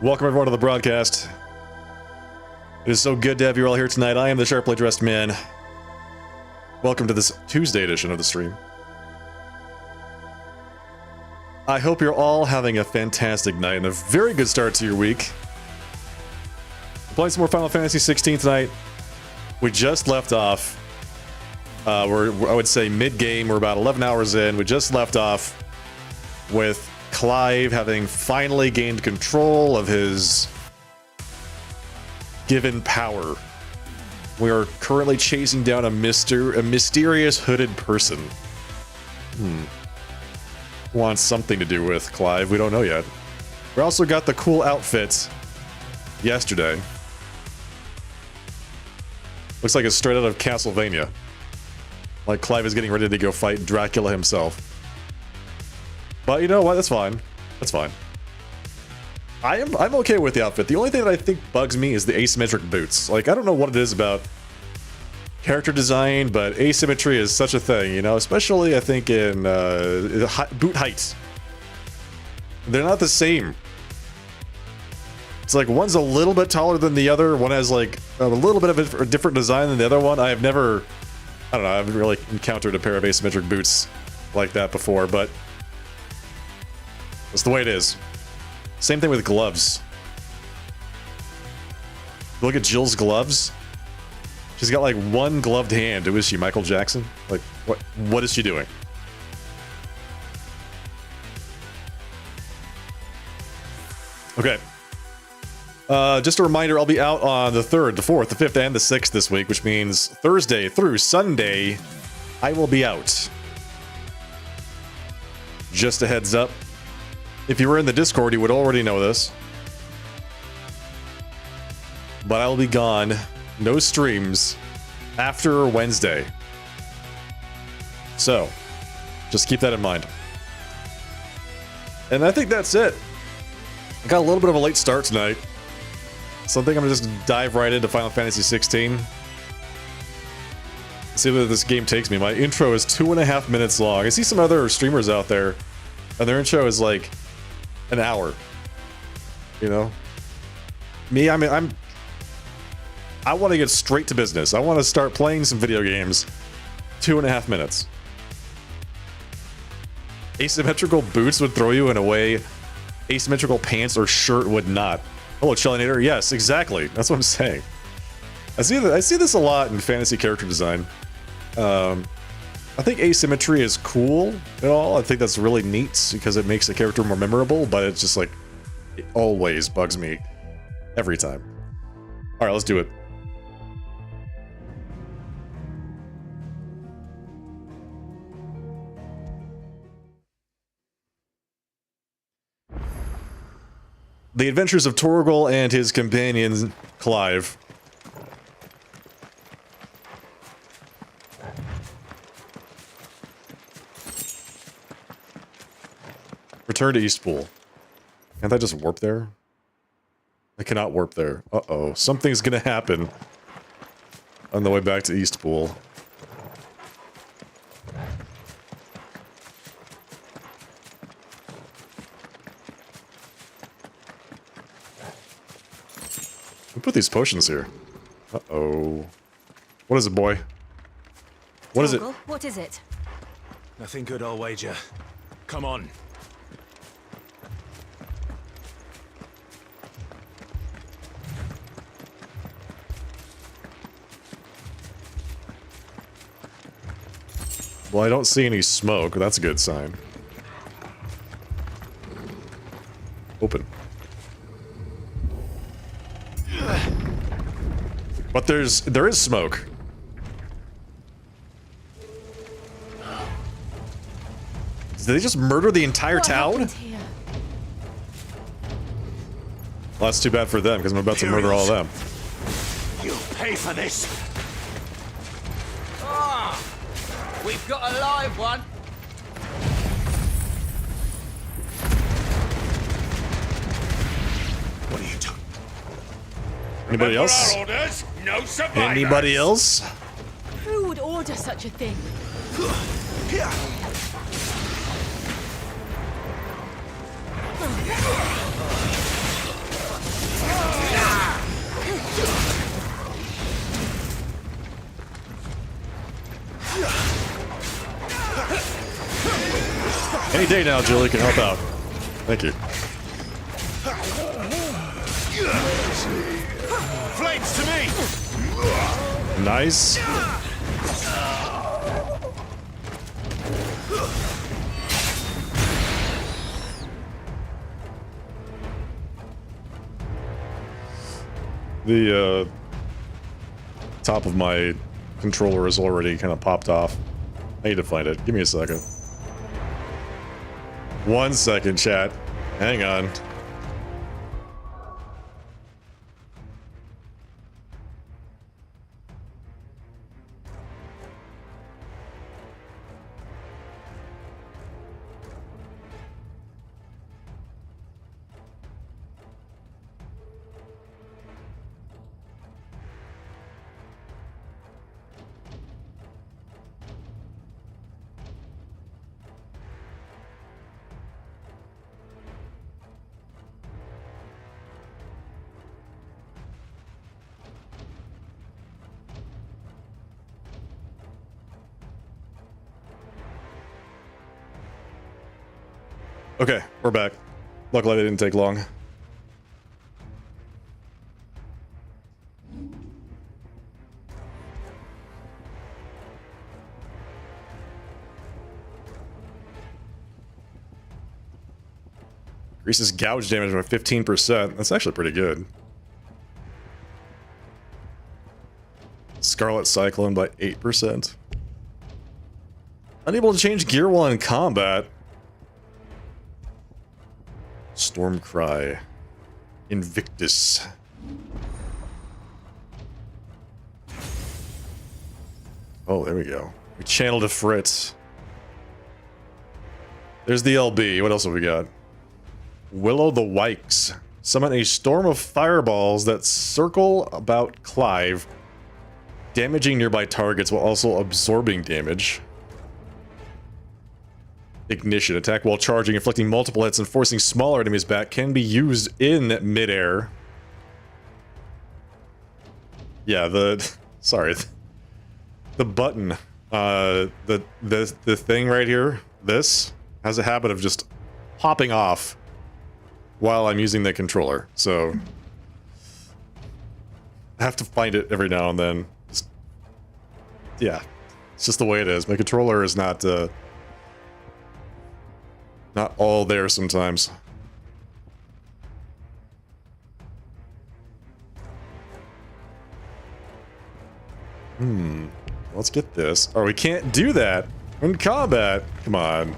Welcome everyone to the broadcast. It is so good to have you all here tonight. I am the Sharply Dressed Man. Welcome to this Tuesday edition of the stream. I hope you're all having a fantastic night and a very good start to your week. We're playing some more Final Fantasy XVI tonight. We just left off I would say mid-game. We're about 11 hours in. We just left off with Clive having finally gained control of his given power. We are currently chasing down a mysterious hooded person. Wants something to do with Clive. We don't know yet. We also got the cool outfit yesterday. Looks like it's straight out of Castlevania. Like Clive is getting ready to go fight Dracula himself. But you know what? That's fine. That's fine. I'm okay with the outfit. The only thing that I think bugs me is the asymmetric boots. Like, I don't know what it is about character design, but asymmetry is such a thing, you know? Especially, I think, in boot height. They're not the same. It's like one's a little bit taller than the other. One has like a little bit of a different design than the other one. I don't know, I haven't really encountered a pair of asymmetric boots like that before, but that's the way it is. Same thing with gloves. Look at Jill's gloves. She's got like one gloved hand. Who is she, Michael Jackson? Like, what is she doing? Okay. Just a reminder, I'll be out on the 3rd, the 4th, the 5th, and the 6th this week, which means Thursday through Sunday, I will be out. Just a heads up. If you were in the Discord, you would already know this. But I will be gone. No streams after Wednesday. So, just keep that in mind. And I think that's it. I got a little bit of a late start tonight. So I think I'm gonna just dive right into Final Fantasy 16. See where this game takes me. My intro is 2.5 minutes long. I see some other streamers out there, and their intro is like an hour. You know? Me, I mean, I want to get straight to business. I want to start playing some video games. 2.5 minutes. Asymmetrical boots would throw you in a way asymmetrical pants or shirt would not. Hello, Chillinator. Yes, exactly. That's what I'm saying. I see this a lot in fantasy character design. I think asymmetry is cool at all. I think that's really neat because it makes the character more memorable, but it's just like, it always bugs me every time. All right, let's do it. The Adventures of Torgal and his companion, Clive. Return to Eastpool. Can't I just warp there? I cannot warp there. Uh-oh. Something's gonna happen on the way back to Eastpool. Who put these potions here? Uh-oh. What is it, boy? What is it? What is it? Nothing good, I'll wager. Come on. Well, I don't see any smoke. That's a good sign. Open. But there is smoke. Did they just murder the entire town? Well, that's too bad for them, because I'm about to murder all of them. You'll pay for this. Ah, we've got a live one. What are you doing? Anybody else? Orders, no survivors. Anybody else? Who would order such a thing? Any day now, Julie can help out. Thank you. Flames to me. Nice. The top of my controller is already kind of popped off. I need to find it. Give me a second. 1 second, chat. Hang on. Okay, we're back. Luckily, it didn't take long. Increases gouge damage by 15%. That's actually pretty good. Scarlet Cyclone by 8%. Unable to change gear while in combat. Stormcry. Invictus. Oh, there we go. We channeled a Fritz. There's the LB. What else have we got? Willow the Wykes. Summon a storm of fireballs that circle about Clive, damaging nearby targets while also absorbing damage. Ignition. Attack while charging, inflicting multiple hits and forcing smaller enemies back. Can be used in midair. Yeah, sorry. The button. The thing right here, this, has a habit of just popping off while I'm using the controller. So I have to find it every now and then. Yeah, it's just the way it is. My controller is not all there sometimes. Let's get this. Oh, we can't do that in combat. Come on.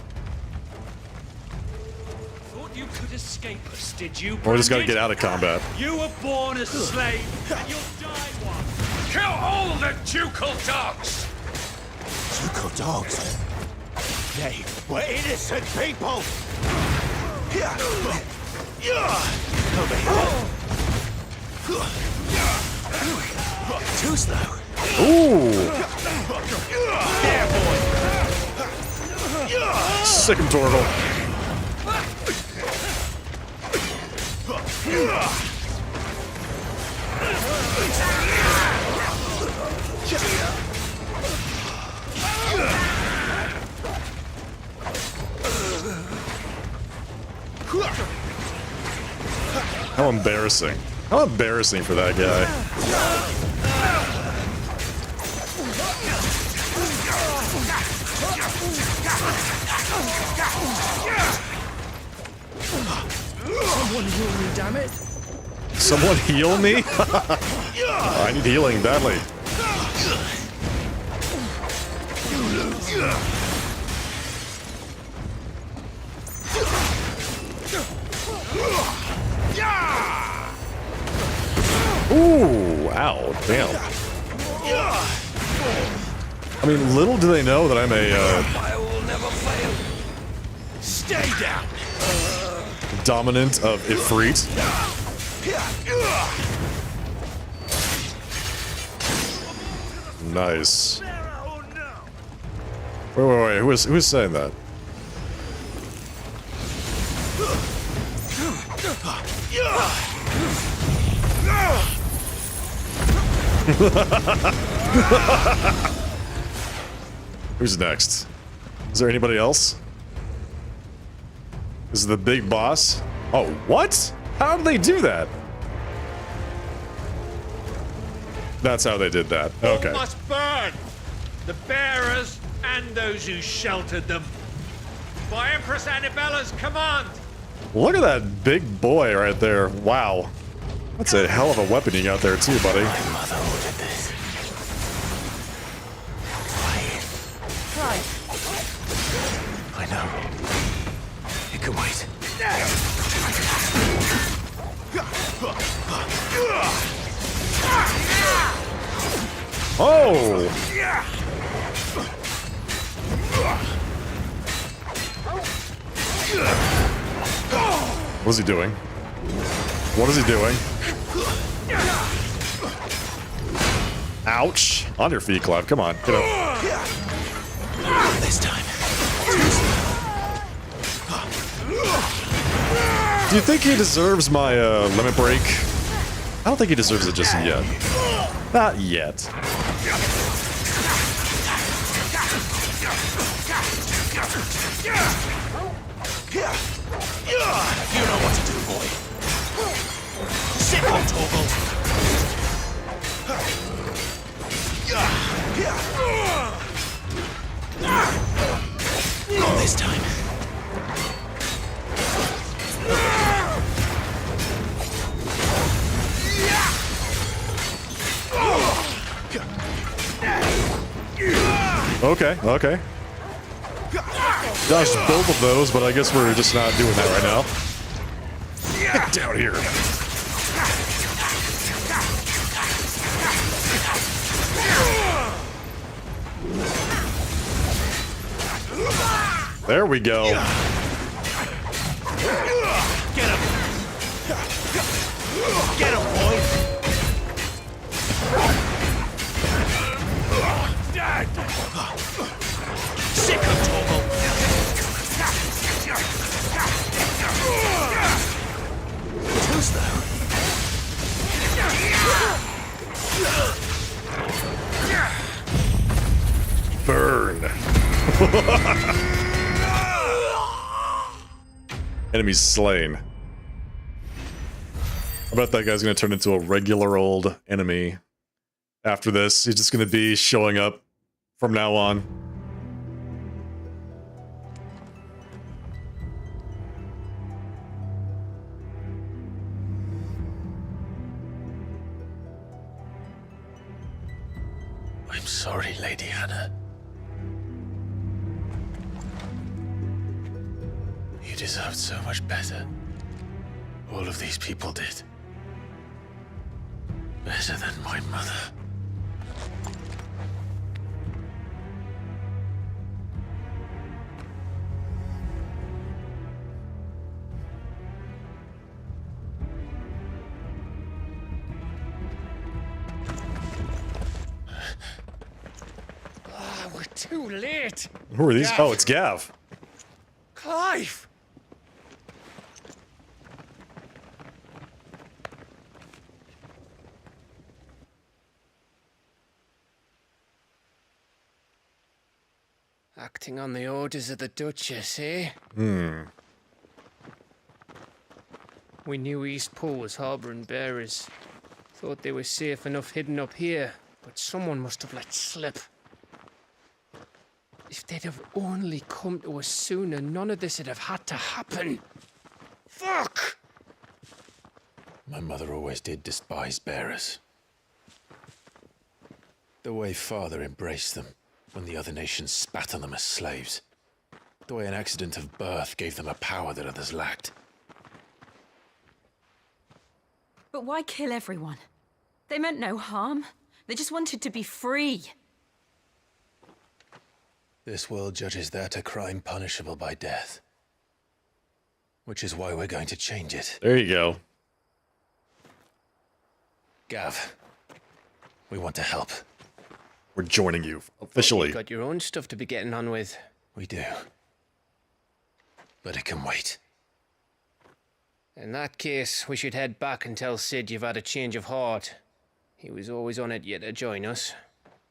Thought you could escape us, did you? Or we just gotta get out of combat. You were born a slave, and you'll die one. Kill all the ducal dogs! Ducal dogs? They were innocent people! Over here. Too slow. Ooh! Yeah, boy! Sick him, Torgal. How embarrassing. How embarrassing for that guy. Someone heal me, damn it! Someone heal me? I need healing badly. Ooh, ow, damn. I mean, little do they know that I'm I will never fail. Stay down. Dominant of Ifrit. Nice. Wait, who's saying that? Who's next? Is there anybody else? This is the big boss. Oh, what? How did they do that? That's how they did that. Okay. All must burn! The bearers and those who sheltered them. By Empress Annabella's command! Look at that big boy right there. Wow. That's a hell of a weapon you got there too, buddy. My mother ordered this. Right. I know. It can wait. Oh! What is he doing? What is he doing? Ouch! On your feet, Clive. Come on, get up. This time. Do you think he deserves my limit break? I don't think he deserves it just yet. Not yet. You know what to do, boy. Sit on Torvald. Not this time. Okay, okay. Dodged both of those, but I guess we're just not doing that right now. Get down here. There we go. Get him. Get him, boy. Sick of Torvald. Who's though? Burn. Enemies slain. I bet that guy's gonna turn into a regular old enemy. After this, he's just gonna be showing up from now on. I'm sorry, Lady Hannah. You deserved so much better. All of these people did. Better than my mother. We're too late. Who are these? Oh, it's Gav. Clive! Acting on the orders of the Duchess, eh? We knew Eastpool was harbouring bearers. Thought they were safe enough hidden up here, but someone must have let slip. If they'd have only come to us sooner, none of this would have had to happen. Fuck! My mother always did despise bearers. The way Father embraced them when the other nations spat on them as slaves. The way an accident of birth gave them a power that others lacked. But why kill everyone? They meant no harm. They just wanted to be free. This world judges that a crime punishable by death. Which is why we're going to change it. There you go. Gav, we want to help. We're joining you officially. You got your own stuff to be getting on with. We do. But it can wait. In that case, we should head back and tell Sid you've had a change of heart. He was always on it yet to join us.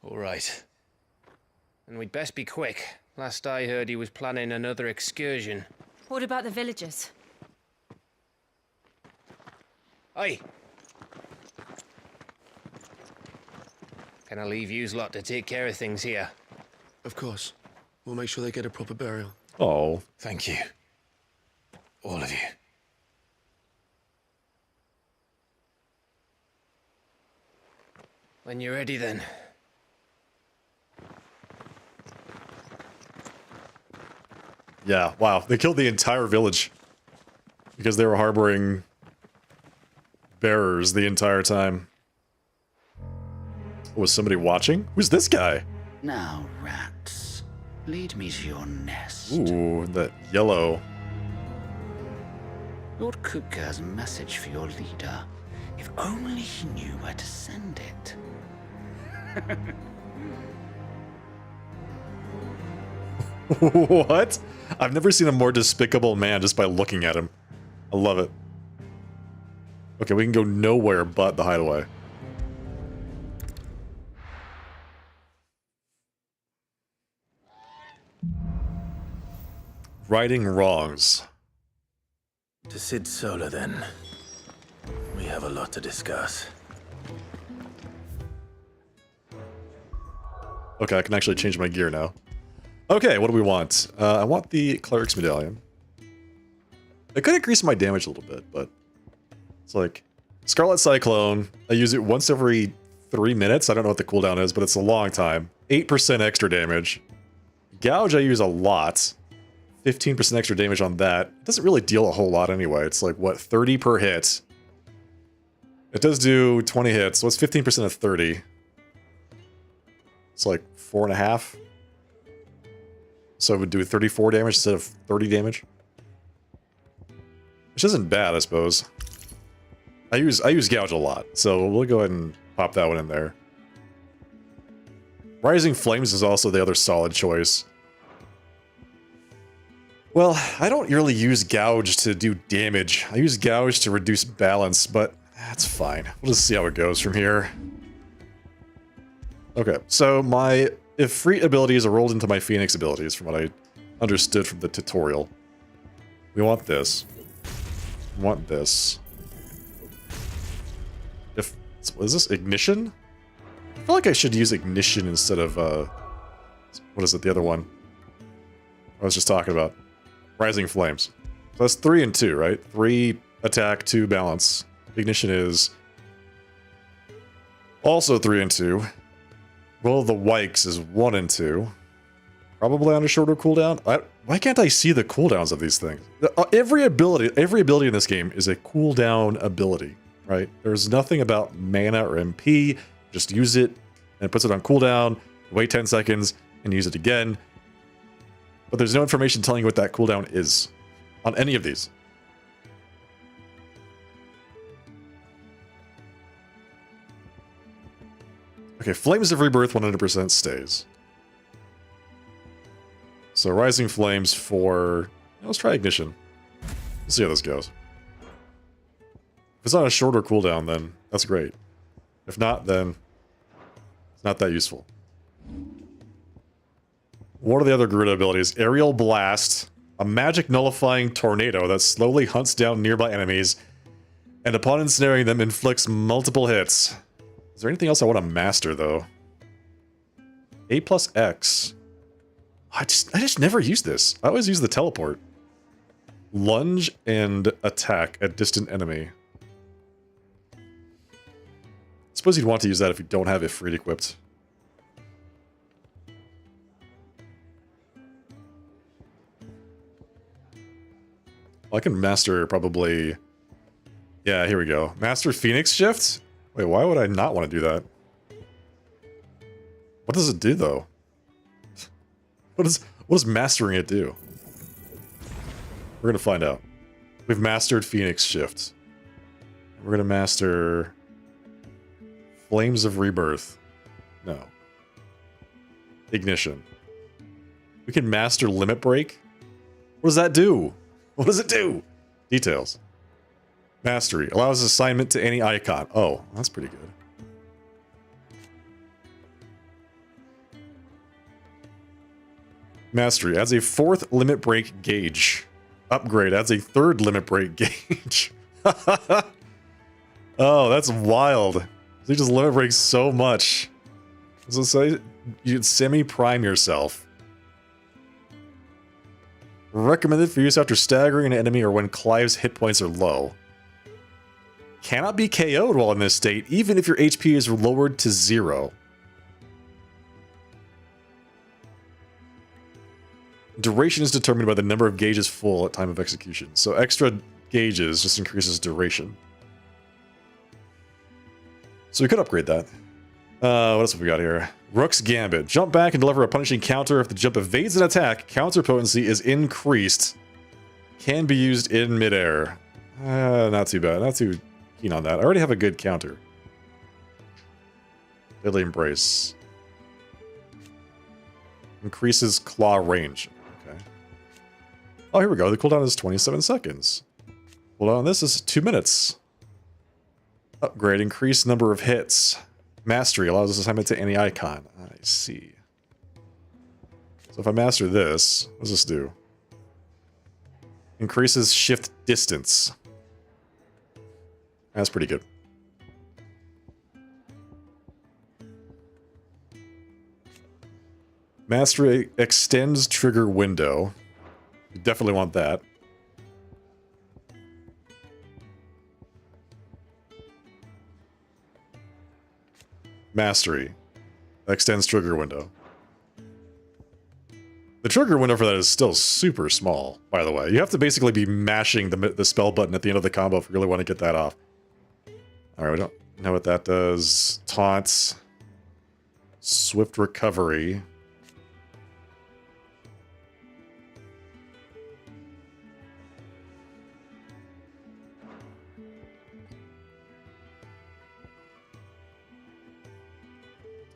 All right. And we'd best be quick. Last I heard, he was planning another excursion. What about the villagers? Aye. Can I leave yous lot to take care of things here? Of course. We'll make sure they get a proper burial. Oh. Thank you. All of you. When you're ready, then. Yeah, wow. They killed the entire village because they were harboring bearers the entire time. Was somebody watching? Who's this guy? Now, rats, lead me to your nest. Ooh, that yellow. Lord Kupka has a message for your leader. If only he knew where to send it. What? I've never seen a more despicable man just by looking at him. I love it. Okay, we can go nowhere but the hideaway. Righting wrongs. To Sid Solar, then. We have a lot to discuss. Okay, I can actually change my gear now. Okay, what do we want? I want the Cleric's Medallion. I could increase my damage a little bit, but it's like Scarlet Cyclone. I use it once every 3 minutes. I don't know what the cooldown is, but it's a long time. 8% extra damage. Gouge I use a lot. 15% extra damage on that. It doesn't really deal a whole lot anyway. It's like, what, 30 per hit. It does do 20 hits, so it's 15% of 30. It's like 4.5. So it would do 34 damage instead of 30 damage. Which isn't bad, I suppose. I use Gouge a lot, so we'll go ahead and pop that one in there. Rising Flames is also the other solid choice. Well, I don't really use Gouge to do damage. I use Gouge to reduce balance, but that's fine. We'll just see how it goes from here. Okay, so my Ifrit abilities are rolled into my Phoenix abilities from what I understood from the tutorial. We want this. We want this. What is this? Ignition? I feel like I should use Ignition instead of, what is it, the other one? I was just talking about. Rising Flames. So that's 3 and 2, right? 3 attack, 2 balance. Ignition is also 3 and 2. Well, the Wykes is 1 and 2. Probably on a shorter cooldown. Why can't I see the cooldowns of these things? Every ability in this game is a cooldown ability, right? There's nothing about mana or MP. Just use it, and it puts it on cooldown, wait 10 seconds, and use it again. But there's no information telling you what that cooldown is on any of these. Okay, Flames of Rebirth 100% stays. So Rising Flames for... Let's try Ignition. Let's see how this goes. If it's on a shorter cooldown, then that's great. If not, then it's not that useful. What are the other Garuda abilities? Aerial Blast, a magic nullifying tornado that slowly hunts down nearby enemies, and upon ensnaring them, inflicts multiple hits. Is there anything else I want to master, though? A plus X. I just never use this. I always use the teleport. Lunge and attack a distant enemy. I suppose you'd want to use that if you don't have Ifrit equipped. I can master probably... Yeah, here we go. Master Phoenix Shift? Wait, why would I not want to do that? What does it do, though? What does mastering it do? We're gonna find out. We've mastered Phoenix Shift. We're gonna master... Flames of Rebirth. No. Ignition. We can master Limit Break? What does that do? What does it do? Details. Mastery. Allows assignment to any icon. Oh, that's pretty good. Mastery. Adds a 4th limit break gauge. Upgrade. Adds a 3rd limit break gauge. Oh, that's wild. You just limit break so much. So say you semi-prime yourself. Recommended for use after staggering an enemy or when Clive's hit points are low. cannot be KO'd while in this state, even if your HP is lowered to 0. Duration is determined by the number of gauges full at time of execution. So extra gauges just increases duration. So we could upgrade that. What else have we got here? Rook's Gambit. Jump back and deliver a punishing counter. If the jump evades an attack, counter potency is increased. Can be used in midair. Not too bad. Not too keen on that. I already have a good counter. Deadly Embrace. Increases claw range. Okay. Oh, here we go. The cooldown is 27 seconds. Cooldown on this is 2 minutes. Upgrade. Increase number of hits. Mastery allows us assignment to any icon. I see. So if I master this, what does this do? Increases shift distance. That's pretty good. Mastery extends trigger window. You definitely want that. Mastery extends trigger window. The trigger window for that is still super small, by the way. You have to basically be mashing the spell button at the end of the combo if you really want to get that off. Alright, we don't know what that does. Taunts. Swift recovery.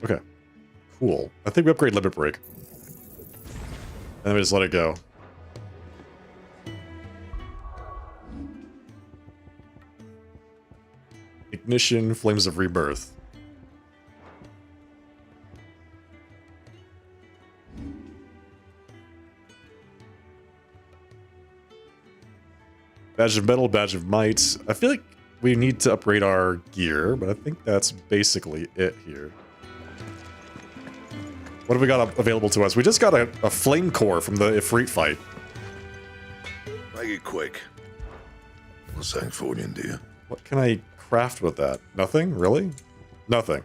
Okay. Cool. I think we upgrade Limit Break. And then we just let it go. Ignition, Flames of Rebirth. Badge of Metal, Badge of Might. I feel like we need to upgrade our gear, but I think that's basically it here. What have we got available to us? We just got a flame core from the Ifrit fight. Make it quick. What's that for you, dear? What can I craft with that? Nothing? Really? Nothing.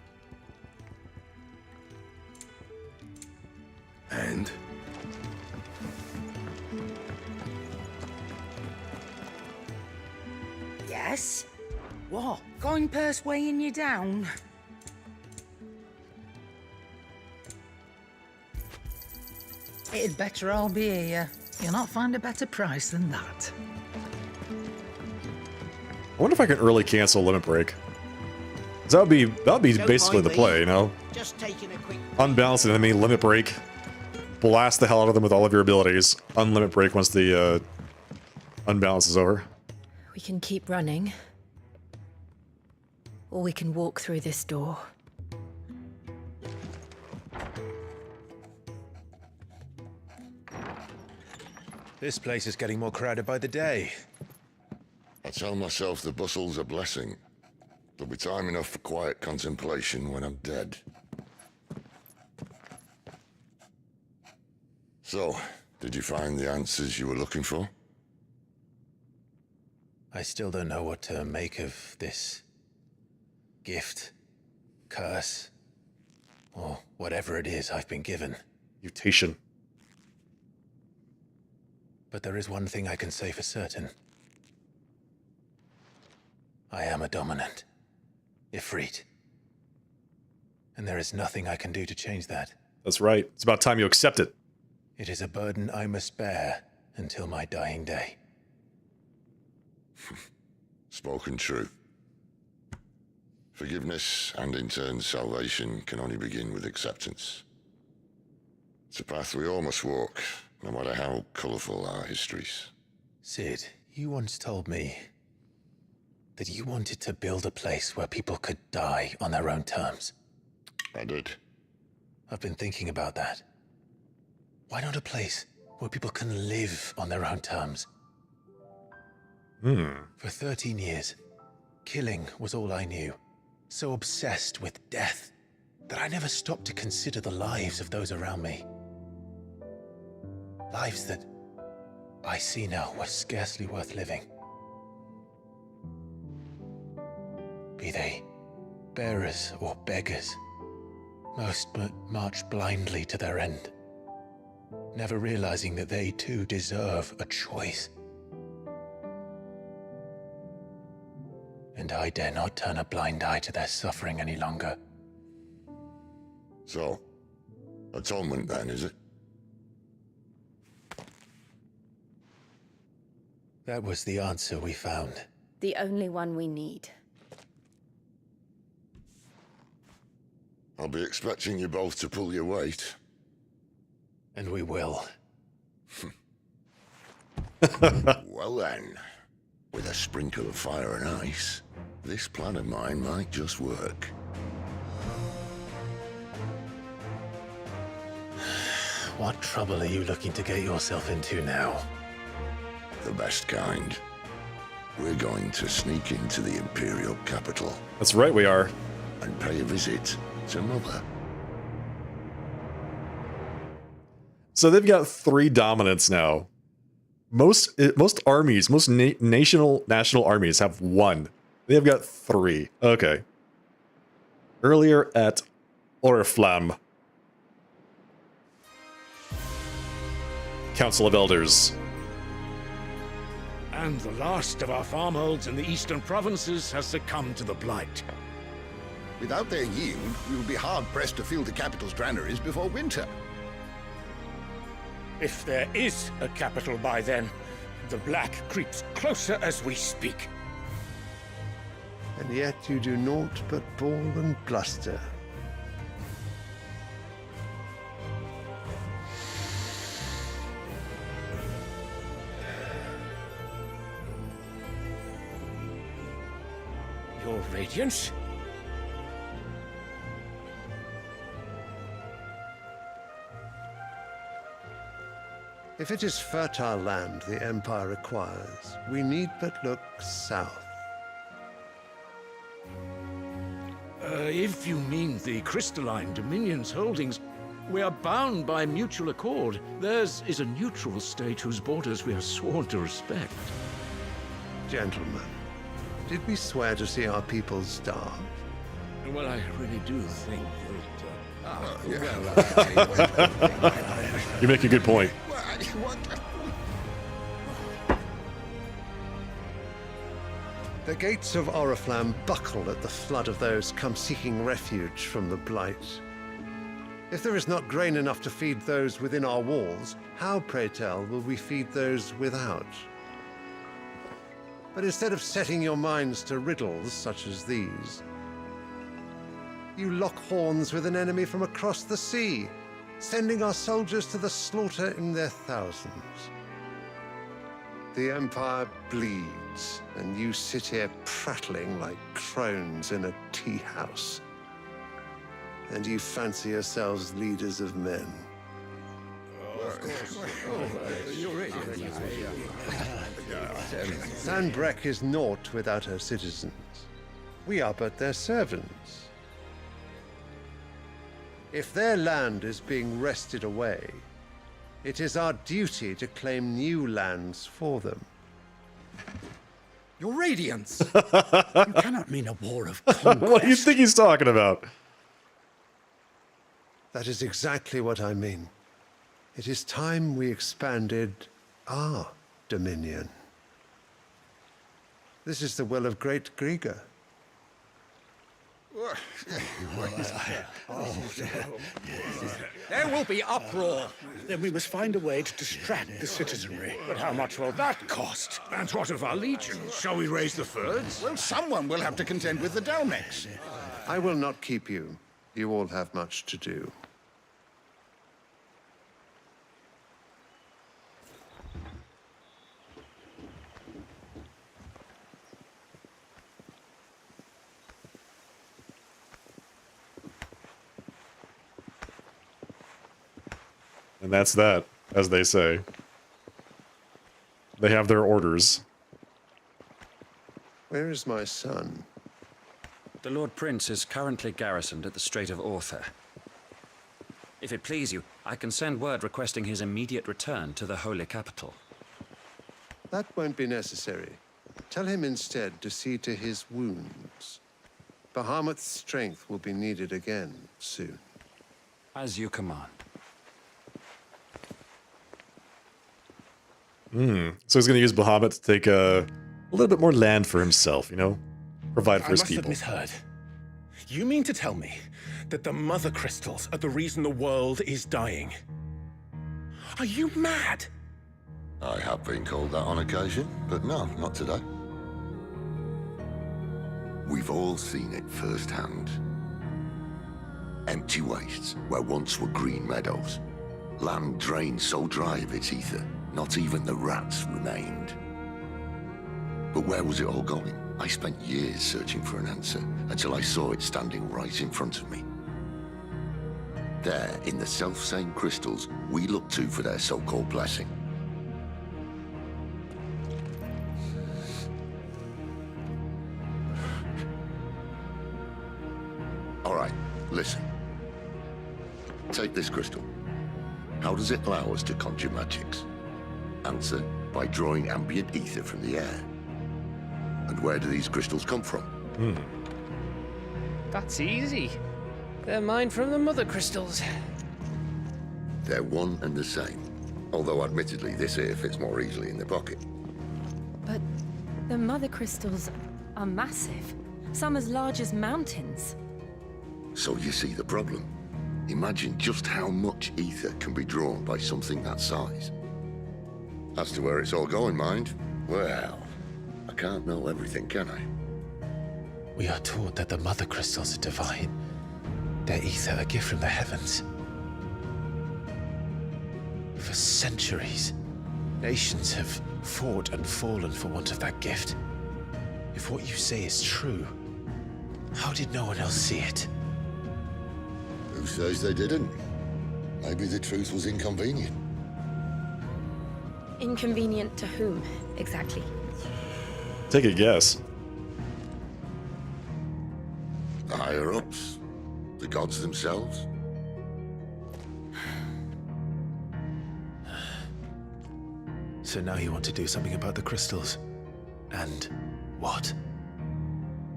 And? Yes? What? Going purse weighing you down? It'd better all be here. You'll not find a better price than that. I wonder if I can early cancel Limit Break. 'Cause that would be basically the play, you know? Just taking a quick... Unbalance an enemy, Limit Break. Blast the hell out of them with all of your abilities. Unlimit Break once the unbalance is over. We can keep running. Or we can walk through this door. This place is getting more crowded by the day. I tell myself the bustle's a blessing. There'll be time enough for quiet contemplation when I'm dead. So, did you find the answers you were looking for? I still don't know what to make of this gift, curse, or whatever it is I've been given. Mutation. But there is one thing I can say for certain. I am a dominant, Ifrit. And there is nothing I can do to change that. That's right. It's about time you accept it. It is a burden I must bear until my dying day. Spoken true. Forgiveness and in turn salvation can only begin with acceptance. It's a path we all must walk, no matter how colourful our histories. Sid, you once told me that you wanted to build a place where people could die on their own terms. I did. I've been thinking about that. Why not a place where people can live on their own terms? For 13 years, killing was all I knew. So obsessed with death that I never stopped to consider the lives of those around me. Lives that I see now were scarcely worth living. bearers or beggars. Most march blindly to their end, never realizing that they too deserve a choice. And I dare not turn a blind eye to their suffering any longer. So, atonement then, is it? That was the answer we found. The only one we need. I'll be expecting you both to pull your weight. And we will. Well then, with a sprinkle of fire and ice, this plan of mine might just work. What trouble are you looking to get yourself into now? The best kind. We're going to sneak into the Imperial capital. That's right, we are. And pay a visit to Mother. So they've got 3 dominants now. Most armies, most national armies have 1. They've got 3. Okay. Earlier at Oriflamme. Council of Elders. And the last of our farmholds in the eastern provinces has succumbed to the blight. Without their yield, we will be hard-pressed to fill the capital's granaries before winter. If there is a capital by then, the black creeps closer as we speak. And yet you do naught but bawl and bluster. Your Radiance? If it is fertile land the Empire requires, we need but look south. If you mean the crystalline Dominion's holdings, we are bound by mutual accord. Theirs is a neutral state whose borders we are sworn to respect. Gentlemen, did we swear to see our people starve? Well, I really do think that... You make a good point. The gates of Oriflamme buckle at the flood of those come seeking refuge from the blight. If there is not grain enough to feed those within our walls, how, pray tell, will we feed those without? But instead of setting your minds to riddles such as these, you lock horns with an enemy from across the sea, sending our soldiers to the slaughter in their thousands. The Empire bleeds, and you sit here prattling like crones in a tea house. And you fancy yourselves leaders of men. Sanbreque is naught without her citizens. We are but their servants. If their land is being wrested away, it is our duty to claim new lands for them. Your Radiance! You cannot mean a war of conquest. What do you think he's talking about? That is exactly what I mean. It is time we expanded our dominion. This is the will of great Grieger. There will be uproar. Then we must find a way to distract the citizenry. But how much will that cost? And what of our legions? Shall we raise the furs? Well, someone will have to contend with the Dalmex. I will not keep you. You all have much to do. And that's that, as they say. They have their orders. Where is my son? The Lord Prince is currently garrisoned at the Strait of Orther. If it please you, I can send word requesting his immediate return to the Holy Capital. That won't be necessary. Tell him instead to see to his wounds. Bahamut's strength will be needed again soon. As you command. So he's going to use Bahamut to take a little bit more land for himself, you know? Provide for his I people. must have misheard. You mean to tell me that the mother crystals are the reason the world is dying? Are you mad? I have been called that on occasion, but no, not today. We've all seen it firsthand. Empty wastes where once were green meadows. Land drained so dry of its ether, not even the rats remained. But where was it all going? I spent years searching for an answer until I saw it standing right in front of me. There, in the self-same crystals we look to for their so-called blessing. All right, listen. Take this crystal. How does it allow us to conjure magics? Answer, by drawing ambient ether from the air. And where do these crystals come from? That's easy. They're mined from the mother crystals. They're one and the same. Although admittedly this here fits more easily in the pocket. But the mother crystals are massive. Some as large as mountains. So you see the problem. Imagine just how much ether can be drawn by something that size. As to where it's all going, mind, well, I can't know everything, can I? We are taught that the mother crystals are divine. Their ether a gift from the heavens. For centuries, nations have fought and fallen for want of that gift. If what you say is true, how did no one else see it? Who says they didn't? Maybe the truth was inconvenient. Inconvenient to whom, exactly? Take a guess. The higher-ups? The gods themselves? So now you want to do something about the crystals. And what?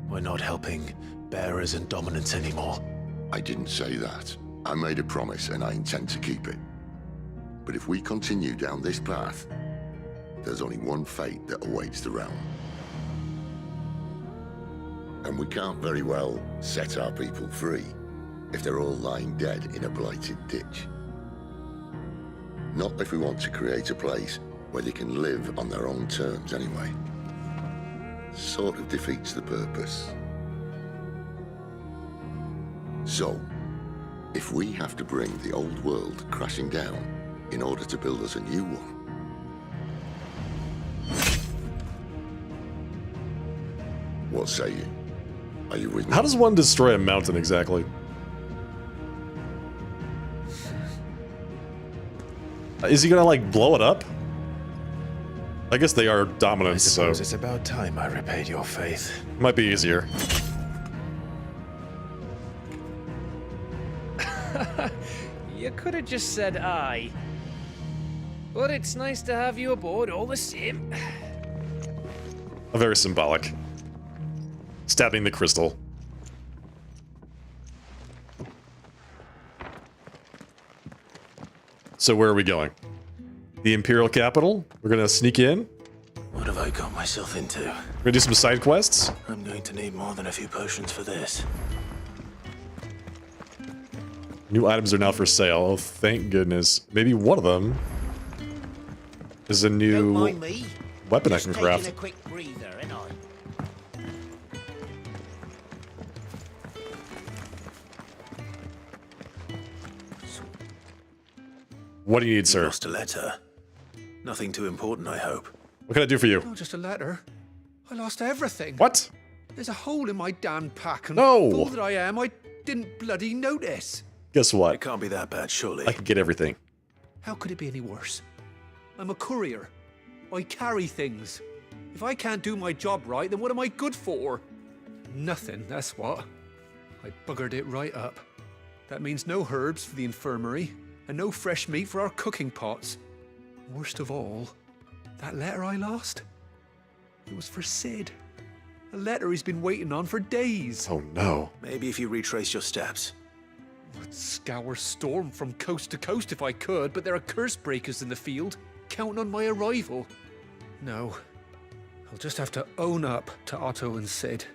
We're not helping bearers and dominants anymore. I didn't say that. I made a promise and I intend to keep it. But if we continue down this path, there's only one fate that awaits the realm. And we can't very well set our people free if they're all lying dead in a blighted ditch. Not if we want to create a place where they can live on their own terms anyway. Sort of defeats the purpose. So, if we have to bring the old world crashing down in order to build us a new one, what say you? Are you with me? How does one destroy a mountain exactly? Is he gonna, like, blow it up? I guess they are dominant, I suppose so it's about time I repaid your faith. might be easier. You could have just said aye. But it's nice to have you aboard all the same. Very symbolic. Stabbing the crystal. So where are we going? The Imperial capital? We're gonna sneak in? What have I got myself into? We're gonna do some side quests? I'm going to need more than a few potions for this. New items are now for sale. Oh, thank goodness. Maybe one of them is a new weapon I can craft. A quick breather, ain't I? What do you need, sir? Lost a letter. Nothing too important, I hope. What can I do for you? Not just a letter. I lost everything. What? There's a hole in my damn pack, and No. fool that I am, I didn't bloody notice. Guess what? It can't be that bad, surely. I can get everything. How could it be any worse? I'm a courier. I carry things. If I can't do my job right, then what am I good for? Nothing, that's what. I buggered it right up. That means no herbs for the infirmary, and no fresh meat for our cooking pots. Worst of all, that letter I lost, it was for Sid. A letter he's been waiting on for days. Oh no. Maybe if you retrace your steps. I'd scour Storm from coast to coast if I could, but there are curse breakers in the field, counting on my arrival. No. I'll just have to own up to Otto and Sid.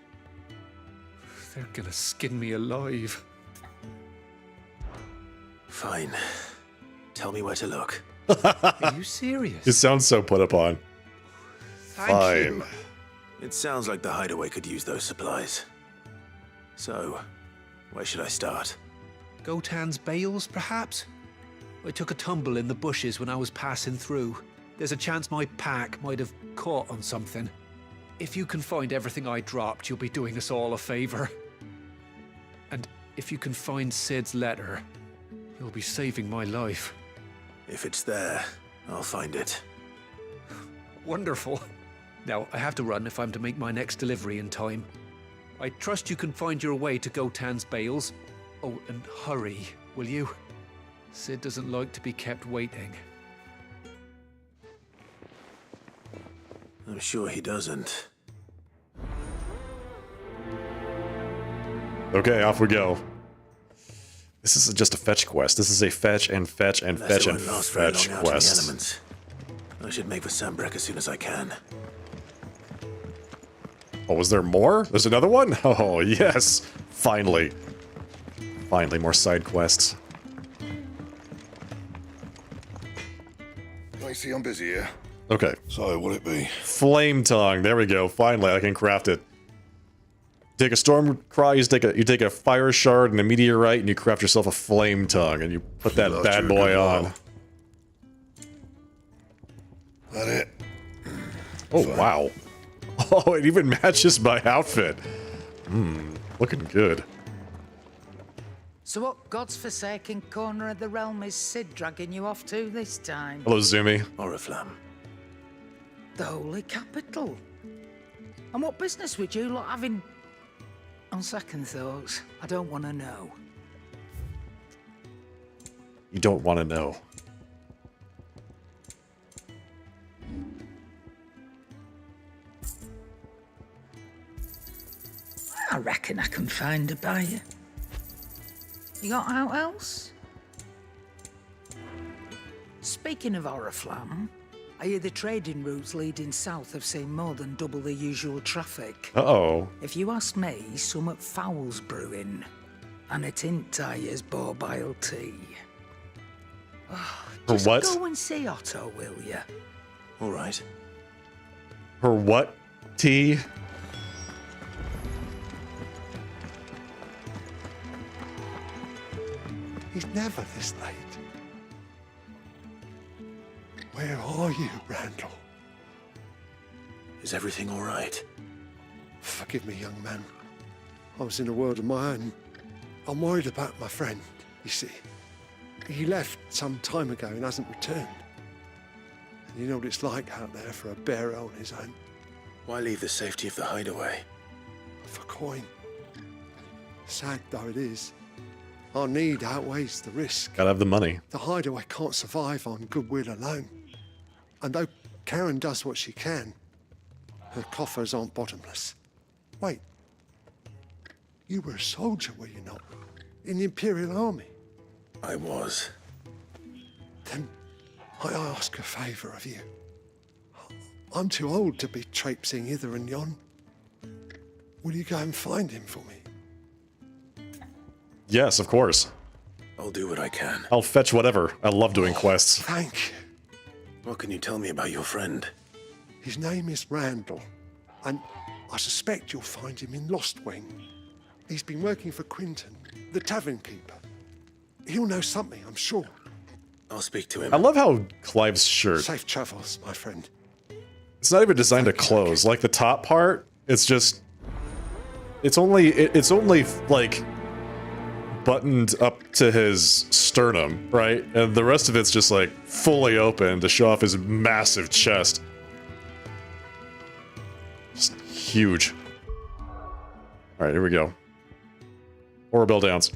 They're gonna skin me alive. Fine. Tell me where to look. Are you serious? It sounds so put upon. Thank you. It sounds like the hideaway could use those supplies. So, where should I start? Gotan's bales, perhaps? I took a tumble in the bushes when I was passing through. There's a chance my pack might have caught on something. If you can find everything I dropped, you'll be doing us all a favor. And if you can find Sid's letter, you'll be saving my life. If it's there, I'll find it. Wonderful. Now, I have to run if I'm to make my next delivery in time. I trust you can find your way to Gotan's bales. Oh, and hurry, will you? Sid doesn't like to be kept waiting. I'm sure he doesn't. Okay, off we go. This isn't just a fetch quest. This is a fetch and fetch and fetch and fetch quest. I should make for Sambrek as soon as I can. Oh, was there more? There's another one? Oh, yes. Finally. Finally, more side quests. I see I'm busy here. Okay. So, what'll it be? Flame tongue. There we go. Finally, I can craft it. Take a storm cry, you take a fire shard and a meteorite, and you craft yourself a flame tongue, and you put that bad boy on. That it? Oh, wow. Oh, it even matches my outfit. Looking good. So what God's forsaken corner of the realm is Sid dragging you off to this time? Hello, Zumi. Oriflamme. The holy capital. And what business would you lot have in... On second thoughts, I don't want to know. You don't want to know. I reckon I can find a buyer. You got out else? Speaking of Oriflamme, I hear the trading routes leading south have seen more than double the usual traffic. Uh-oh. If you ask me, somewhat foul's brewing. And it ain't Tyre's borbile tea. Oh, For just what? go and see Otto, will you? All right. Her what? Tea? He's never this late. Where are you, Randall? Is everything all right? Forgive me, young man. I was in a world of my own. I'm worried about my friend, you see. He left some time ago and hasn't returned. And you know what it's like out there for a bearer on his own. Why leave the safety of the hideaway? For coin. Sad though it is, our need outweighs the risk. Gotta have the money. The hideaway can't survive on goodwill alone. And though Karen does what she can, her coffers aren't bottomless. Wait. You were a soldier, were you not? In the Imperial Army? I was. Then I ask a favour of you. I'm too old to be traipsing hither and yon. Will you go and find him for me? Yes, of course. I'll do what I can. I'll fetch whatever. I love doing quests. Thank you. What can you tell me about your friend? His name is Randall, and I suspect you'll find him in Lost Wing. He's been working for Quinton, the tavern keeper. He'll know something, I'm sure. I'll speak to him. I love how Clive's shirt. Safe travels, my friend. It's not even designed to close. Like the top part, it's just. It's only like buttoned up to his sternum, right? And the rest of it's just like fully open to show off his massive chest. Just huge. All right, here we go. Orbell Downs.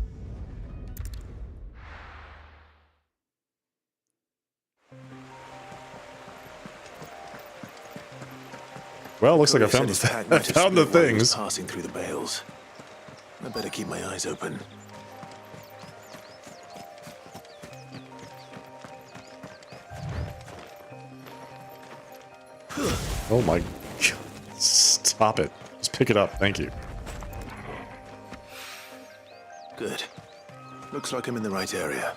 Well, looks like I Courier found said his pack might have found the split while he was things. passing through the bales. I better keep my eyes open. Oh my God. Stop it. Just pick it up. Thank you. Good. Looks like I'm in the right area.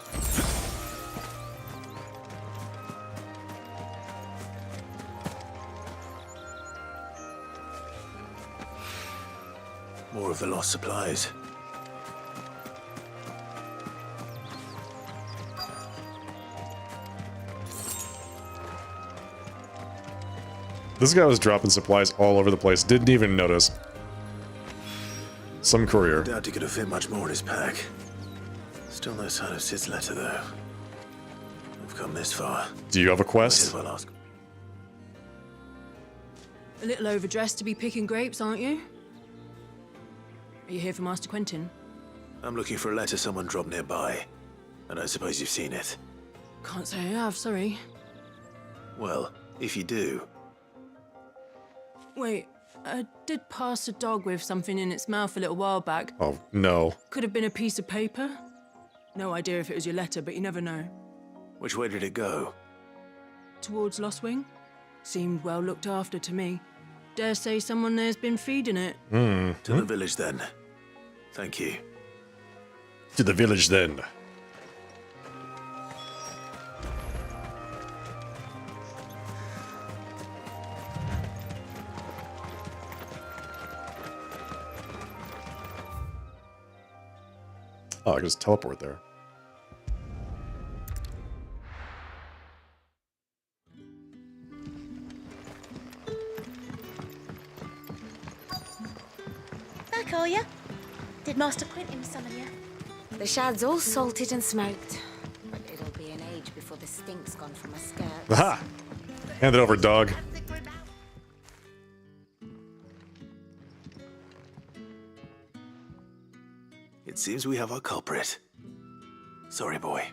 More of the lost supplies. This guy was dropping supplies all over the place. Didn't even notice. Some courier. Doubt he could have fit much more in his pack. Still no sign of Sid's letter, though. We've come this far. Do you have a quest? Might as well ask. A little overdressed to be picking grapes, aren't you? Are you here for Master Quentin? I'm looking for a letter someone dropped nearby. And I suppose you've seen it. Can't say I have, sorry. Well, if you do, Wait, I did pass a dog with something in its mouth a little while back. Oh, no. Could have been a piece of paper. No idea if it was your letter, but you never know. which way did it go? Towards Lost Wing? Seemed well looked after to me. Dare say someone there's been feeding it. To the village, then. Thank you. To the village, then. Oh, I can just teleport there. Back, are ya? Did Master Quentin summon ya? The shad's all salted and smoked. But it'll be an age before the stink's gone from my skirts. Aha! Hand it over, dog. It seems we have our culprit. Sorry, boy.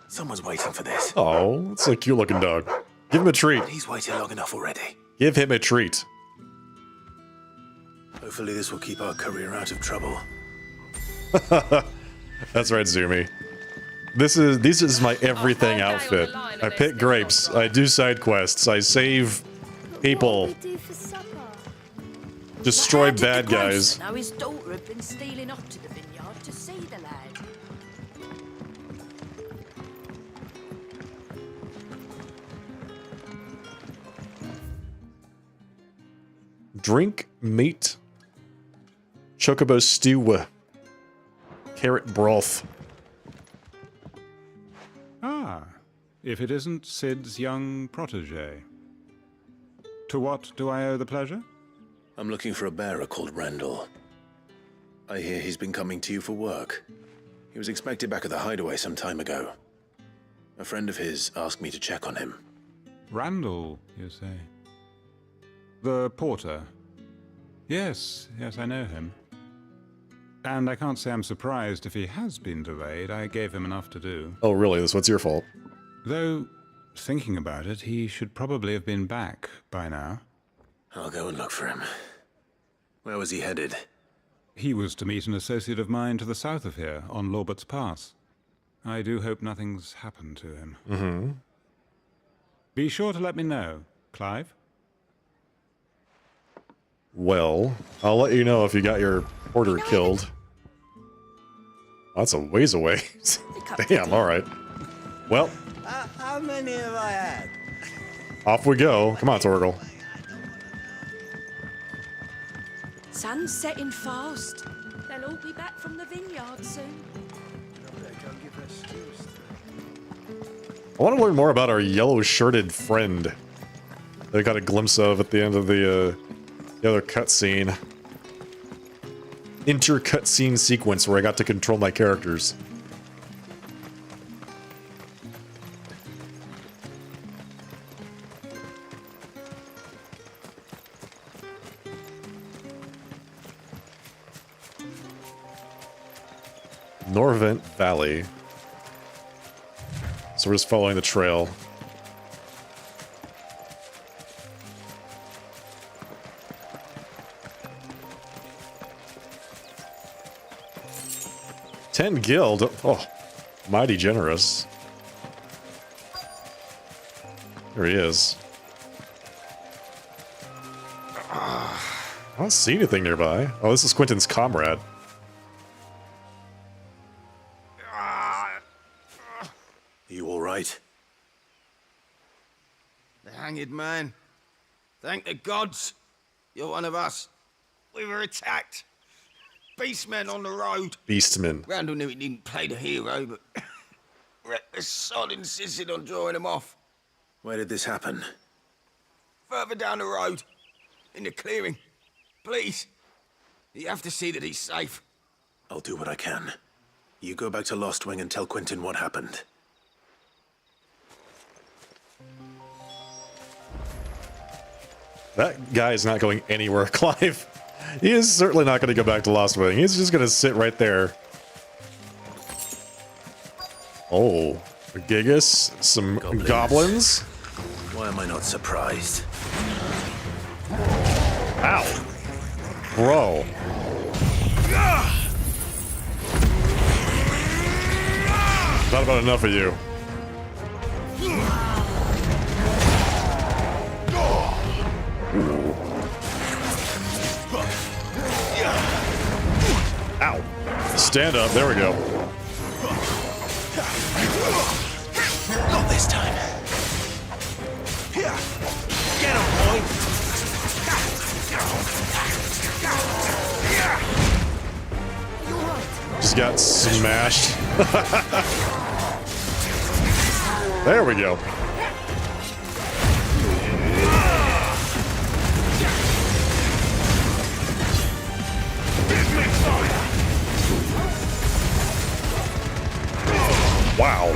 Someone's waiting for this. Oh, it's a cute looking dog. Give him a treat. He's waited long enough already. Give him a treat. Hopefully this will keep our career out of trouble. That's right, Zumi. This is my everything outfit. I pick grapes. I do side quests. I save people. Destroy bad guys. Now his daughter had been stealing off to the vineyard to see the lad. Drink meat. Chocobo stew. Carrot broth. Ah, if it isn't Sid's young protege. To what do I owe the pleasure? I'm looking for a bearer called Randall. I hear he's been coming to you for work. He was expected back at the hideaway some time ago. A friend of his asked me to check on him. Randall, you say? The porter? Yes, I know him. And I can't say I'm surprised if he has been delayed. I gave him enough to do. Oh, really? What's your fault? Though, thinking about it, he should probably have been back by now. I'll go and look for him. Where was he headed? He was to meet an associate of mine to the south of here, on Lorbert's Pass. I do hope nothing's happened to him. Mm-hmm. Be sure to let me know, Clive. Well, I'll let you know if you got your porter killed. That's a ways away. Damn, alright. Well, How many have I had? off we go. Come on, Torgal. Sun's setting fast. They'll all be back from the vineyard soon. I want to learn more about our yellow-shirted friend that I got a glimpse of at the end of the other cutscene. Inter-cutscene sequence where I got to control my characters. Norvent Valley. So we're just following the trail. 10 guild. Oh, mighty generous. There he is. I don't see anything nearby. Oh, this is Quentin's comrade. You all right? The hanged man. Thank the gods. You're one of us. We were attacked. Beastmen on the road. Beastmen. Randall knew he didn't play the hero, but reckless sod insisted on drawing him off. Where did this happen? Further down the road. In the clearing. Please. You have to see that he's safe. I'll do what I can. You go back to Lost Wing and tell Quentin what happened. That guy is not going anywhere, Clive. He is certainly not going to go back to Lost Wing. He's just going to sit right there. Oh, a Gigas, some goblins. Why am I not surprised? Ow. Bro. Not about enough of you. Ow. Stand up. There we go. Not this time. Get him, boy. Just got smashed. There we go. Wow.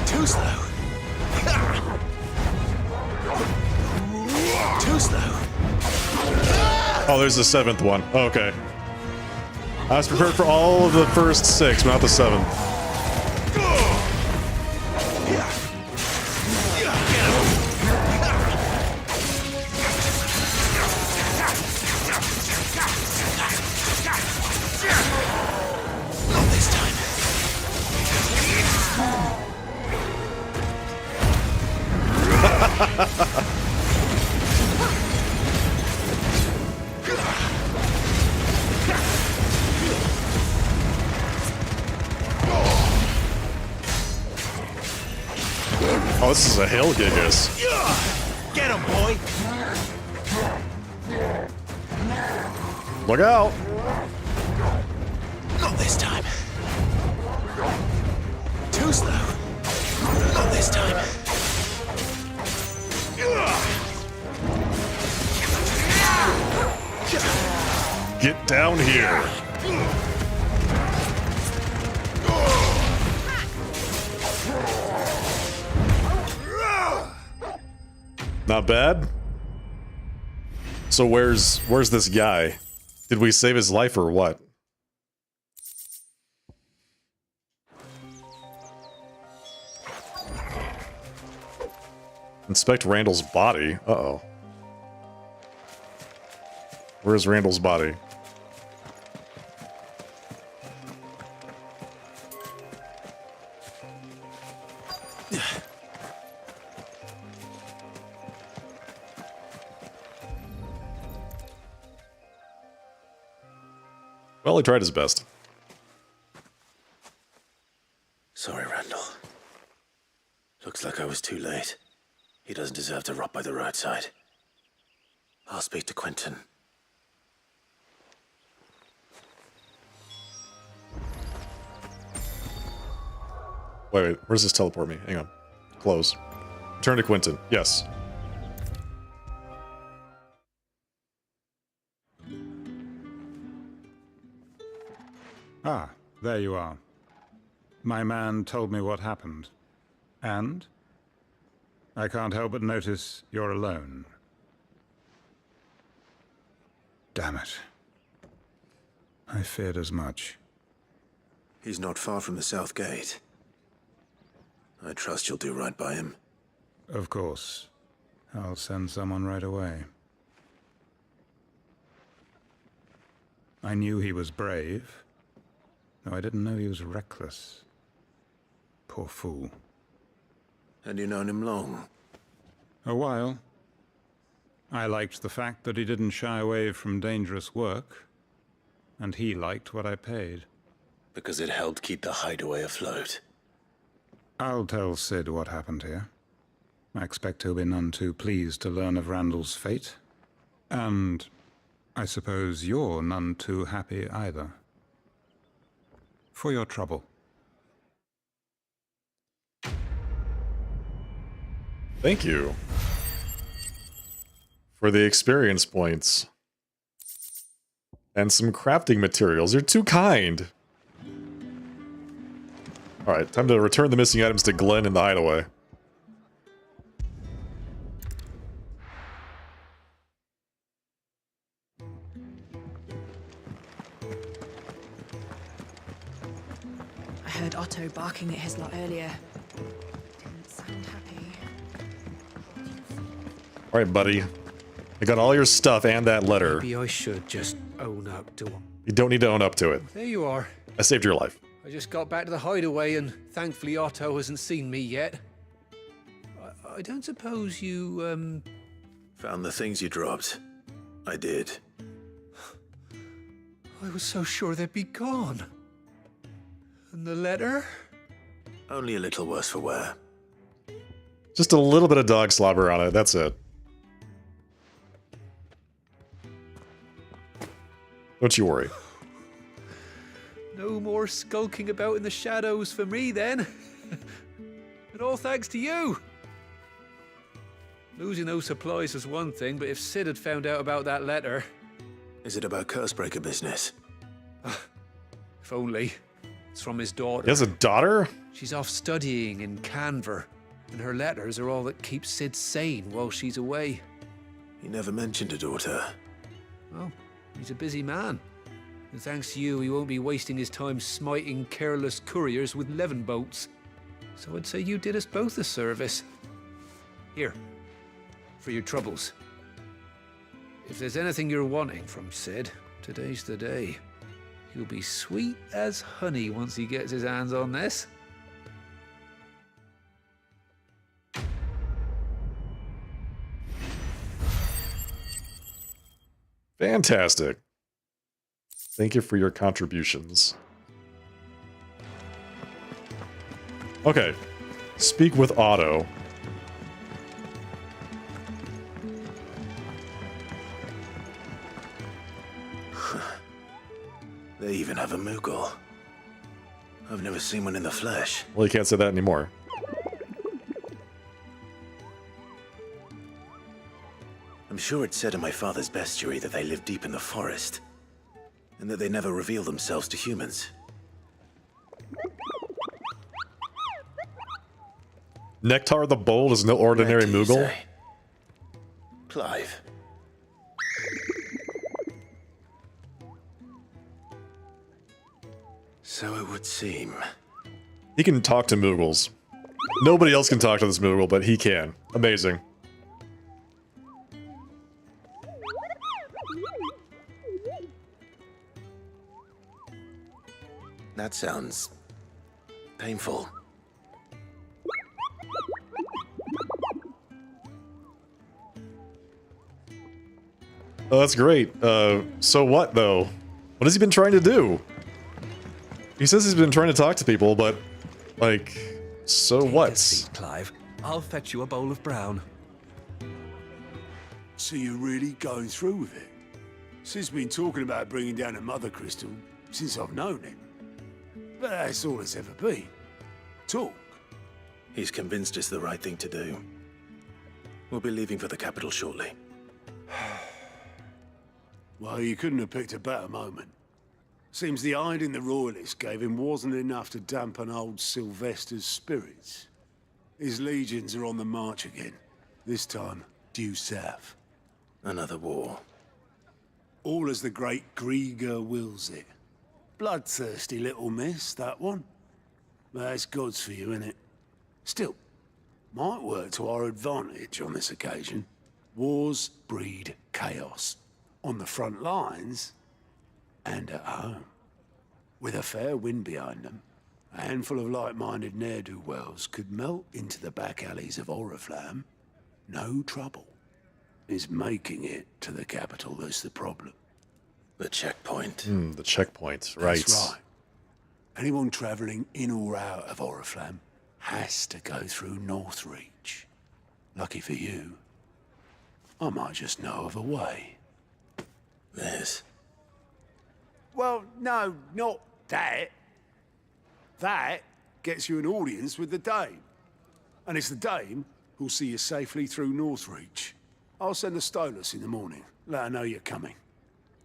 Too slow. Too slow. Oh, there's the 7th one. Okay. I was prepared for all of the first 6, but not the 7th. Not this time. Oh, this is a hell gigas. Get him, boy. Look out. Not this time. Too slow. Not this time. Get down here. Not bad. So where's this guy? Did we save his life or what? Inspect Randall's body. Uh-oh. Where's Randall's body? Well, he tried his best. Sorry, Randall. Looks like I was too late. He doesn't deserve to rot by the roadside. I'll speak to Quentin. Wait, where's this teleport me? Hang on. Close. Turn to Quentin. Yes. Ah, there you are. My man told me what happened. And? I can't help but notice you're alone. Damn it. I feared as much. He's not far from the south gate. I trust you'll do right by him. Of course. I'll send someone right away. I knew he was brave, though I didn't know he was reckless. Poor fool. And you've known him long? A while. I liked the fact that he didn't shy away from dangerous work, and he liked what I paid. Because it helped keep the hideaway afloat. I'll tell Sid what happened here. I expect he'll be none too pleased to learn of Randall's fate. And I suppose you're none too happy either. For your trouble. Thank you for the experience points. And some crafting materials. You're too kind. Alright, time to return the missing items to Glenn in the hideaway. I heard Otto barking at his lot earlier. Didn't sound happy. Alright, buddy. I got all your stuff and that letter. Maybe I should just own up to him. You don't need to own up to it. There you are. I saved your life. I just got back to the hideaway and thankfully Otto hasn't seen me yet. I don't suppose you, Found the things you dropped. I did. I was so sure they'd be gone. And the letter? Only a little worse for wear. Just a little bit of dog slobber on it, that's it. Don't you worry. No more skulking about in the shadows for me, then. And all thanks to you. Losing those supplies was one thing, but if Sid had found out about that letter... Is it about Cursebreaker business? If only. It's from his daughter. He has a daughter? She's off studying in Canver, and her letters are all that keeps Sid sane while she's away. He never mentioned a daughter. Well, he's a busy man. And thanks to you, he won't be wasting his time smiting careless couriers with levin boats. So I'd say you did us both a service. Here, for your troubles. If there's anything you're wanting from Sid, today's the day. He'll be sweet as honey once he gets his hands on this. Fantastic. Thank you for your contributions. Okay. Speak with Otto. They even have a Moogle. I've never seen one in the flesh. Well, you can't say that anymore. I'm sure it said in my father's bestiary that they live deep in the forest, and that they never reveal themselves to humans. Nectar the Bold is no ordinary Moogle. Clive. So it would seem. He can talk to Moogles. Nobody else can talk to this Moogle, but he can. Amazing. That sounds painful. Oh, that's great. So what, though? What has he been trying to do? He says he's been trying to talk to people, but, like, so what? Clive, I'll fetch you a bowl of brown. So you're really going through with it? Sid's been talking about bringing down a mother crystal since I've known him. But that's all it's ever been. Talk. He's convinced it's the right thing to do. We'll be leaving for the capital shortly. Well, you couldn't have picked a better moment. Seems the hiding the royalists gave him wasn't enough to dampen old Sylvester's spirits. His legions are on the march again. This time, due south. Another war. All as the great Grieger wills it. Bloodthirsty little miss, that one. But that's God's for you, innit? Still, might work to our advantage on this occasion. Wars breed chaos. On the front lines and at home. With a fair wind behind them, a handful of like-minded ne'er-do-wells could melt into the back alleys of Oriflamme. No trouble. Is making it to the capital that's the problem. The checkpoint. The checkpoint, right. That's right. Anyone travelling in or out of Oriflamme has to go through Northreach. Lucky for you, I might just know of a way. Yes. Well, no, not that. That gets you an audience with the Dame. And it's the Dame who'll see you safely through Northreach. I'll send the Stolas in the morning. Let her know you're coming.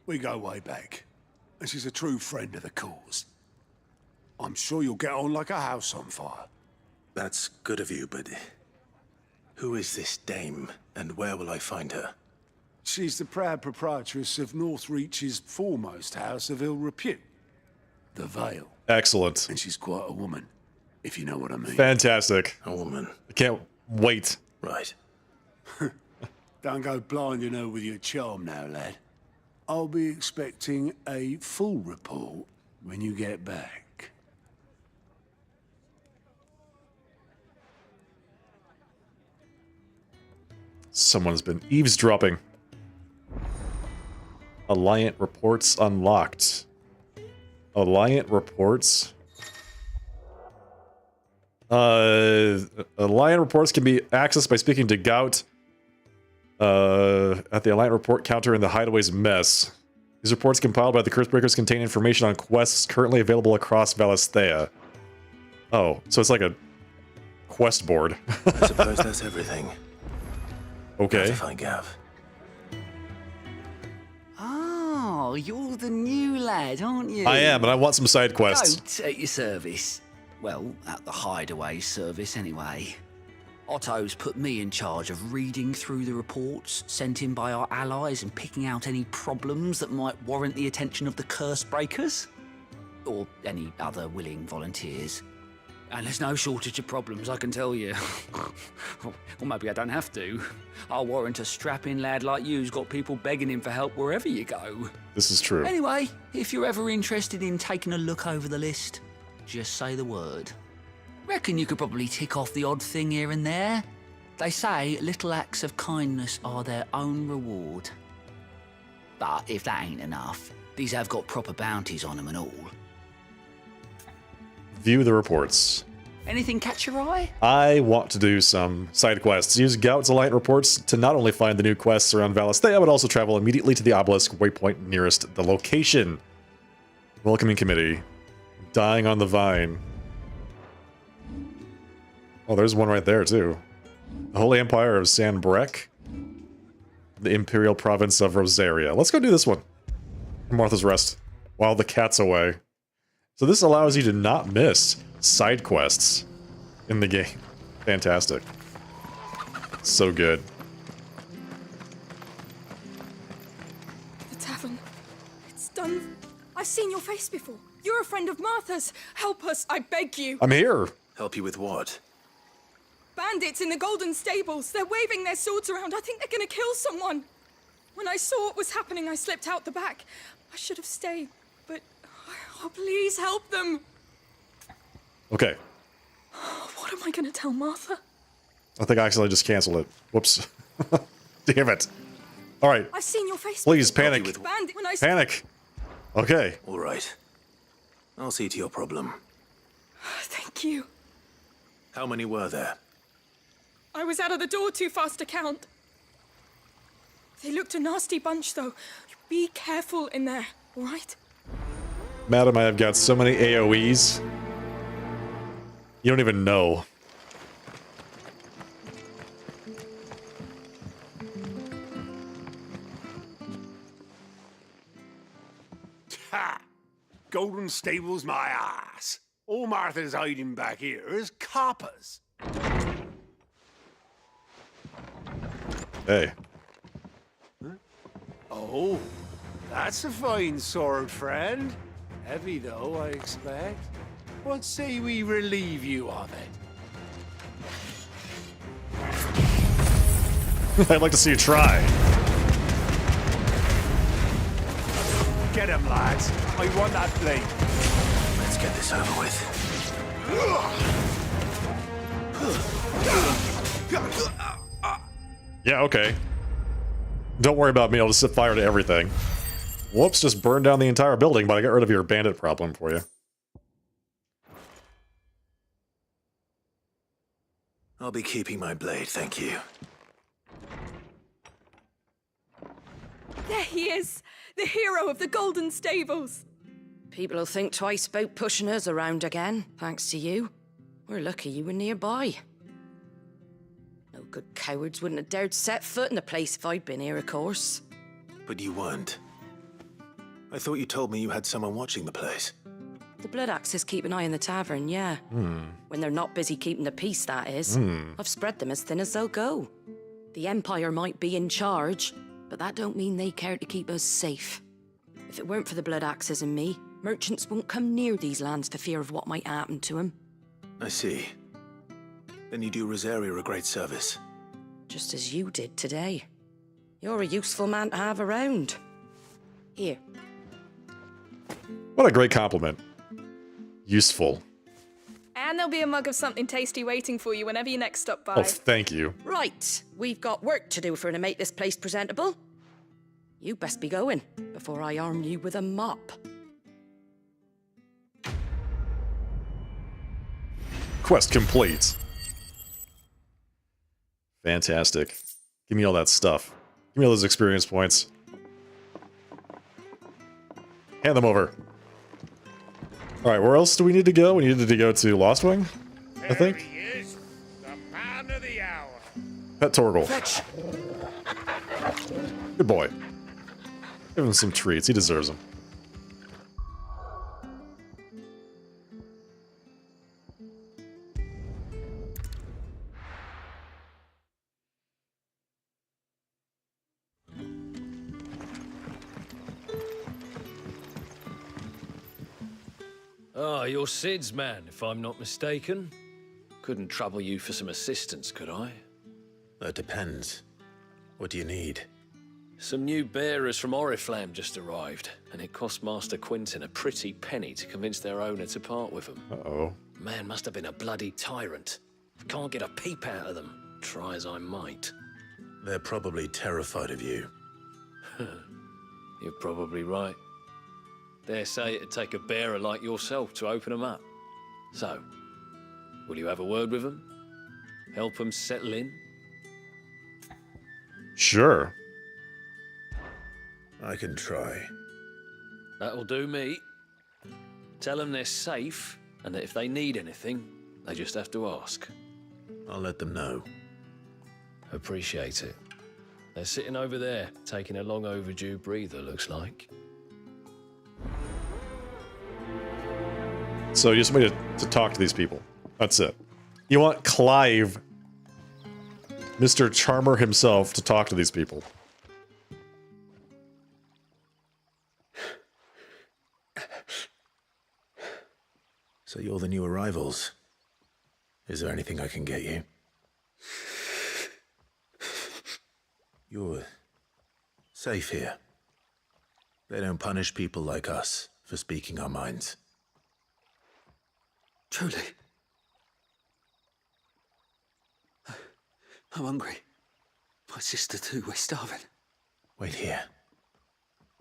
We go way back. And she's a true friend of the cause. I'm sure you'll get on like a house on fire. That's good of you, but who is this dame, and where will I find her? She's the proud proprietress of Northreach's foremost house of ill repute, the Vale. Excellent. And she's quite a woman, if you know what I mean. Fantastic. A woman. I can't wait. Right. Don't go blinding her with your charm now, lad. I'll be expecting a full report when you get back. Someone's been eavesdropping. Alliant reports unlocked. Alliant reports. Alliant reports can be accessed by speaking to Gout at the Alliant report counter in the Hideaway's mess. These reports compiled by the Curse contain information on quests currently available across Valisthea. Oh, so it's like a quest board. I suppose that's everything. Okay. To find Gav. Oh, you're the new lad, aren't you? I am, and I want some side quests. Goat at your service. Well, at the Hideaway service, anyway. Otto's put me in charge of reading through the reports sent in by our allies and picking out any problems that might warrant the attention of the Curse Breakers. Or any other willing volunteers. And there's no shortage of problems, I can tell you. Or maybe I don't have to. I'll warrant a strapping lad like you who's got people begging him for help wherever you go. This is true. Anyway, if you're ever interested in taking a look over the list, just say the word. Reckon you could probably tick off the odd thing here and there. They say little acts of kindness are their own reward. But if that ain't enough, these have got proper bounties on them and all. View the reports. Anything catch your eye? I want to do some side quests. Use Gout's Alliant reports to not only find the new quests around Valisthea, but also travel immediately to the obelisk waypoint nearest the location. Welcoming committee. Dying on the vine. Oh, there's one right there, too. The Holy Empire of Sanbrek. The Imperial Province of Rosaria. Let's go do this one. Martha's Rest. While the cat's away. So this allows you to not miss side quests in the game. Fantastic. So good. The tavern. It's done. I've seen your face before. You're a friend of Martha's. Help us, I beg you. I'm here. Help you with what? Bandits in the Golden Stables. They're waving their swords around. I think they're gonna kill someone. When I saw what was happening, I slipped out the back. I should have stayed, but... Oh, please help them. Okay. What am I gonna tell Martha? I think I accidentally just canceled it. Whoops. Damn it. Alright. I've seen your face. Please, panic. Bandit, when I... Panic. Okay. Alright. I'll see to your problem. Thank you. How many were there? I was out of the door too fast to count. They looked a nasty bunch, though. Be careful in there, all right? Madam, I have got so many AoEs. You don't even know. Ha! Golden Stables my ass. All Martha's hiding back here is coppers. Hey. Oh, that's a fine sword, friend. Heavy, though, I expect. What say we relieve you of it? I'd like to see you try. Get him, lads. I want that blade. Let's get this over with. Yeah, okay. Don't worry about me, I'll just set fire to everything. Whoops, just burned down the entire building, but I got rid of your bandit problem for you. I'll be keeping my blade, thank you. There he is! The hero of the Golden Stables! People will think twice about pushing us around again, thanks to you. We're lucky you were nearby. No good cowards wouldn't have dared set foot in the place if I'd been here, of course. But you weren't. I thought you told me you had someone watching the place. The Blood Axes keep an eye on the tavern, yeah. When they're not busy keeping the peace, that is. I've spread them as thin as they'll go. The Empire might be in charge, but that don't mean they care to keep us safe. If it weren't for the Blood Axes and me, merchants won't come near these lands for fear of what might happen to them. I see. Then you do Rosaria a great service. Just as you did today. You're a useful man to have around. Here. What a great compliment. Useful. And there'll be a mug of something tasty waiting for you whenever you next stop by. Oh, thank you. Right, we've got work to do for to make this place presentable. You best be going, before I arm you with a mop. Quest complete. Fantastic. Give me all that stuff. Give me all those experience points. Hand them over. Alright, where else do we need to go? We needed to go to Lost Wing, I think. He is, the man of the hour. Pet Torgal. Fetch. Good boy. Give him some treats. He deserves them. Ah, you're Sid's man, if I'm not mistaken. Couldn't trouble you for some assistance, could I? That depends. What do you need? Some new bearers from Oriflamme just arrived, and it cost Master Quinton a pretty penny to convince their owner to part with them. Uh-oh. Man must have been a bloody tyrant. Can't get a peep out of them, try as I might. They're probably terrified of you. You're probably right. Dare say it'd take a bearer like yourself to open them up. So, will you have a word with them? Help them settle in? Sure. I can try. That'll do me. Tell them they're safe, and that if they need anything, they just have to ask. I'll let them know. Appreciate it. They're sitting over there, taking a long overdue breather, looks like. So you just want me to talk to these people. That's it. You want Clive, Mr. Charmer himself, to talk to these people. So you're the new arrivals. Is there anything I can get you? You're safe here. They don't punish people like us for speaking our minds. Truly. I'm hungry. My sister too, we're starving. Wait here.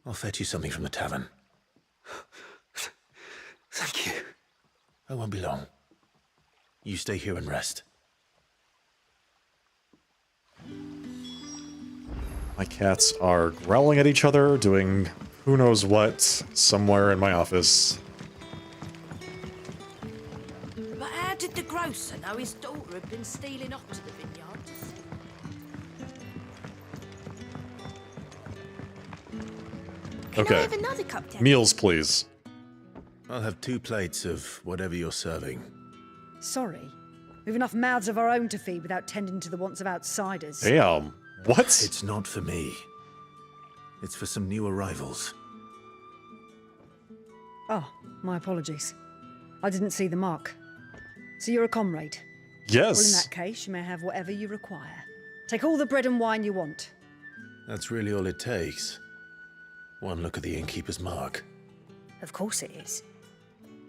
I'll fetch you something from the tavern. Thank you. I won't be long. You stay here and rest. My cats are growling at each other, doing who knows what, somewhere in my office. But how did the grocer know his daughter had been stealing off to the vineyard to see? Okay. I have another cup, Dad? Meals, please. I'll have 2 plates of whatever you're serving. Sorry. We've enough mouths of our own to feed without tending to the wants of outsiders. Damn. What? It's not for me. It's for some new arrivals. Oh, my apologies. I didn't see the mark. So you're a comrade? Yes. Well, in that case, you may have whatever you require. Take all the bread and wine you want. That's really all it takes. One look at the innkeeper's mark. Of course it is.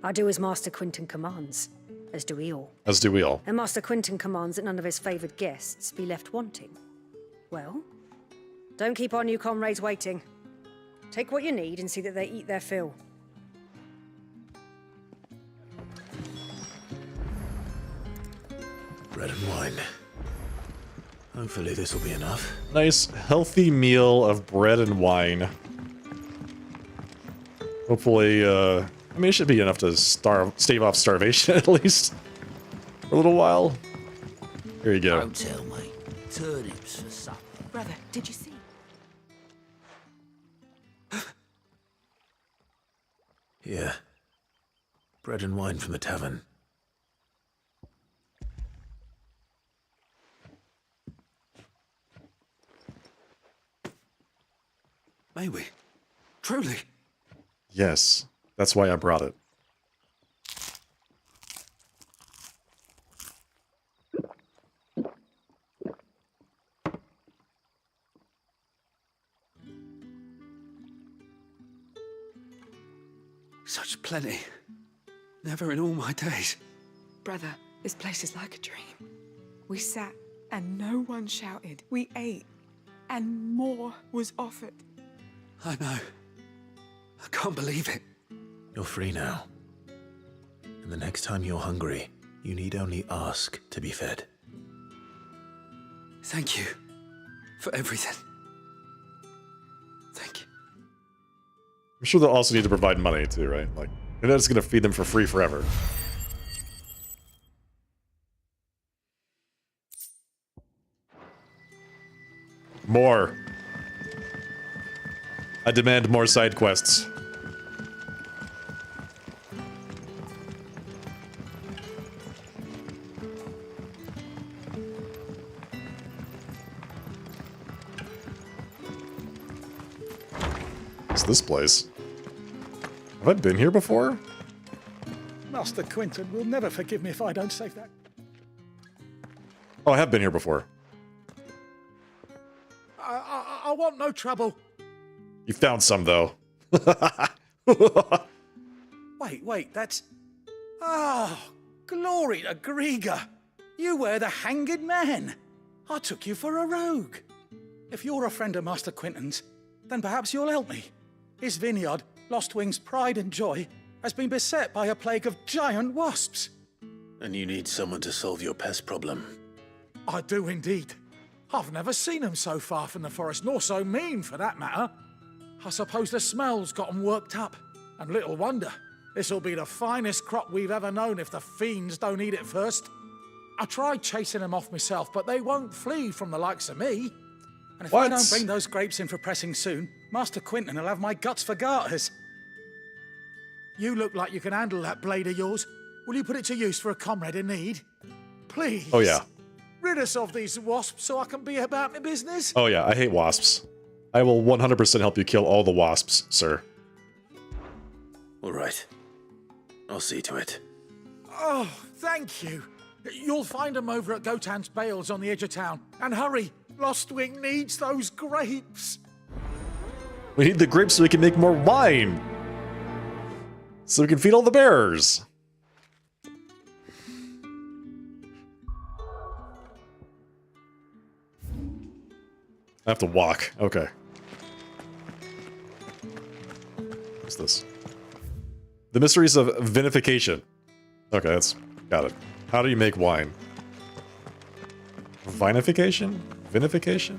I do as Master Quinton commands, as do we all. As do we all. And Master Quinton commands that none of his favoured guests be left wanting. Well, don't keep our new comrades waiting. Take what you need and see that they eat their fill. Bread and wine. Hopefully this will be enough. Nice, healthy meal of bread and wine. Hopefully, I mean, it should be enough to stave off starvation at least for a little while. Here you go. Don't tell me. Turnips for supper. Brother, did you see? Here. Bread and wine from the tavern. May we? Truly? Yes, that's why I brought it. Such plenty. Never in all my days. Brother, this place is like a dream. We sat and no one shouted. We ate and more was offered. I know. I can't believe it. You're free now. And the next time you're hungry, you need only ask to be fed. Thank you for everything. Thank you. I'm sure they'll also need to provide money too, right? Like, you're not just gonna feed them for free forever. More. I demand more side quests. What's this place? Have I been here before? Master Quinton will never forgive me if I don't save that. Oh, I have been here before. I want no trouble. You found some, though. Wait, that's... Oh, glory to Grieger. You were the hanged man. I took you for a rogue. If you're a friend of Master Quinton's, then perhaps you'll help me. His vineyard, Lostwing's pride and joy, has been beset by a plague of giant wasps. And you need someone to solve your pest problem. I do indeed. I've never seen them so far from the forest, nor so mean, for that matter. I suppose the smell's got 'em worked up. And little wonder. This'll be the finest crop we've ever known if the fiends don't eat it first. I tried chasing them off myself, but they won't flee from the likes of me. And if I don't bring those grapes in for pressing soon, Master Quinton will have my guts for garters. You look like you can handle that blade of yours. Will you put it to use for a comrade in need? Please. Oh, yeah. Rid us of these wasps so I can be about my business. Oh, yeah, I hate wasps. I will 100% help you kill all the wasps, sir. All right. I'll see to it. Oh, thank you. You'll find them over at Gotan's Bales on the edge of town. And hurry, Lostwing needs those grapes. We need the grapes so we can make more wine. So we can feed all the bears. I have to walk. Okay. What's this? The mysteries of vinification. Okay, that's... got it. How do you make wine? Vinification? Vinification?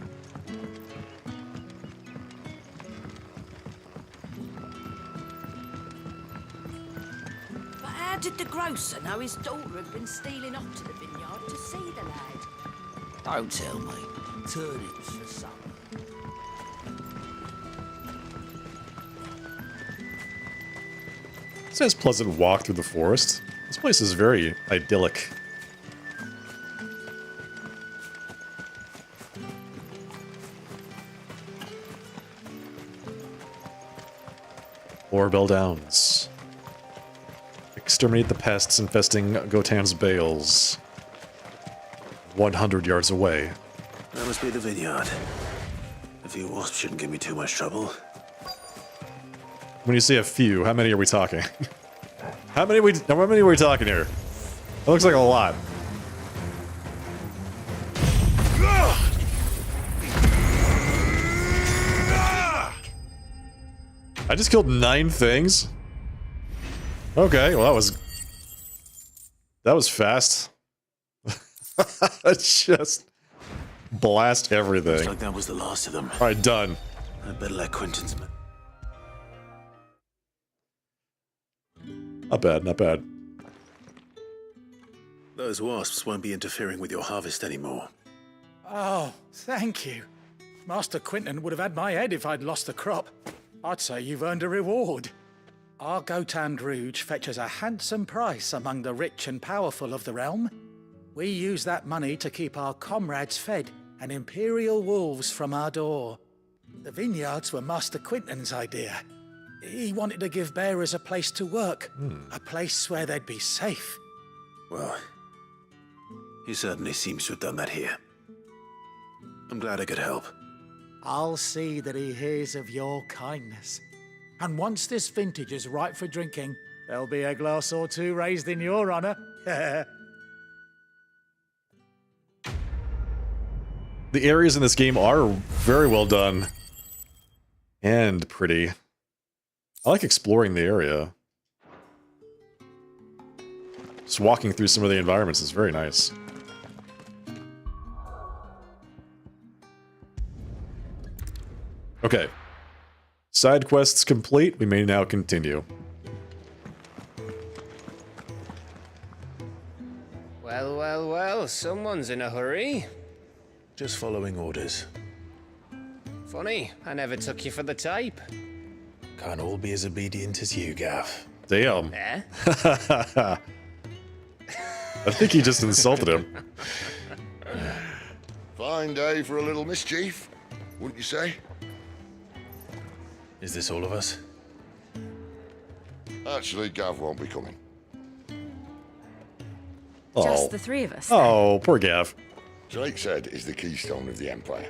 But how did the grocer know his daughter had been stealing off to the vineyard to see the lad? Don't tell me. Turnips for supper. This nice pleasant walk through the forest. This place is very idyllic. Orbell Downs. Exterminate the pests infesting Gotan's Bales. 100 yards away. That must be the vineyard. A few wasps shouldn't give me too much trouble. When you say a few, how many are we talking? How many are we talking here? That looks like a lot. I just killed 9 things? Okay, well that was fast. Just blast everything. Looks like that was the last of them. Alright, done. I better let Quentin's... Not bad, not bad. Those wasps won't be interfering with your harvest anymore. Oh, thank you. Master Quentin would have had my head if I'd lost the crop. I'd say you've earned a reward. Our Gotand Rouge fetches a handsome price among the rich and powerful of the realm. We use that money to keep our comrades fed and imperial wolves from our door. The vineyards were Master Quentin's idea. He wanted to give bearers a place to work, a place where they'd be safe. Well, he certainly seems to have done that here. I'm glad I could help. I'll see that he hears of your kindness. And once this vintage is ripe for drinking, there'll be a glass or two raised in your honor. The areas in this game are very well done. And pretty. I like exploring the area. Just walking through some of the environments is very nice. Okay. Side quests complete. We may now continue. Well, well, well, someone's in a hurry. Just following orders. Funny, I never took you for the type. Can't all be as obedient as you, Gav. Damn. Eh? I think he just insulted him. Fine day for a little mischief, wouldn't you say? Is this all of us? Actually, Gav won't be coming. Just the 3 of us. Oh, poor Gav. Drake said is the keystone of the Empire.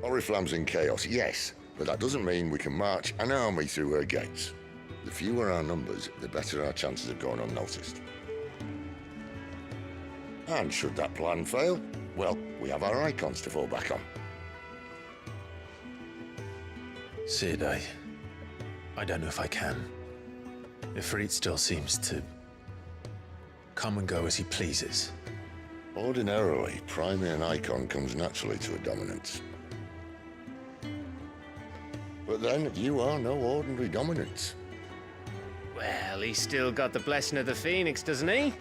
Oriflamme's in chaos, yes, but that doesn't mean we can march an army through her gates. The fewer our numbers, the better our chances of going unnoticed. And should that plan fail, well, we have our icons to fall back on. Sid, I don't know if I can. Ifrit still seems to come and go as he pleases. Ordinarily, priming an icon comes naturally to a dominance. But then, you are no ordinary dominance. Well, he's still got the blessing of the Phoenix, doesn't he?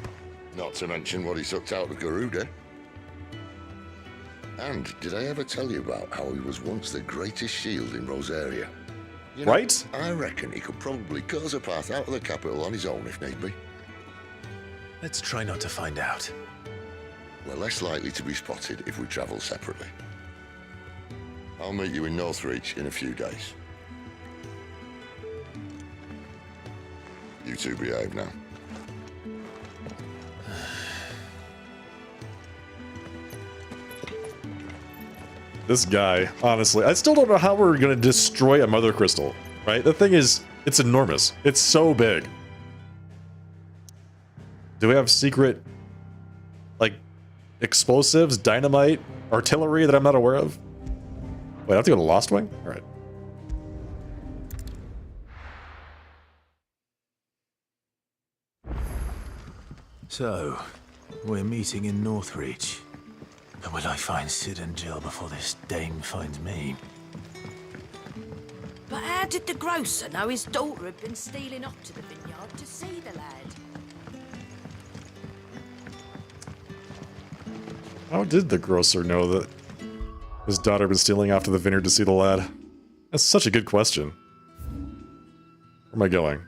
Not to mention what he sucked out of Garuda. And did I ever tell you about how he was once the greatest shield in Rosaria? You know, right? I reckon he could probably cut us a path out of the capital on his own if need be. Let's try not to find out. We're less likely to be spotted if we travel separately. I'll meet you in Northreach in a few days. You two behave now. This guy, honestly, I still don't know how we're gonna destroy a mother crystal, right? The thing is, it's enormous. It's so big. Do we have secret, like, explosives, dynamite, artillery that I'm not aware of? Wait, I have to go to Lost Wing? Alright. So, we're meeting in Northreach. But will I find Sid and Jill before this dame finds me? But how did the grocer know his daughter had been stealing off to the vineyard to see the lad? How did the grocer know that his daughter was stealing off to the vineyard to see the lad? That's such a good question. Where am I going?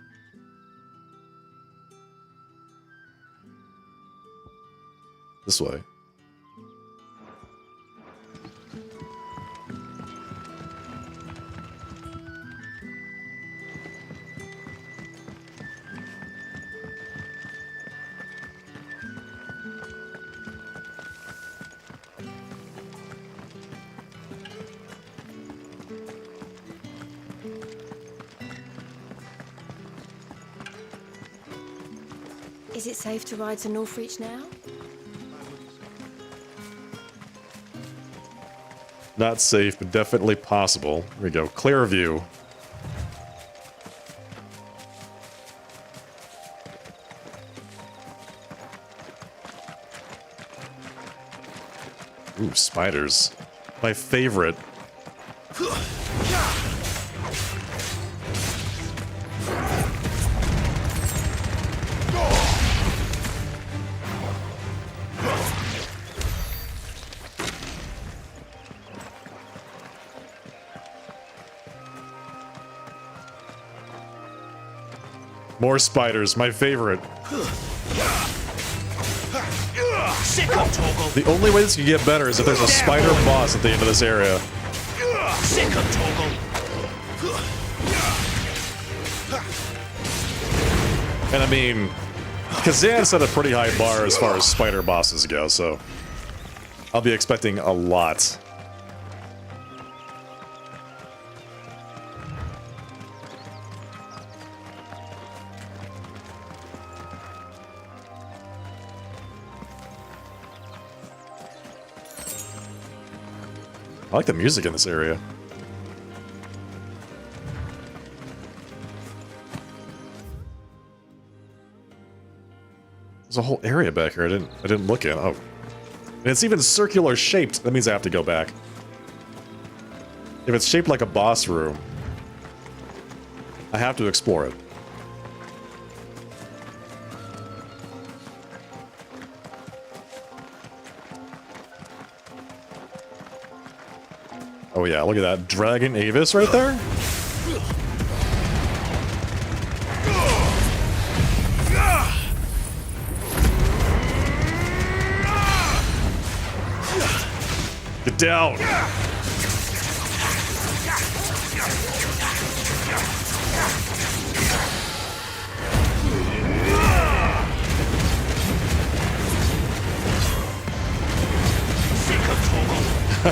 This way. Is it safe to ride to Northreach now? Not safe, but definitely possible. Here we go. Clear view. Ooh, spiders. My favorite. More spiders, my favorite. The only way this can get better is if there's a spider boss at the end of this area. And I mean, Kazan set a pretty high bar as far as spider bosses go, so I'll be expecting a lot. I like the music in this area. There's a whole area back here I didn't look at. Oh. And it's even circular shaped. That means I have to go back. If it's shaped like a boss room, I have to explore it. Oh yeah, look at that. Dragon Avis right there? Get down!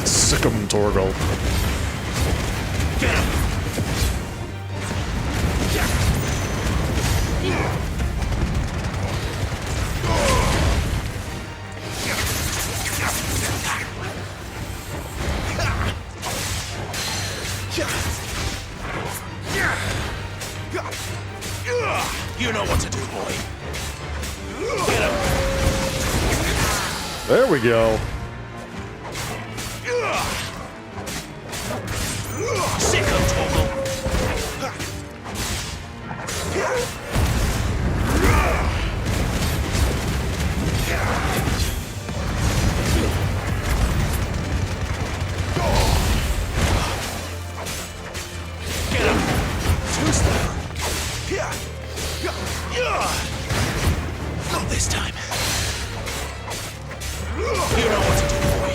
Sick'em Torgal. Get him! You know what to do, boy. Get him! There we go. Sick of Torgal. Get him! Two-step. Not this time. You know what to do, boy.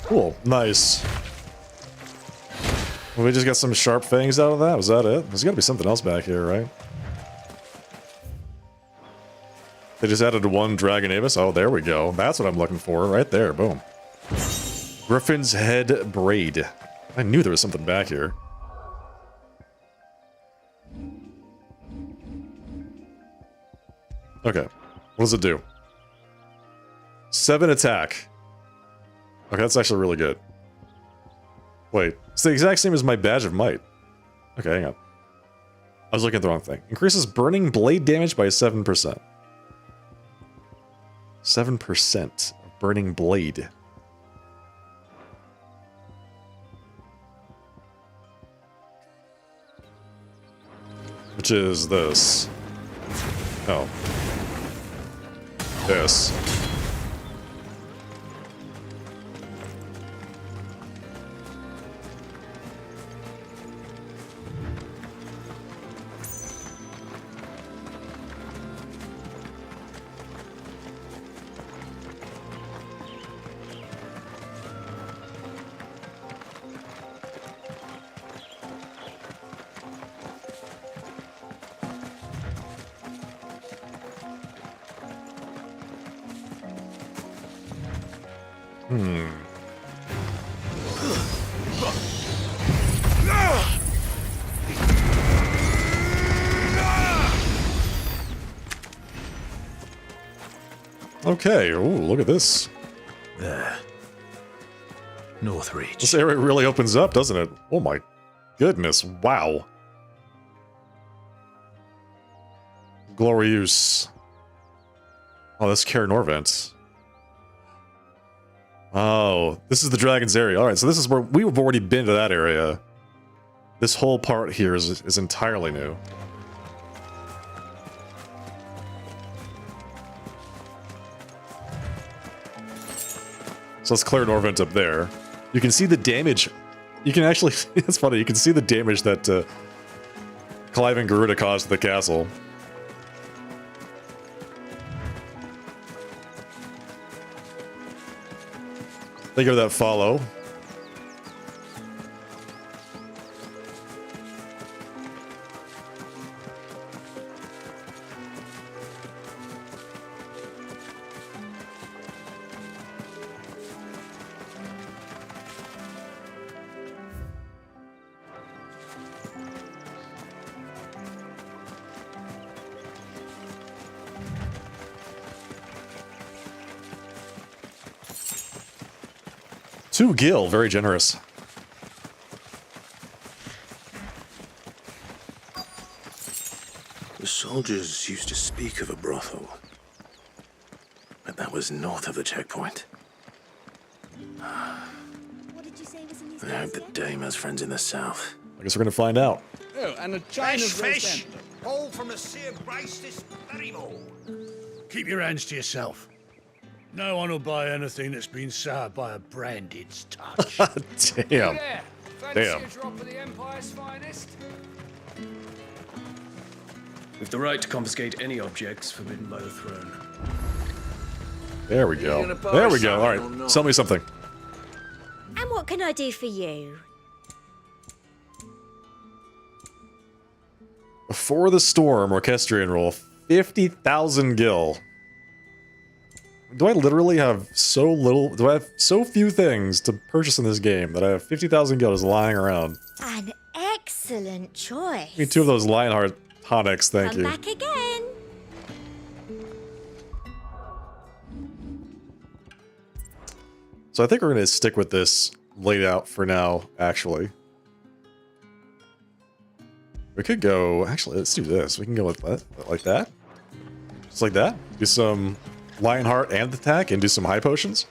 Cool. Nice. Well, we just got some sharp fangs out of that? Was that it? There's gotta be something else back here, right? They just added one Dragon Avis? Oh, there we go. That's what I'm looking for. Right there. Boom. Griffin's Head Braid. I knew there was something back here. Okay. What does it do? 7 attack. Okay, that's actually really good. Wait, it's the exact same as my Badge of Might. Okay, hang on. I was looking at the wrong thing. Increases burning blade damage by 7%. 7% of burning blade. Which is this. Oh. This. Okay, ooh, look at this. There. Northreach. This area really opens up, doesn't it? Oh my goodness, wow. Glorious. Oh, that's Kaer Norvent. Oh, this is the Dragon's area. Alright, so this is where we've already been to that area. This whole part here is entirely new. So let's clear Norvent up there. You can see the damage. You can actually, it's funny, you can see the damage that Clive and Garuda caused to the castle. Thank you for that follow. To Gil, very generous. The soldiers used to speak of a brothel, but that was north of the checkpoint. What did you say was in his I hope the dame has friends in the south. I guess we're gonna find out. Oh, and a china of Fish! All from the sea of grace this very morn. Keep your hands to yourself. No one will buy anything that's been soured by a branded's touch. Damn. There. Fancy Damn. a drop of the Empire's finest? With the right to confiscate any objects forbidden by the throne. There we go. There we go. All right, sell me something. And what can I do for you? Before the Storm, Orchestrion roll, 50,000 gil. Do I literally have so little? Do I have so few things to purchase in this game that I have 50,000 gil just lying around? An excellent choice. Give me 2 of those Lionheart tonics, thank Come you. back again. So I think we're going to stick with this laid out for now, actually. We could go, actually, let's do this. We can go with that, like that. Just like that. Do some Lionheart and attack and do some high potions.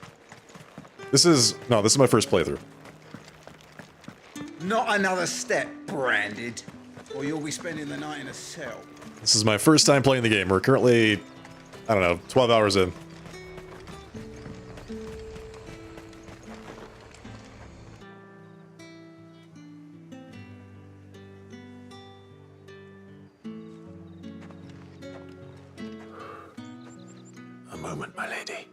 This is my first playthrough. Not another step, branded, or you'll be spending the night in a cell. This is my first time playing the game. We're currently, I don't know, 12 hours in. A moment, my lady.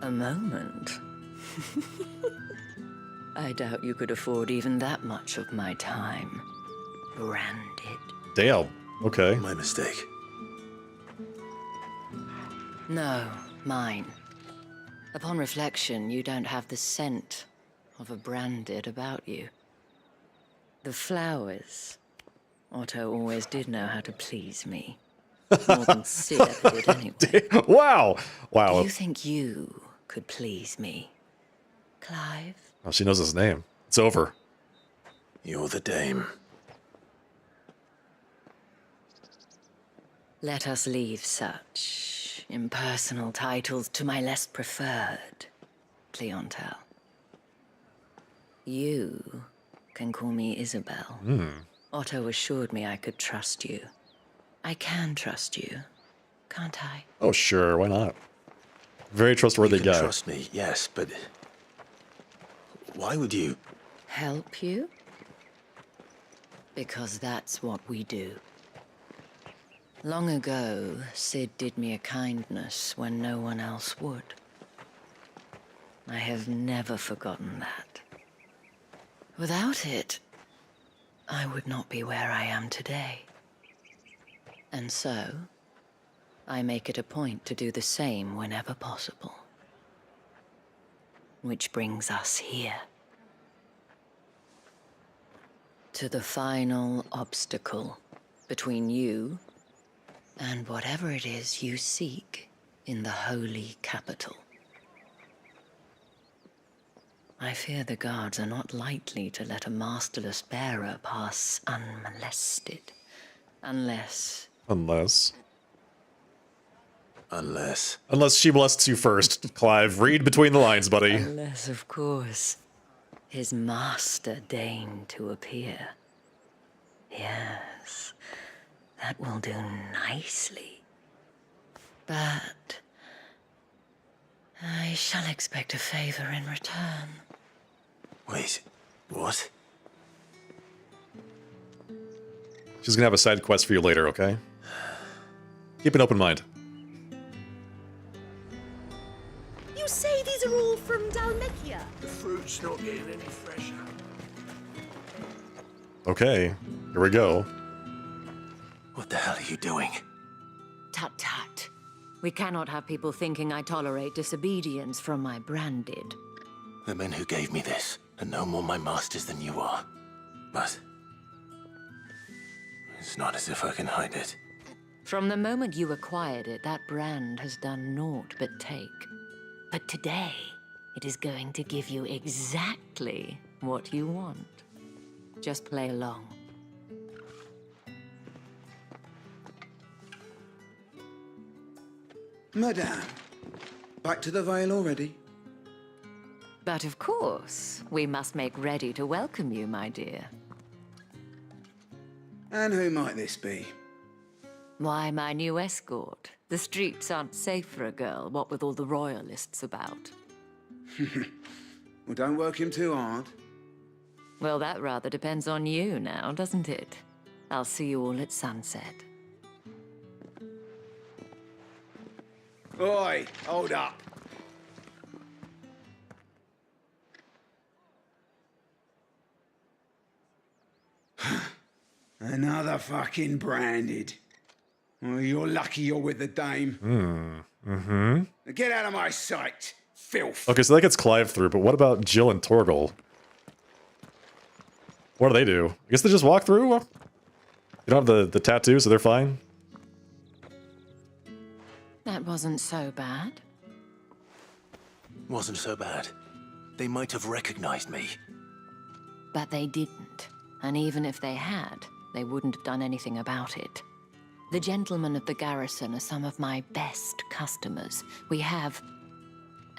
A moment? I doubt you could afford even that much of my time. Branded. Damn. Okay. My mistake. No, mine. Upon reflection, you don't have the scent of a branded about you. The flowers. Otto always did know how to please me. More than Sid ever did anyway. Wow. Wow. Do you think you could please me, Clive? Oh, she knows his name. It's over. You're the dame. Let us leave such impersonal titles to my less preferred clientele. You can call me Isabel. Otto assured me I could trust you. I can trust you, can't I? Oh, sure. Why not? Very trustworthy You can guy. trust me, yes, but why would you? Help you? Because that's what we do. Long ago, Sid did me a kindness when no one else would. I have never forgotten that. Without it, I would not be where I am today. And so, I make it a point to do the same whenever possible. Which brings us here. To the final obstacle between you and whatever it is you seek in the holy capital. I fear the guards are not likely to let a masterless bearer pass unmolested. Unless... Unless she molests you first. Clive, read between the lines, buddy. Unless, of course, his master deigned to appear. Yes, that will do nicely. But I shall expect a favor in return. Wait, what? She's gonna have a side quest for you later, okay? Keep an open mind. You say these are all from Dalmekia? The fruit's not getting any fresher. Okay, here we go. What the hell are you doing? Tut tut. We cannot have people thinking I tolerate disobedience from my branded. The men who gave me this are no more my masters than you are. But it's not as if I can hide it. From the moment you acquired it, that brand has done naught but take. But today, it is going to give you exactly what you want. Just play along. Madame, back to the Vale already? But of course, we must make ready to welcome you, my dear. And who might this be? Why, my new escort. The streets aren't safe for a girl, what with all the royalists about. Well, don't work him too hard. Well, that rather depends on you now, doesn't it? I'll see you all at sunset. Oi, hold up. Another fucking branded. Well, you're lucky you're with the dame. Get out of my sight, filth. Okay, so that gets Clive through, but what about Jill and Torgal? What do they do? I guess they just walk through? You don't have the tattoo, so they're fine? That wasn't so bad. Wasn't so bad. They might have recognized me. But they didn't. And even if they had, they wouldn't have done anything about it. The gentlemen of the garrison are some of my best customers. We have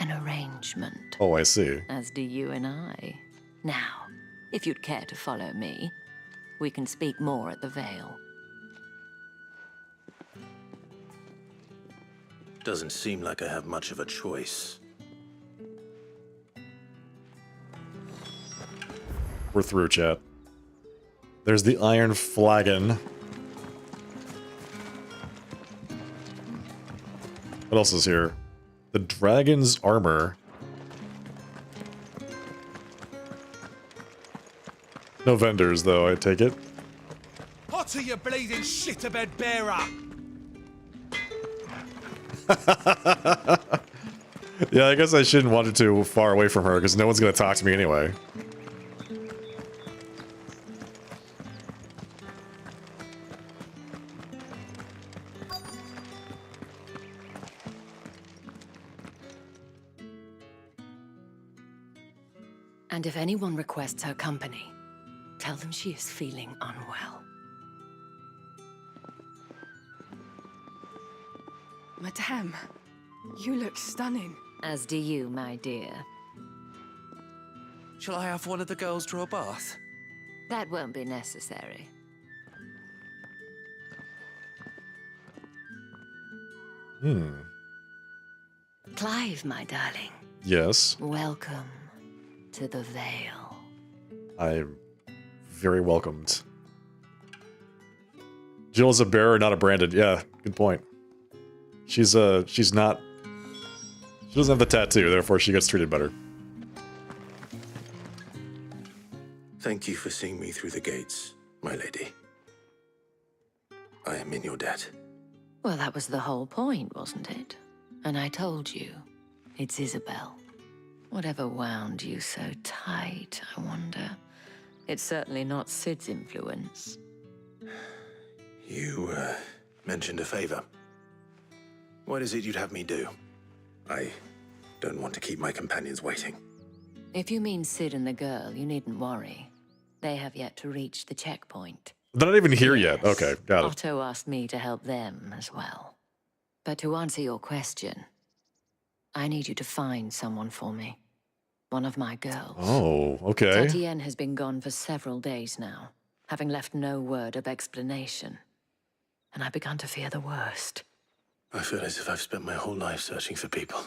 an arrangement. Oh, I see. As do you and I. Now, if you'd care to follow me, we can speak more at the Vale. Doesn't seem like I have much of a choice. We're through, chat. There's the Iron Flagon. What else is here? The Dragon's Armor. No vendors, though, I take it. What are you bleeding shit-a-bed bearer? Yeah, I guess I shouldn't wander too far away from her, because no one's going to talk to me anyway. And if anyone requests her company, tell them she is feeling unwell. Madame, you look stunning. As do you, my dear. Shall I have one of the girls draw a bath? That won't be necessary. Clive, my darling. Yes. Welcome to the Vale. I'm very welcomed. Jill's a bearer, not a branded. Yeah, good point. She's not... She doesn't have the tattoo, therefore she gets treated better. Thank you for seeing me through the gates, my lady. I am in your debt. Well, that was the whole point, wasn't it? And I told you, it's Isabel. Whatever wound you so tight, I wonder. It's certainly not Sid's influence. You, mentioned a favor. What is it you'd have me do? I don't want to keep my companions waiting. If you mean Sid and the girl, you needn't worry. They have yet to reach the checkpoint. They're not even here yet. Okay, got it. Otto asked me to help them as well. But to answer your question, I need you to find someone for me. One of my girls. Oh, okay. Tatienne has been gone for several days now, having left no word of explanation. And I began to fear the worst. I feel as if I've spent my whole life searching for people.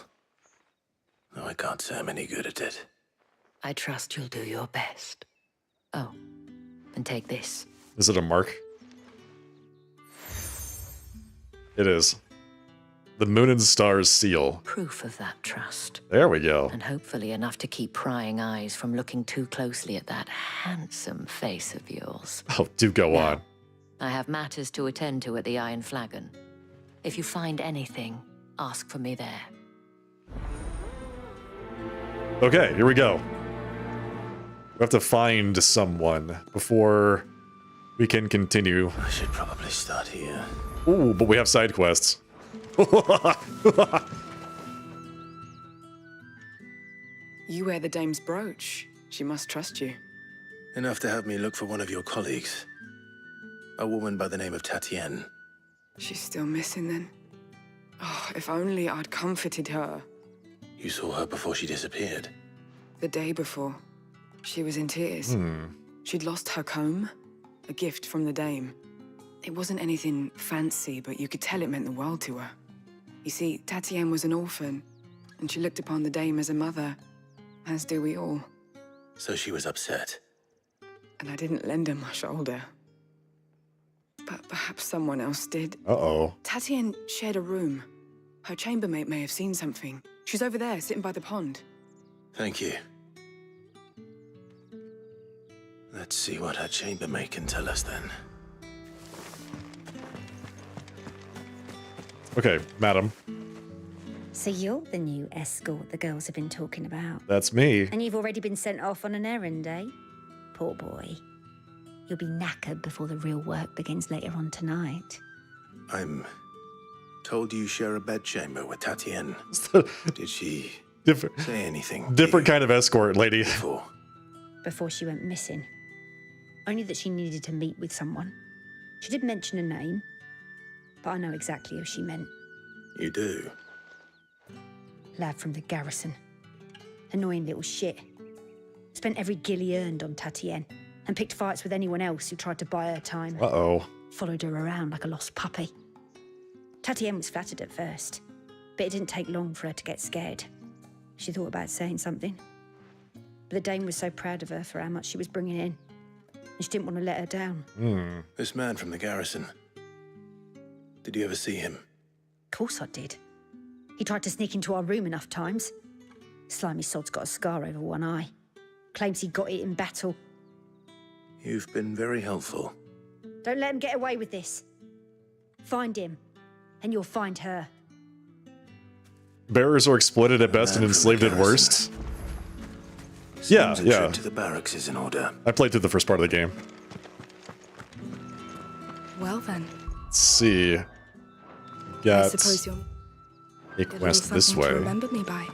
Though I can't say I'm any good at it. I trust you'll do your best. Oh, and take this. Is it a mark? It is. The Moon and Stars seal. Proof of that trust. There we go. And hopefully enough to keep prying eyes from looking too closely at that handsome face of yours. Oh, do go on. I have matters to attend to at the Iron Flagon. If you find anything, ask for me there. Okay, here we go. We have to find someone before we can continue. I should probably start here. Ooh, but we have side quests. You wear the dame's brooch. She must trust you. Enough to have me look for one of your colleagues. A woman by the name of Tatienne. She's still missing then. Oh, if only I'd comforted her. You saw her before she disappeared. The day before. She was in tears. She'd lost her comb, a gift from the dame. It wasn't anything fancy, but you could tell it meant the world to her. You see, Tatienne was an orphan, and she looked upon the dame as a mother, as do we all. So she was upset. And I didn't lend her my shoulder. But perhaps someone else did. Uh-oh. Tatienne shared a room. Her chambermaid may have seen something. She's over there, sitting by the pond. Thank you. Let's see what her chambermaid can tell us then. Okay, madam. So you're the new escort the girls have been talking about. That's me. And you've already been sent off on an errand, eh? Poor boy. You'll be knackered before the real work begins later on tonight. I'm told you share a bedchamber with Tatienne. Did she say anything? Different kind of escort, lady. Before she went missing. Only that she needed to meet with someone. She did mention a name, but I know exactly who she meant. You do? Lad from the garrison. Annoying little shit. Spent every guil he earned on Tatienne, and picked fights with anyone else who tried to buy her time. Uh-oh. Followed her around like a lost puppy. Tatienne was flattered at first, but it didn't take long for her to get scared. She thought about saying something. But the dame was so proud of her for how much she was bringing in, and she didn't want to let her down. This man from the garrison. Did you ever see him? Of course I did. He tried to sneak into our room enough times. Slimy sod's got a scar over one eye. Claims he got it in battle. You've been very helpful. Don't let him get away with this. Find him, and you'll find her. Bearers are exploited at best and enslaved at worst. Yeah, Seems a yeah. trip to the barracks is in order. I played through the first part of the game. Well then. Let's see. I Got suppose you'll a get a little quest this something to way. remember me by.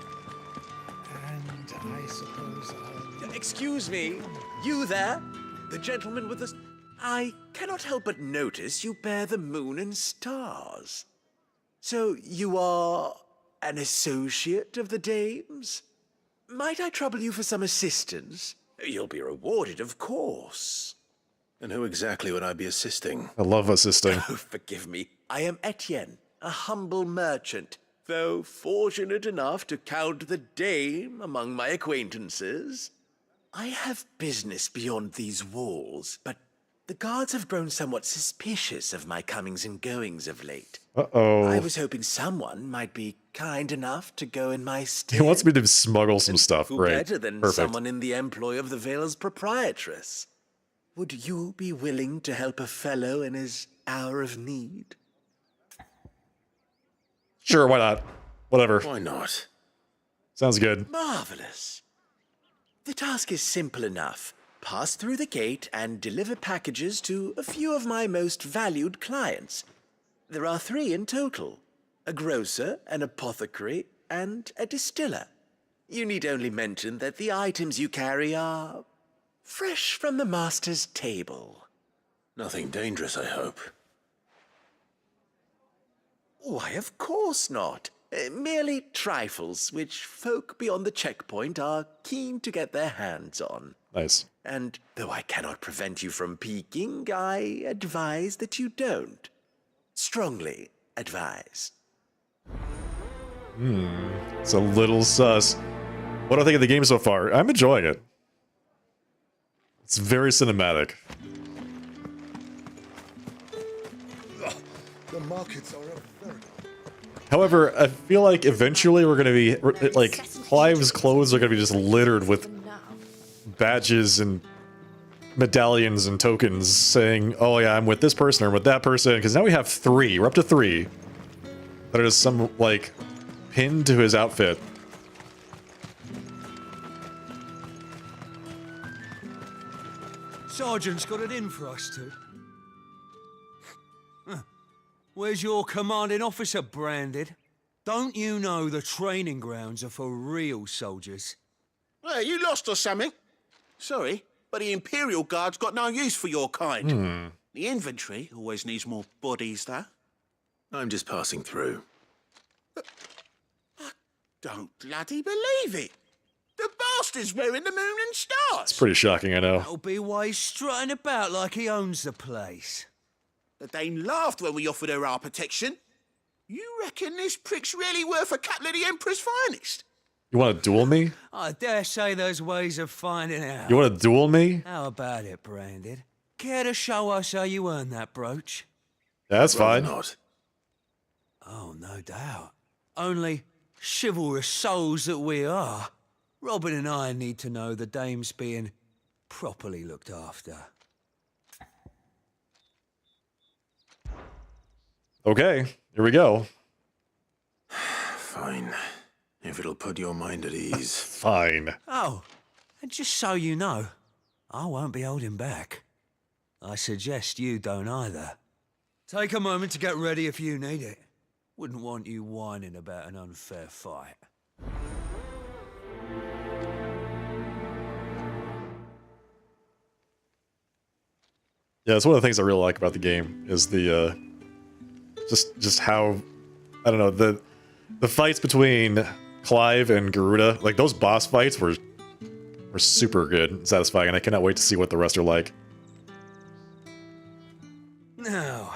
And I suppose I'll... Excuse me, you there? The gentleman with the... I cannot help but notice you bear the moon and stars. So you are an associate of the dame's? Might I trouble you for some assistance? You'll be rewarded, of course. And who exactly would I be assisting? I love assisting. Oh, forgive me. I am Etienne, a humble merchant, though fortunate enough to count the dame among my acquaintances. I have business beyond these walls, but the guards have grown somewhat suspicious of my comings and goings of late. Uh-oh. I was hoping someone might be kind enough to go in my stead. He wants me to smuggle some stuff, Who right? better than Perfect. someone in the employ of the Vale's proprietress? Would you be willing to help a fellow in his hour of need? Sure, why not? Whatever. Why not? Sounds good. Marvelous. The task is simple enough. Pass through the gate and deliver packages to a few of my most valued clients. There are 3 in total. a grocer, an apothecary, and a distiller. You need only mention that the items you carry are fresh from the master's table. Nothing dangerous, I hope. Why, of course not. Merely trifles which folk beyond the checkpoint are keen to get their hands on. Nice. And though I cannot prevent you from peeking, I advise that you don't. Strongly advise. It's a little sus. What do I think of the game so far? I'm enjoying it. It's very cinematic. The markets are very... However, I feel like eventually we're gonna be like Clive's clothes are gonna be just littered with badges and medallions and tokens saying, "Oh yeah, I'm with this person or with that person." Because now we have 3. We're up to 3. That is some like pinned to his outfit. Sergeant's got it in for us two. Where's your commanding officer branded? Don't you know the training grounds are for real soldiers? Well, you lost or something? Sorry, but the Imperial Guard's got no use for your kind. The infantry always needs more bodies, though. I'm just passing through. I don't bloody believe it. The bastard's wearing the moon and stars. It's pretty shocking, I know. That'll be why he's strutting about like he owns the place. The Dame laughed when we offered her our protection. You reckon this prick's really worth a couple of the Emperor's finest? You want to duel me? I dare say there's ways of finding out. You want to duel me? How about it, Branded? Care to show us how you earned that brooch? Yeah, that's fine. Not. Oh, no doubt. Only chivalrous souls that we are, Robin and I need to know the Dame's being properly looked after. Okay, here we go. Fine. If it'll put your mind at ease. Fine. Oh, and just so you know, I won't be holding back. I suggest you don't either. Take a moment to get ready if you need it. Wouldn't want you whining about an unfair fight. Yeah, it's one of the things I really like about the game is the just how I don't know the fights between Clive and Garuda, like those boss fights were super good and satisfying, and I cannot wait to see what the rest are like. Now,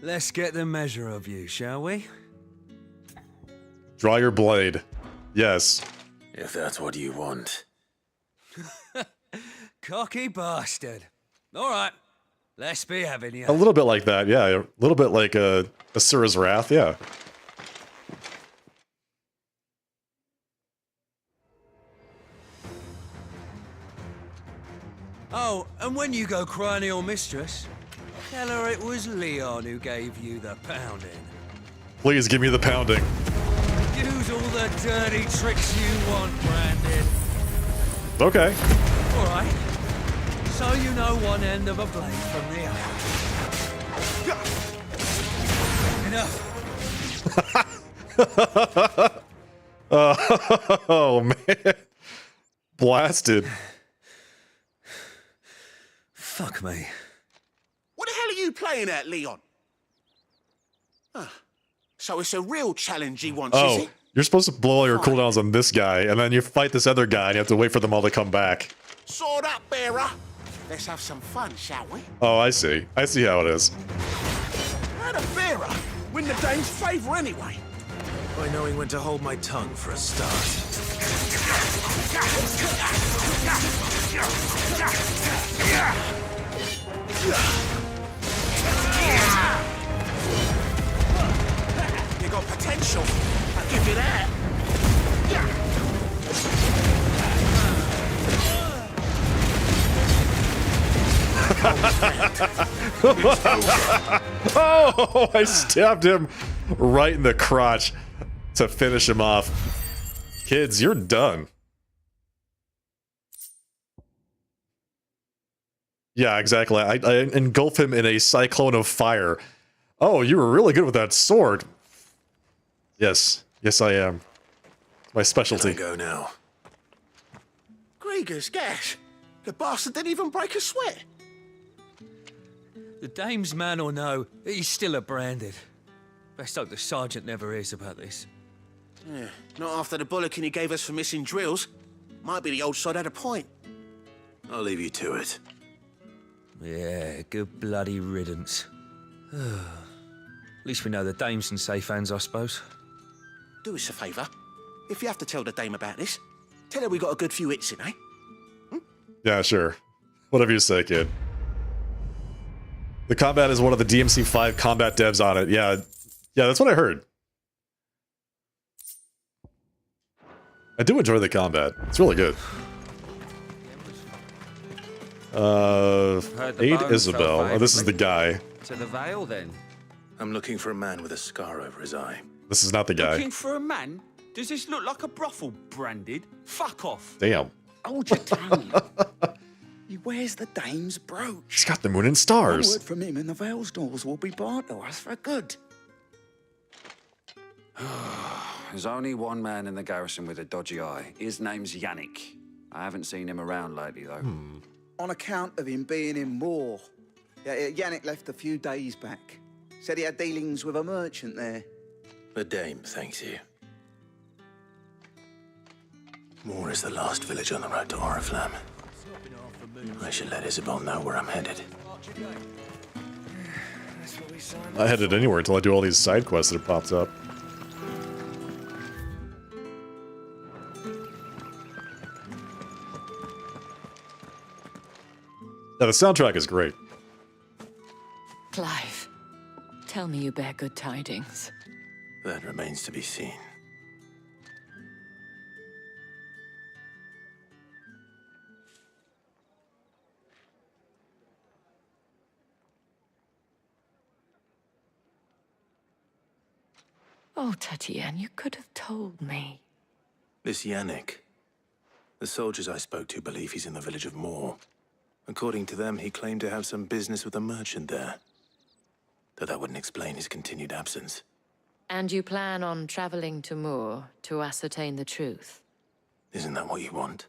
let's get the measure of you, shall we? Draw your blade. Yes. If that's what you want. Cocky bastard. All right, let's be having you. A little bit like that, yeah. A little bit like Asura's Wrath, yeah. Oh, and when you go crying to your mistress, tell her it was Leon who gave you the pounding. Please give me the pounding. Use all the dirty tricks you want, Brandon. Okay. All right. So you know one end of a blade from the other. Enough. Oh, man. Blasted. Fuck me. What the hell are you playing at, Leon? So it's a real challenge he wants, is Oh, it? you're supposed to blow all your cooldowns on this guy, and then you fight this other guy, and you have to wait for them all to come back. Sword up, bearer. Let's have some fun, shall we? Oh, I see. I see how it is. How'd a bearer win the Dame's favour anyway? By knowing when to hold my tongue for a start. You got potential. I'll give you that. Oh, I stabbed him right in the crotch to finish him off. Kids, you're done. Yeah, exactly. I engulf him in a cyclone of fire. Oh, you were really good with that sword. Yes. Yes, I am. My specialty. Can I go now? Gregor's gas. The bastard didn't even break a sweat. The dame's man or no, he's still a branded. Best hope the sergeant never hears about this. Yeah, not after the bollocking he gave us for missing drills. Might be the old sod had a point. I'll leave you to it. Yeah, good bloody riddance. At least we know the dame's in safe hands, I suppose. Do us a favour. If you have to tell the dame about this, tell her we got a good few hits in, eh? Yeah, sure. Whatever you say, kid. The combat is one of the DMC5 combat devs on it. Yeah, that's what I heard. I do enjoy the combat. It's really good. Aid Isabel. Oh, this is the guy. To the Vale, then. I'm looking for a man with a scar over his eye. This is not the guy. Looking for a man? Does this look like a brothel, branded? Fuck off. Damn. Hold your tongue. He wears the dame's brooch. He's got the moon and A stars. word from him and the Vale's doors will be barred to us for good. There's only one man in the garrison with a dodgy eye. His name's Yannick. I haven't seen him around lately, though. On account of him being in Moor. Yeah, Yannick left a few days back. Said he had dealings with a merchant there. The dame thanks you. Moor is the last village on the road to Oriflamme. I should let Isabel know where I'm headed. I headed anywhere until I do all these side quests that have popped up. Yeah, the soundtrack is great. Clive, tell me you bear good tidings. That remains to be seen. Oh, Tatienne, you could have told me. This Yannick. The soldiers I spoke to believe he's in the village of Moor. According to them, he claimed to have some business with a merchant there. Though that wouldn't explain his continued absence. And you plan on traveling to Moor to ascertain the truth? Isn't that what you want?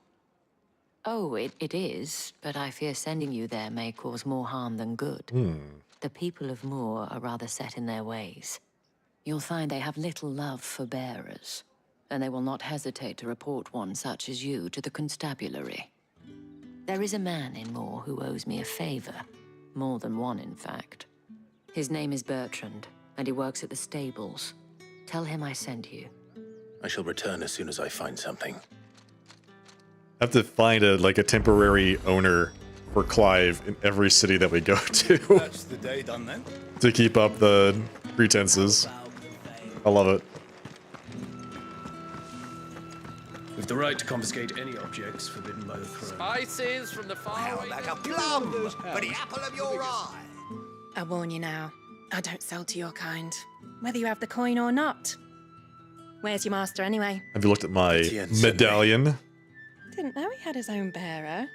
Oh, it is, but I fear sending you there may cause more harm than good. The people of Moor are rather set in their ways. You'll find they have little love for bearers, and they will not hesitate to report one such as you to the constabulary. There is a man in Moor who owes me a favor. More than one, in fact. His name is Bertrand, and he works at the stables. Tell him I sent you. I shall return as soon as I find something. I have to find a temporary owner for Clive in every city that we go to. That's the day done then. To keep up the pretenses. I love it. With the right to confiscate any objects forbidden by the throne. Spices from the far away. Like a plum for the apple of your eye. I warn you now, I don't sell to your kind, whether you have the coin or not. Where's your master anyway? Have you looked at my medallion? Didn't know he had his own bearer.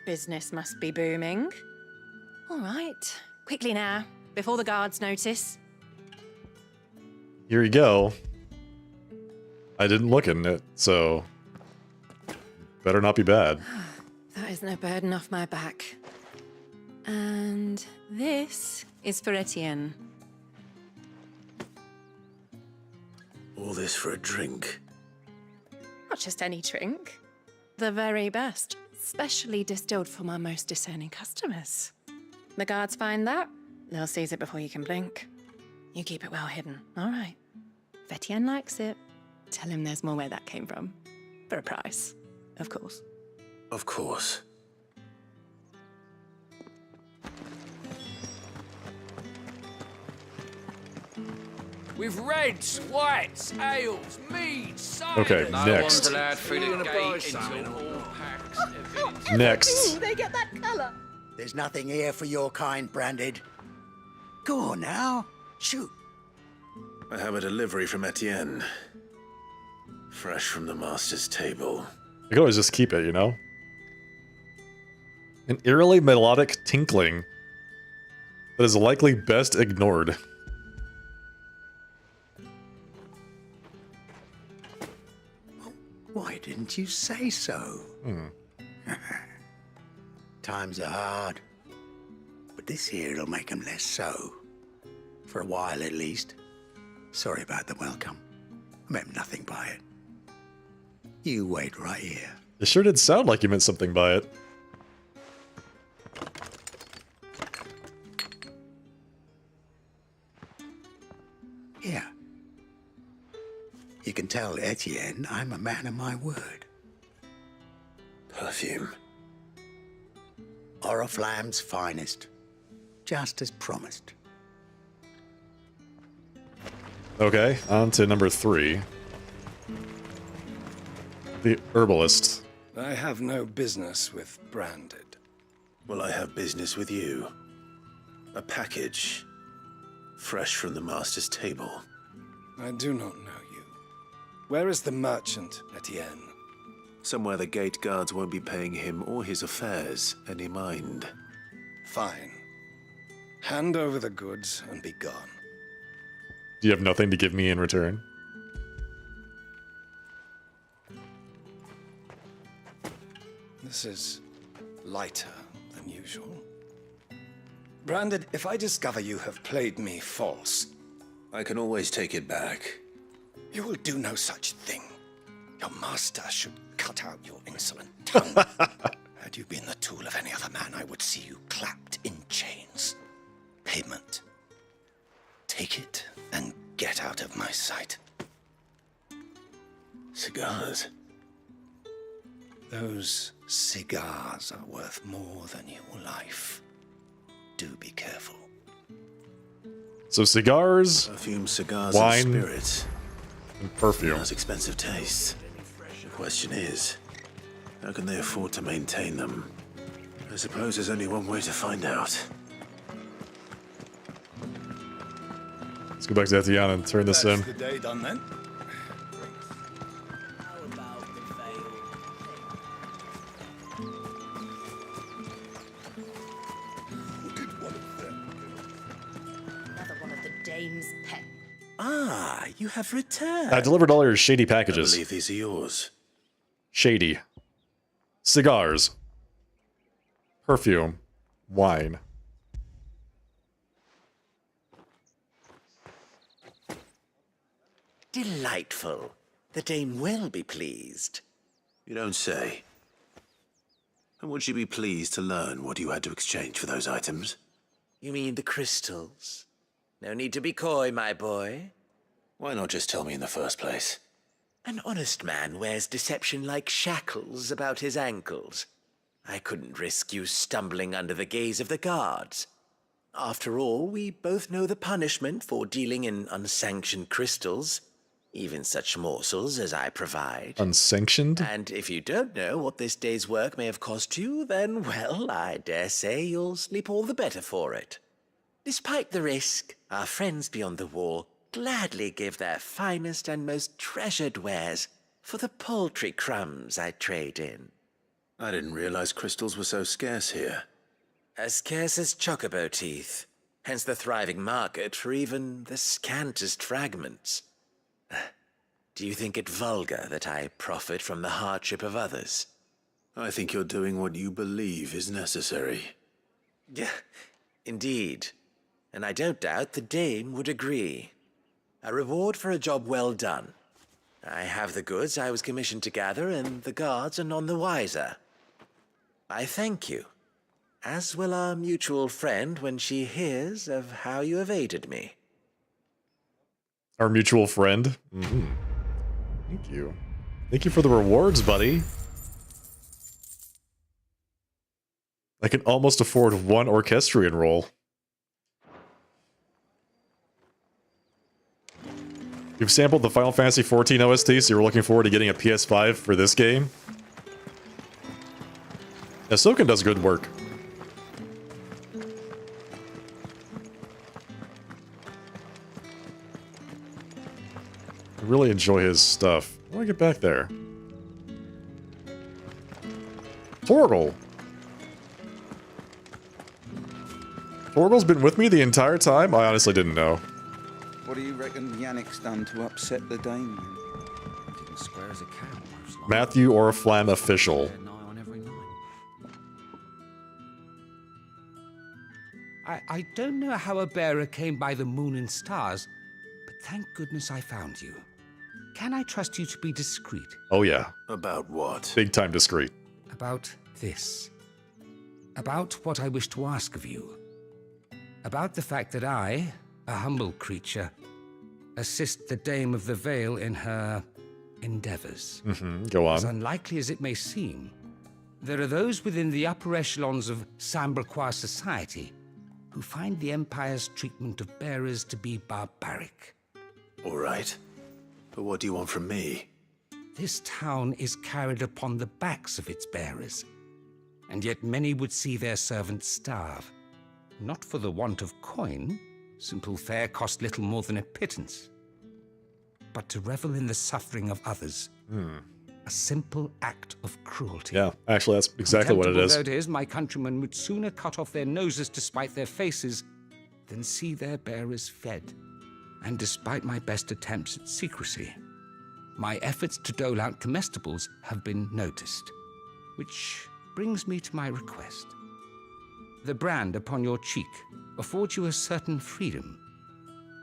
Business must be booming. All right, quickly now, before the guards notice. Here you go. I didn't look in it, so better not be bad. That is no burden off my back. And this is for Etienne. All this for a drink. Not just any drink. The very best, specially distilled for my most discerning customers. The guards find that, they'll seize it before you can blink. You keep it well hidden, all right. If Etienne likes it, tell him there's more where that came from. For a price, of course. Of course. With reds, whites, ales, meads, ciders. Okay, No next. one's allowed through the gate until all packs have been... Next. Ooh, they get that colour. There's nothing here for your kind, Branded. Go on now. Shoot. I have a delivery from Etienne. Fresh from the master's table. I could always just keep it, you know? An eerily melodic tinkling that is likely best ignored. Why didn't you say so? Times are hard, but this here'll make 'em less so. For a while, at least. Sorry about the welcome. I meant nothing by it. You wait right here. It sure did sound like you meant something by it. Here. You can tell Etienne I'm a man of my word. Perfume. Oriflamme's finest. Just as promised. Okay, on to number 3. The herbalist. I have no business with Branded. Well, I have business with you. A package. Fresh from the master's table. I do not know you. Where is the merchant, Etienne? Somewhere the gate guards won't be paying him or his affairs any mind. Fine. Hand over the goods and be gone. Do you have nothing to give me in return? This is lighter than usual. Branded, if I discover you have played me false... I can always take it back. You will do no such thing. Your master should cut out your insolent tongue. Had you been the tool of any other man, I would see you clapped in chains. Payment. Take it and get out of my sight. Cigars. Those cigars are worth more than your life. Do be careful. So cigars, perfume, cigars, wine, and spirits, and perfume. Has expensive taste. The question is, how can they afford to maintain them? I suppose there's only one way to find out. Let's go back to Etienne and turn this in. That's the day done then. Ah, you have returned. I delivered all your shady I packages. believe these are yours. Shady. Cigars. Perfume. Wine. Delightful. The dame will be pleased. You don't say. And would she be pleased to learn what you had to exchange for those items? You mean the crystals? No need to be coy, my boy. Why not just tell me in the first place? An honest man wears deception like shackles about his ankles. I couldn't risk you stumbling under the gaze of the guards. After all, we both know the punishment for dealing in unsanctioned crystals, even such morsels as I provide. Unsanctioned? And if you don't know what this day's work may have cost you, then, well, I dare say you'll sleep all the better for it. Despite the risk, our friends beyond the wall gladly give their finest and most treasured wares for the paltry crumbs I trade in. I didn't realize crystals were so scarce here. As scarce as chocobo teeth, hence the thriving market for even the scantest fragments. Do you think it vulgar that I profit from the hardship of others? I think you're doing what you believe is necessary. Yeah, indeed. And I don't doubt the dame would agree. A reward for a job well done. I have the goods I was commissioned to gather, and the guards are none the wiser. I thank you, as will our mutual friend when she hears of how you have aided me. Our mutual friend? Mm-hmm. Thank you. Thank you for the rewards, buddy. I can almost afford one orchestrion roll. You've sampled the Final Fantasy XIV OST, so you're looking forward to getting a PS5 for this game? Ahsoka does good work. I really enjoy his stuff. How do I get back there? Torgal! Torgal's been with me the entire time? I honestly didn't know. What do you reckon Yannick's done to upset the dame? Didn't square as a cow, most Matthew Oriflamme official. I don't know how a bearer came by the moon and stars, but thank goodness I found you. Can I trust you to be discreet? Oh yeah. About what? Big time discreet. About this. About what I wish to ask of you. About the fact that I, a humble creature, assist the Dame of the Vale in her endeavors. Go on. As unlikely as it may seem, there are those within the upper echelons of Samberquois society who find the Empire's treatment of bearers to be barbaric. All right. But what do you want from me? This town is carried upon the backs of its bearers, and yet many would see their servants starve. Not for the want of coin, simple fare cost little more than a pittance, but to revel in the suffering of others. A simple act of cruelty. Yeah, actually, that's exactly what it is. Contemptible though it is, my countrymen would sooner cut off their noses to spite their faces than see their bearers fed. And despite my best attempts at secrecy, my efforts to dole out comestibles have been noticed. Which brings me to my request. The brand upon your cheek affords you a certain freedom.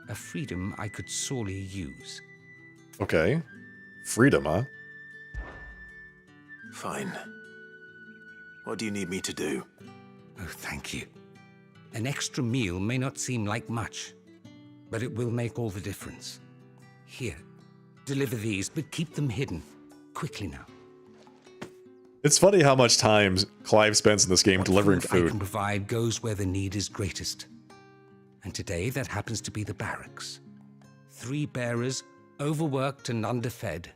A freedom I could sorely use. Okay. Freedom, huh? Fine. What do you need me to do? Oh, thank you. An extra meal may not seem like much, but it will make all the difference. Here, deliver these, but keep them hidden. Quickly now. It's funny how much time Clive spends in this game delivering I food. can provide goes where the need is greatest. And today, that happens to be the barracks. 3 bearers, overworked and underfed,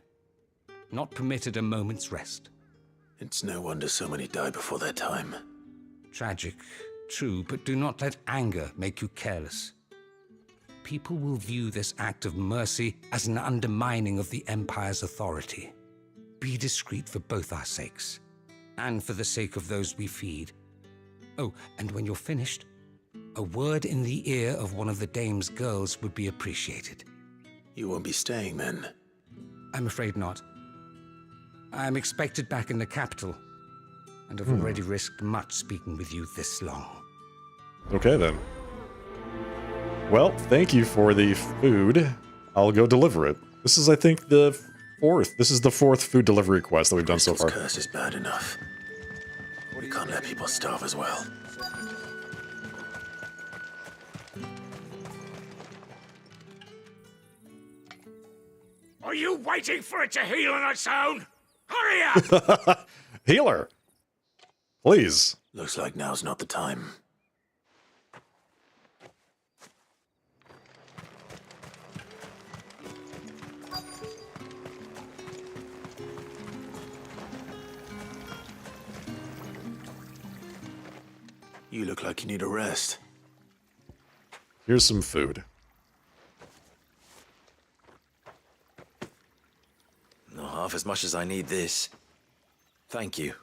not permitted a moment's rest. It's no wonder so many die before their time. Tragic, true, but do not let anger make you careless. People will view this act of mercy as an undermining of the Empire's authority. Be discreet for both our sakes, and for the sake of those we feed. Oh, and when you're finished, a word in the ear of one of the Dame's girls would be appreciated. You won't be staying then? I'm afraid not. I'm expected back in the capital, and have already risked much speaking with you this long. Okay, then. Well, thank you for the food. I'll go deliver it. This is, I think, the 4th. This is the 4th food delivery quest that we've done so far. Curse is bad enough. We can't let people starve as well. Are you waiting for it to heal on its own? Hurry up! Healer! Please. Looks like now's not the time. You look like you need a rest. Here's some food. Not half as much as I need this. Thank you.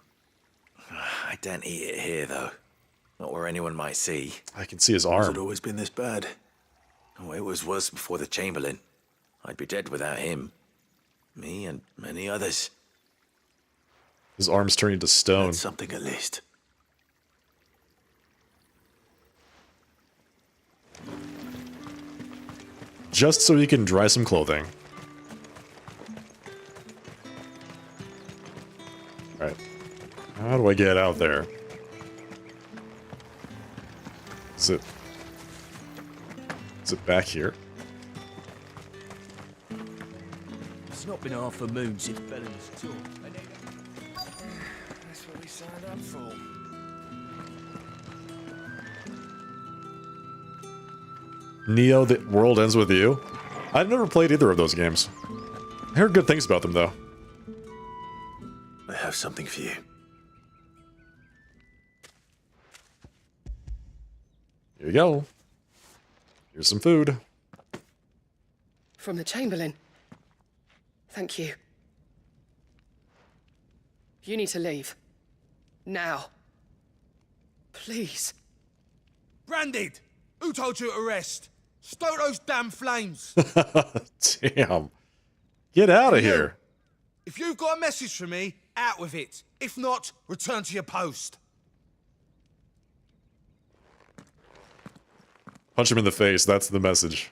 I don't eat it here, though. Not where anyone might see. I can see his arm. Has it always been this bad? Oh, it was worse before the Chamberlain. I'd be dead without him. Me and many others. His arm's turning to stone. That's something at least. Just so you can dry some clothing. Alright. How do I get out there? Is it back here? It's not been half a moon since Bellen's talk. That's what we signed up for. Neo, The World Ends With You? I've never played either of those games. I heard good things about them, though. I have something for you. Here you go. Here's some food. From the Chamberlain. Thank you. You need to leave. Now. Please. Branded! Who told you to rest? Stoke those damn flames! Damn. Get out of here. If you've got a message for me, out with it. If not, return to your post. Punch him in the face, that's the message.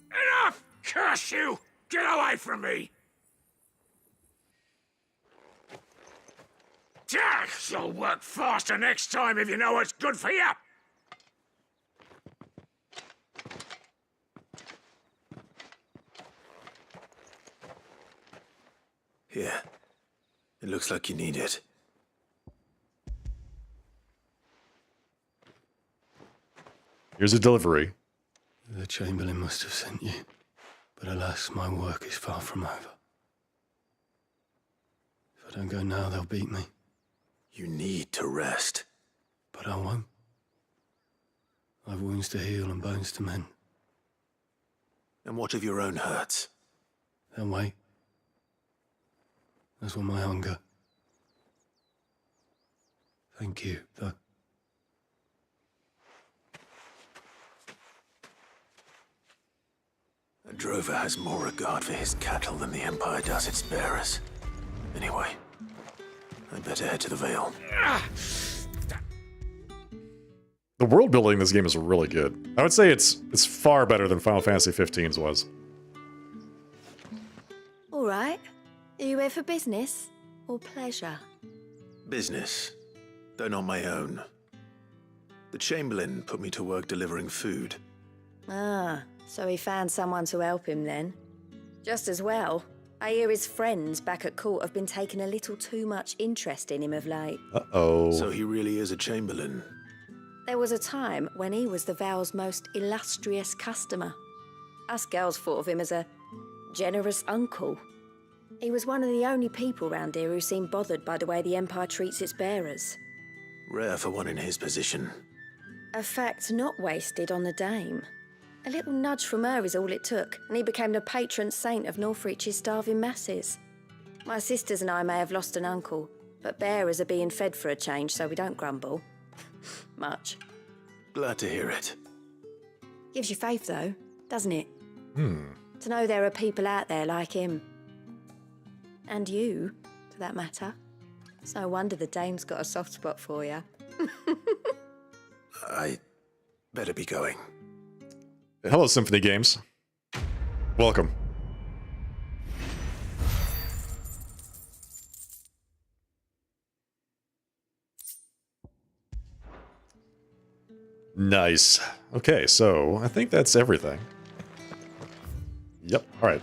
Enough! Curse you! Get away from me! You'll work faster next time if you know what's good for you! Here. It looks like you need it. Here's a delivery. The Chamberlain must have sent you, but alas, my work is far from over. If I don't go now, they'll beat me. You need to rest. But I won't. I've wounds to heal and bones to mend. And what of your own hurts? They'll wait. That's what my hunger. Thank you, though. A drover has more regard for his cattle than the Empire does its bearers. Anyway, I'd better head to the Vale. The world building in this game is really good. I would say it's far better than Final Fantasy XV's was. All right. Are you here for business or pleasure? Business, though not my own. The Chamberlain put me to work delivering food. Ah, so he found someone to help him then. Just as well. I hear his friends back at court have been taking a little too much interest in him of late. Uh-oh. So he really is a Chamberlain. There was a time when he was the Vale's most illustrious customer. Us girls thought of him as a generous uncle. He was one of the only people round here who seemed bothered by the way the Empire treats its bearers. Rare for one in his position. A fact not wasted on the dame. A little nudge from her is all it took, and he became the patron saint of Northreach's starving masses. My sisters and I may have lost an uncle, but bearers are being fed for a change, so we don't grumble. Much. Glad to hear it. Gives you faith, though, doesn't it? Hmm. To know there are people out there like him. And you, for that matter. It's no wonder the dame's got a soft spot for you. I better be going. Hello, Symphony Games. Welcome. Nice. Okay, so I think that's everything. Yep, alright.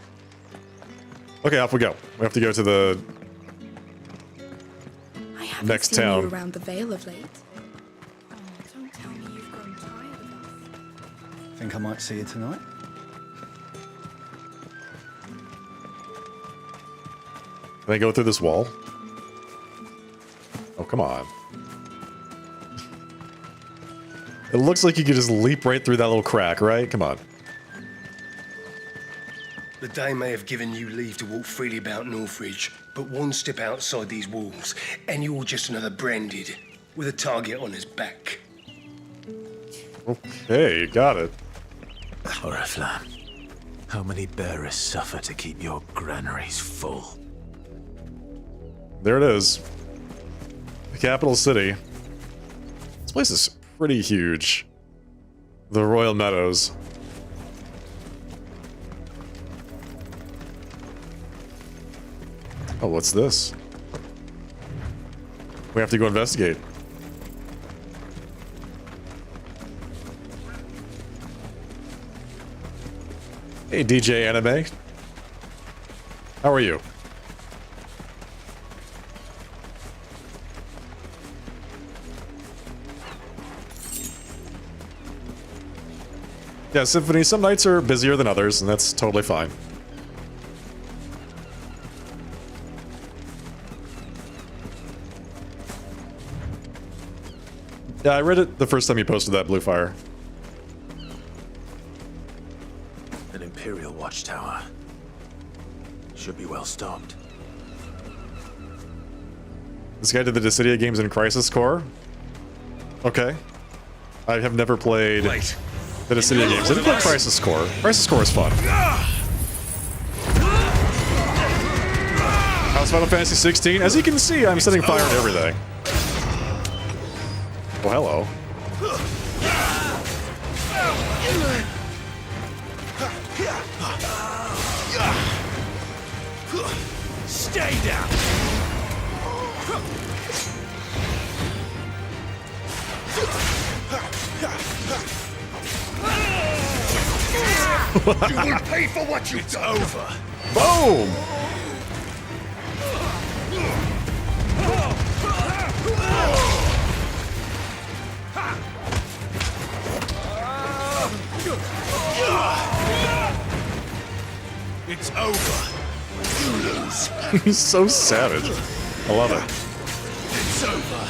Okay, off we go. We have to go to the next seen town. You around the Vale of late. Oh, don't tell me you've grown tired of us. Think I might see you tonight? Can I go through this wall? Oh, come on. It looks like you could just leap right through that little crack, right? Come on. The Dame may have given you leave to walk freely about Northridge, but one step outside these walls, and you're just another branded, with a target on his back. Okay, got it. Oriflamme, how many bearers suffer to keep your granaries full? There it is. The capital city. This place is pretty huge. The Royal Meadows. Oh, what's this? We have to go investigate. Hey, DJ Anime. How are you? Yeah, Symphony, some nights are busier than others, and that's totally fine. Yeah, I read it the first time you posted that, Blue Fire. An Imperial watchtower. Should be well stocked. This guy did the Dissidia games in Crisis Core. Okay. I have never played the Dissidia games. I did play Crisis Core. Crisis Core is fun. How's Final Fantasy 16? As you can see, I'm setting fire to everything. Oh, hello. Stay down. You will pay for what you've done. Over. Boom! It's over. You lose. He's so savage. I love it. It's over.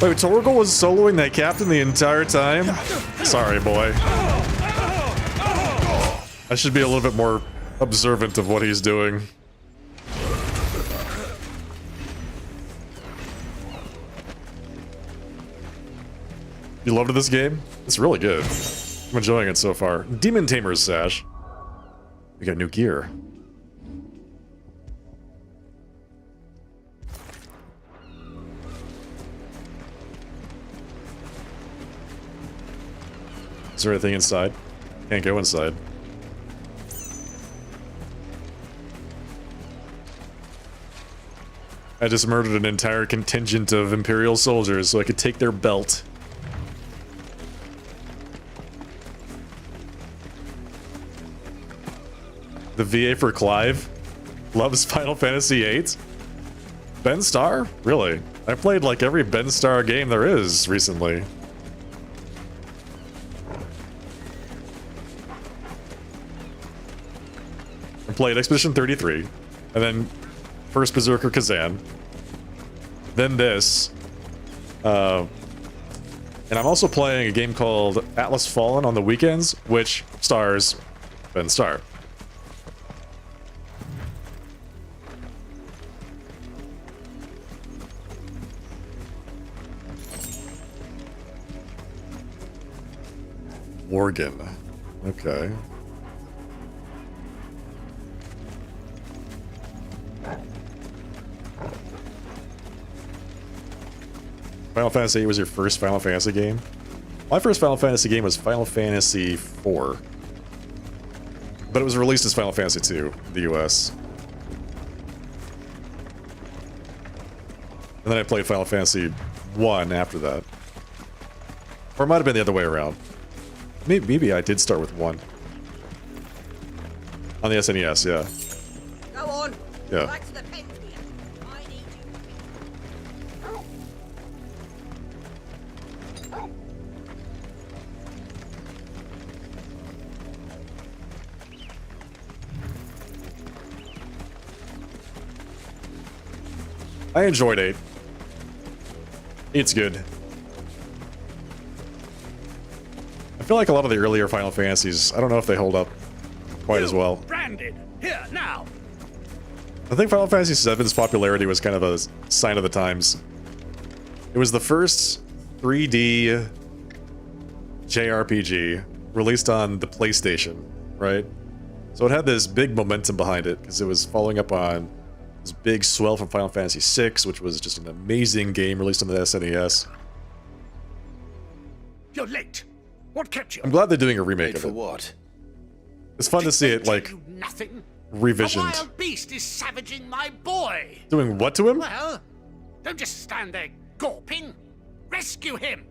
Wait, Torgal was soloing that captain the entire time? Sorry, boy. I should be a little bit more observant of what he's doing. You loved this game? It's really good. I'm enjoying it so far. Demon Tamer's Sash. We got new gear. Is there anything inside? Can't go inside. I just murdered an entire contingent of Imperial soldiers so I could take their belt. The VA for Clive loves Final Fantasy VIII. Ben Starr? Really? I played like every Ben Starr game there is recently. I played Expedition 33, and then first Berserker Kazan, then this, and I'm also playing a game called Atlas Fallen on the weekends, which stars Ben Starr. Worgen. Okay. Final Fantasy VIII was your first Final Fantasy game? My first Final Fantasy game was Final Fantasy IV. But it was released as Final Fantasy II in the US. And then I played Final Fantasy I after that. Or it might have been the other way around. Maybe I did start with 1. On the SNES, yeah. Go on. Yeah. Back to the pen here. I need I enjoyed 8. It's good. I feel like a lot of the earlier Final Fantasies, I don't know if they hold up quite as well. Branded. Here, now. I think Final Fantasy VII's popularity was kind of a sign of the times. It was the first 3D JRPG released on the PlayStation, right? So it had this big momentum behind it because it was following up on this big swell from Final Fantasy VI, which was just an amazing game released on the SNES. You're late. What kept you? I'm glad they're doing a remake of for it. what? It's fun to see it, like, Nothing. A revisioned. wild beast is savaging my boy. Doing what to him? Well, don't just stand there gawping. Rescue him.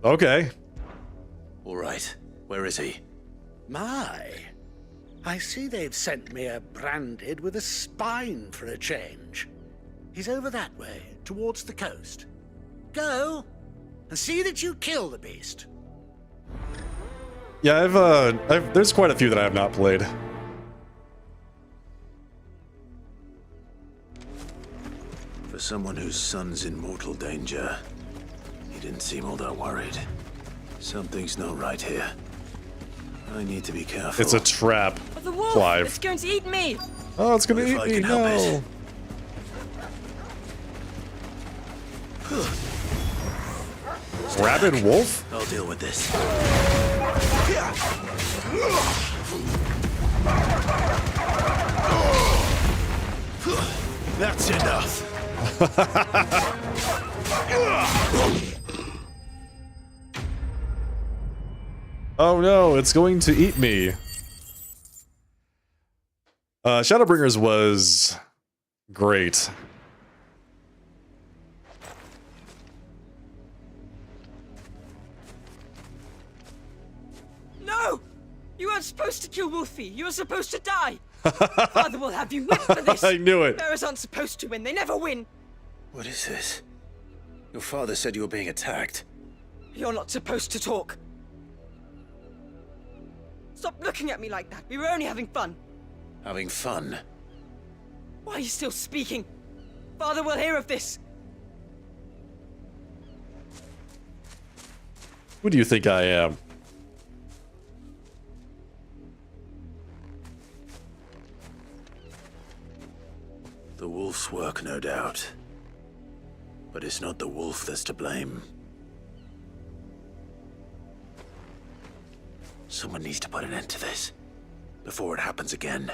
Okay. All right. Where is he? My. I see they've sent me a branded with a spine for a change. He's over that way, towards the coast. Go, and see that you kill the beast. Yeah, there's quite a few that I have not played. For someone whose son's in mortal danger, he didn't seem all that worried. Something's not right here. I need to be careful. It's a trap, The wolf! Clive. It's going to eat me! Oh, it's gonna eat me, no! Rabid wolf? I'll deal with this. That's enough. Oh no, it's going to eat me. Shadowbringers was great. No! You weren't supposed to kill Wolfie. You were supposed to die. Father will have you whipped for this. I knew it. Bearers aren't supposed to win. They never win. What is this? Your father said you were being attacked. You're not supposed to talk. Stop looking at me like that. We were only having fun. Having fun? Why are you still speaking? Father will hear of this. Who do you think I am? The wolf's work, no doubt. But it's not the wolf that's to blame. Someone needs to put an end to this before it happens again.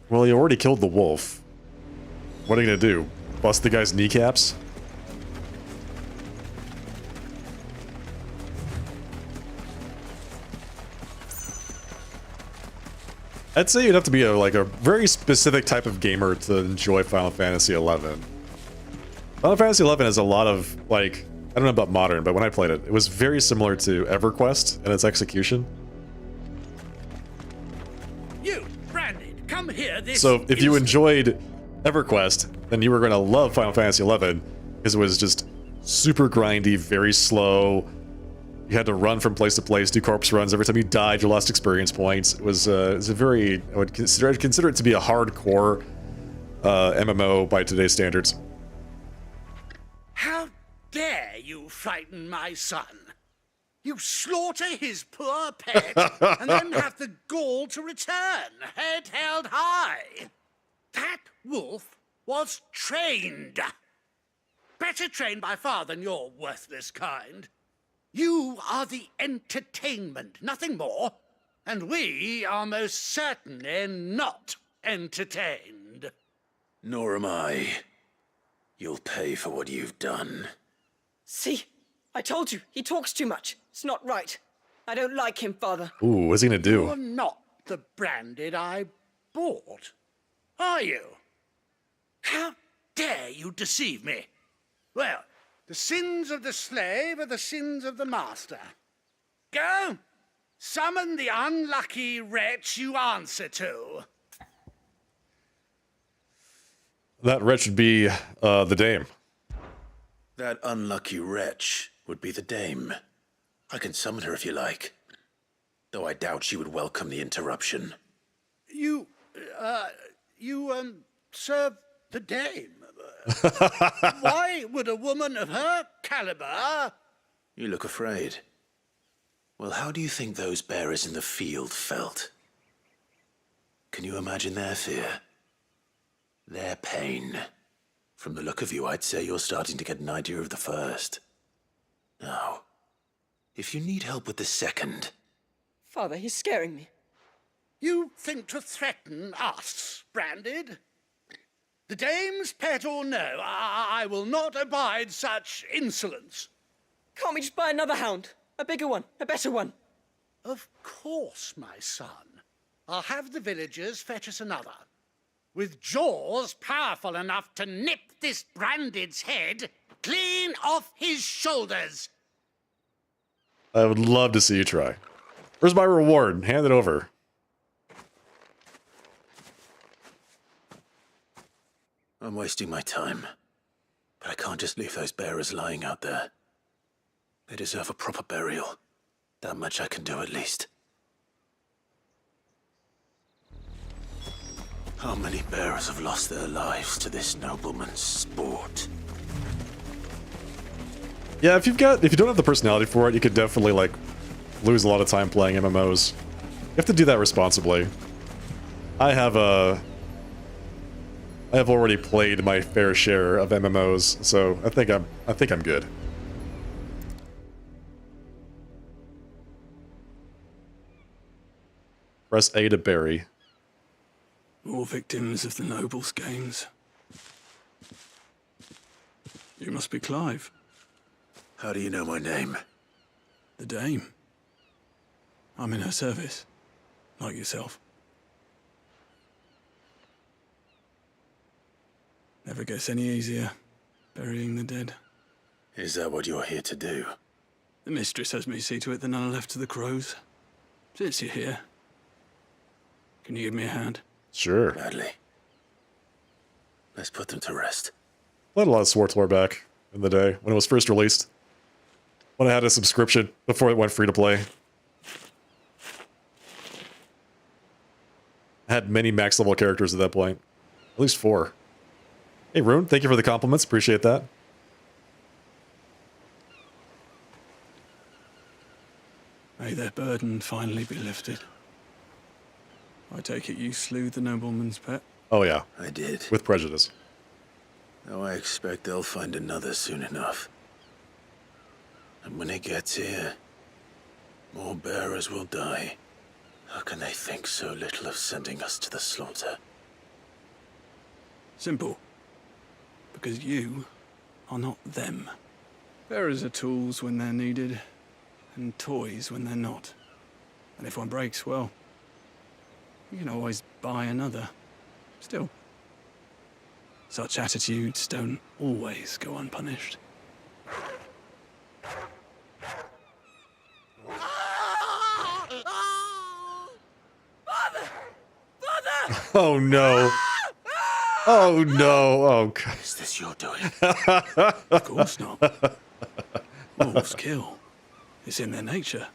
Well, you already killed the wolf. What are you gonna do? Bust the guy's kneecaps? I'd say you'd have to be a very specific type of gamer to enjoy Final Fantasy XI. Final Fantasy XI has a lot of, like, I don't know about modern, but when I played it, it was very similar to EverQuest in its execution. You, Branded, come here this So if you instant. enjoyed EverQuest, then you were going to love Final Fantasy XI, because it was just super grindy, very slow. You had to run from place to place, do corpse runs. Every time you died, you lost experience points. It was a very, I'd consider it to be a hardcore MMO by today's standards. How dare you frighten my son? You slaughter his poor pet and then have the gall to return, head held high. That wolf was trained. Better trained by far than your worthless kind. You are the entertainment, nothing more. And we are most certainly not entertained. Nor am I. You'll pay for what you've done. See? I told you. He talks too much. It's not right. I don't like him, Father. Ooh, what's he gonna do? You're not the Branded I bought, are you? How dare you deceive me? Well, the sins of the slave are the sins of the master. Go, summon the unlucky wretch you answer to. That wretch would be the dame. That unlucky wretch would be the dame. I can summon her if you like. Though I doubt she would welcome the interruption. You serve the dame. Why would a woman of her caliber... You look afraid. Well, how do you think those bearers in the field felt? Can you imagine their fear? Their pain? From the look of you, I'd say you're starting to get an idea of the first. Now, if you need help with the second... Father, he's scaring me. You think to threaten us, Branded? The dame's pet or no, I will not abide such insolence. Can't we just buy another hound? A bigger one, a better one. Of course, my son. I'll have the villagers fetch us another. With jaws powerful enough to nip this Branded's head clean off his shoulders. I would love to see you try. Where's my reward? Hand it over. I'm wasting my time. But I can't just leave those bearers lying out there. They deserve a proper burial. That much I can do at least. How many bearers have lost their lives to this nobleman's sport? Yeah, if you don't have the personality for it, you could definitely lose a lot of time playing MMOs. You have to do that responsibly. I have already played my fair share of MMOs, so I think I'm good. Press A to bury. More victims of the nobles' games. You must be Clive. How do you know my name? The Dame. I'm in her service, like yourself. Never gets any easier, burying the dead. Is that what you're here to do? The mistress has me see to it that none are left to the crows. Since you're here, can you give me a hand? Sure. Gladly. Let's put them to rest. Played a lot of SWTOR back in the day when it was first released. When I had a subscription before it went free to play. I had many max level characters at that point. At least 4. Hey Rune, thank you for the compliments. Appreciate that. May their burden finally be lifted. I take it you slew the nobleman's pet? Oh yeah. I did. With prejudice. Now I expect they'll find another soon enough. And when it gets here, more bearers will die. How can they think so little of sending us to the slaughter? Simple. Because you are not them. Bearers are tools when they're needed, and toys when they're not. And if one breaks, well, you can always buy another. Still, such attitudes don't always go unpunished. Oh no. Oh no. Oh god. Is this your doing? Of course not. Wolves kill. It's in their nature.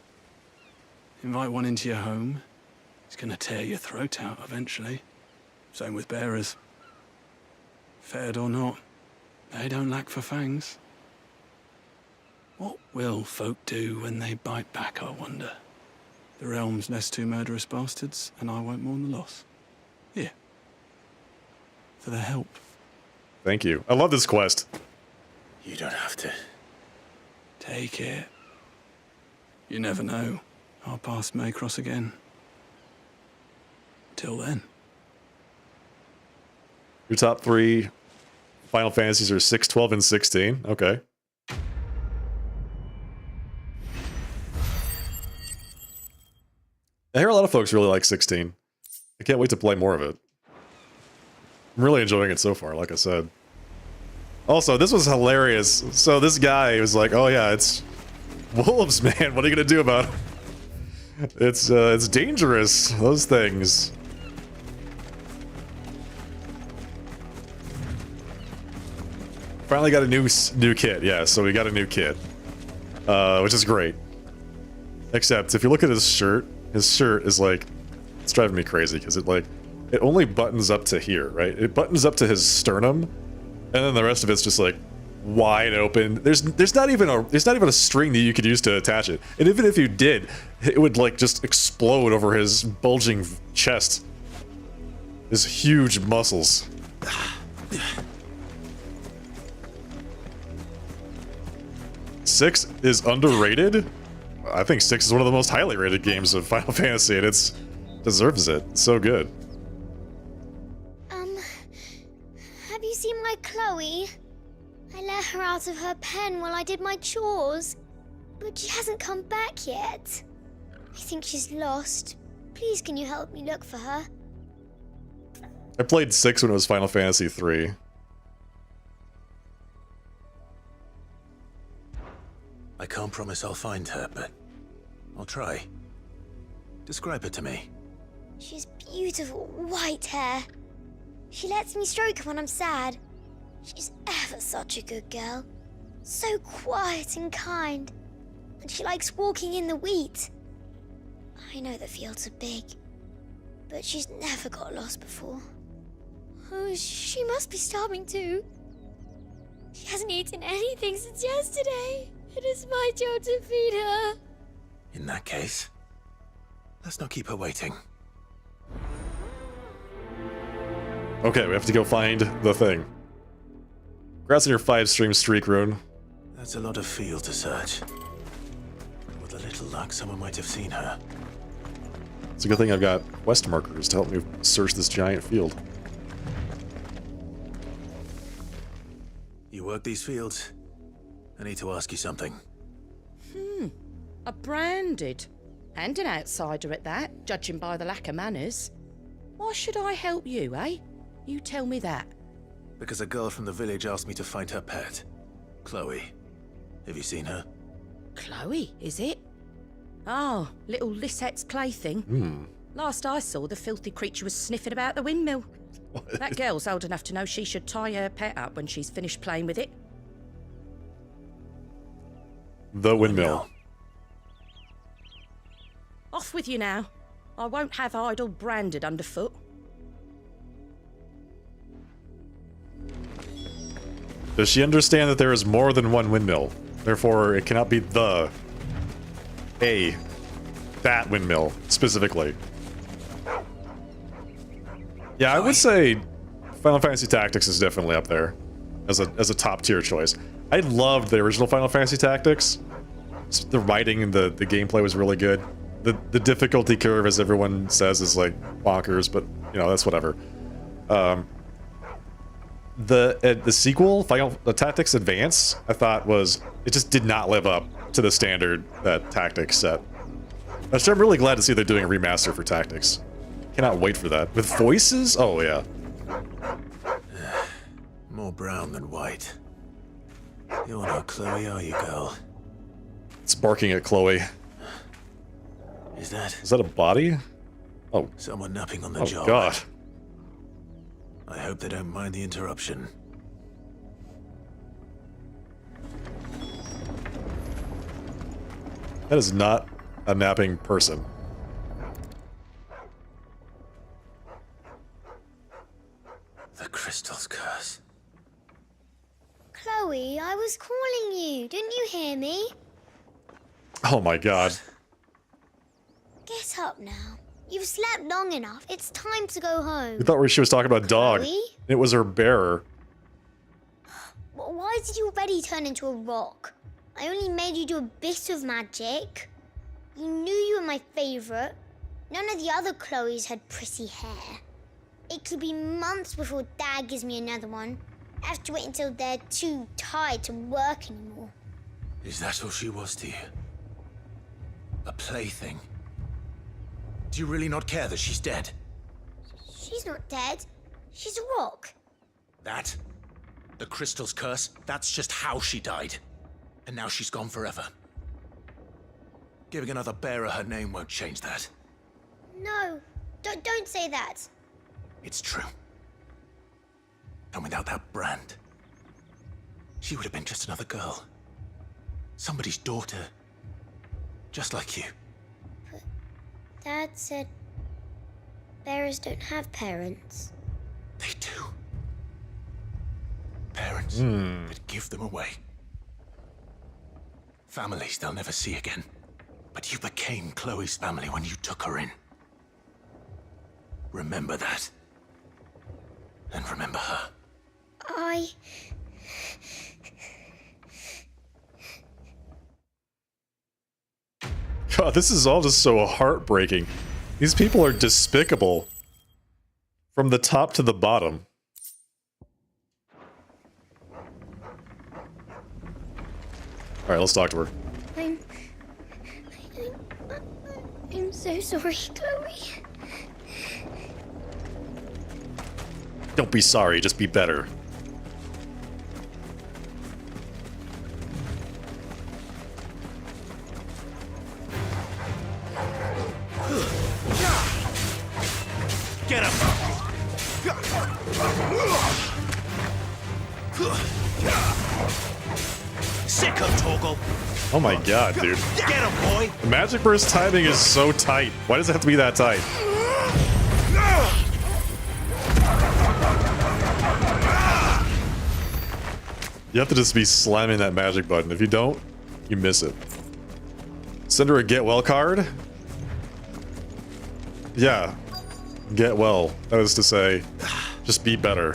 Invite one into your home, it's gonna tear your throat out eventually. Same with bearers. Fed or not, they don't lack for fangs. What will folk do when they bite back, I wonder? The realm's nest 2 murderous bastards, and I won't mourn the loss. Here. For their help. Thank you. I love this quest. You don't have to. Take it. You never know. Our paths may cross again. Till then. Your top 3 Final Fantasies are 6, 12, and 16. Okay. I hear a lot of folks really like 16. I can't wait to play more of it. I'm really enjoying it so far, like I said. Also, this was hilarious. So this guy was like, oh yeah, it's wolves, man. What are you gonna do about it? It's dangerous, those things. Finally got a new kit, yeah, so we got a new kit. Which is great. Except, if you look at his shirt is like, it's driving me crazy, because it only buttons up to here, right? It buttons up to his sternum, and then the rest of it's just like wide open. There's not even a string that you could use to attach it. And even if you did, it would like just explode over his bulging chest. His huge muscles. Six is underrated? I think 6 is one of the most highly rated games of Final Fantasy, and it deserves it. It's so good. Have you seen my Chloe? I let her out of her pen while I did my chores, but she hasn't come back yet. I think she's lost. Please, can you help me look for her? I played 6 when it was Final Fantasy 3. I can't promise I'll find her, but I'll try. Describe her to me. She's beautiful white hair. She lets me stroke her when I'm sad. She's ever such a good girl. So quiet and kind. And she likes walking in the wheat. I know the fields are big, but she's never got lost before. Oh, she must be starving too. She hasn't eaten anything since yesterday. It is my job to feed her. In that case, let's not keep her waiting. Okay, we have to go find the thing. Congrats on your 5-stream streak, Rune. That's a lot of field to search. With a little luck, someone might have seen her. It's a good thing I've got quest markers to help me search this giant field. You work these fields? I need to ask you something. A branded. And an outsider at that, judging by the lack of manners. Why should I help you, eh? You tell me that. Because a girl from the village asked me to find her pet. Chloe. Have you seen her? Chloe, is it? Oh, little Lisette's plaything. Last I saw, the filthy creature was sniffing about the windmill. That girl's old enough to know she should tie her pet up when she's finished playing with it. The windmill. Off with you now. I won't have idle branded underfoot. Does she understand that there is more than one windmill? Therefore, it cannot be that windmill, specifically. Yeah, I would say Final Fantasy Tactics is definitely up there as a top tier choice. I loved the original Final Fantasy Tactics. The writing and the gameplay was really good. The difficulty curve, as everyone says, is like bonkers, but you know, that's whatever. The sequel, Final Tactics Advance, I thought it just did not live up to the standard that Tactics set. Actually, I'm really glad to see they're doing a remaster for Tactics. Cannot wait for that. With voices? Oh yeah. More brown than white. You're not Chloe, are you, girl? It's barking at Chloe. Is that a body? Oh. Someone napping on the Oh, job. God. I hope they don't mind the interruption. That is not a napping person. The crystal's curse. Chloe, I was calling you. Didn't you hear me? Oh my God. Get up now. You've slept long enough. It's time to go home. We thought she was talking about dog. Chloe? It was her bearer. Why did you already turn into a rock? I only made you do a bit of magic. You knew you were my favorite. None of the other Chloes had pretty hair. It could be months before Dad gives me another one. I have to wait until they're too tired to work anymore. Is that all she was to you? A plaything? Do you really not care that she's dead? She's not dead. She's a rock. That? The crystal's curse? That's just how she died. And now she's gone forever. Giving another bearer her name won't change that. No, don't say that. It's true. And without that brand, she would have been just another girl. Somebody's daughter. Just like you. But Dad said bearers don't have parents. They do. Parents that give them away. Families they'll never see again. But you became Chloe's family when you took her in. Remember that. And remember her. God, this is all just so heartbreaking. These people are despicable. From the top to the bottom. Alright, let's talk to her. I'm so sorry, Chloe. Don't be sorry, just be better. Get him! Sicko, Torgal! Oh my god, dude. Get him, boy! The magic burst timing is so tight. Why does it have to be that tight? You have to just be slamming that magic button. If you don't, you miss it. Send her a get well card? Yeah. Get well. That is to say, Just be better.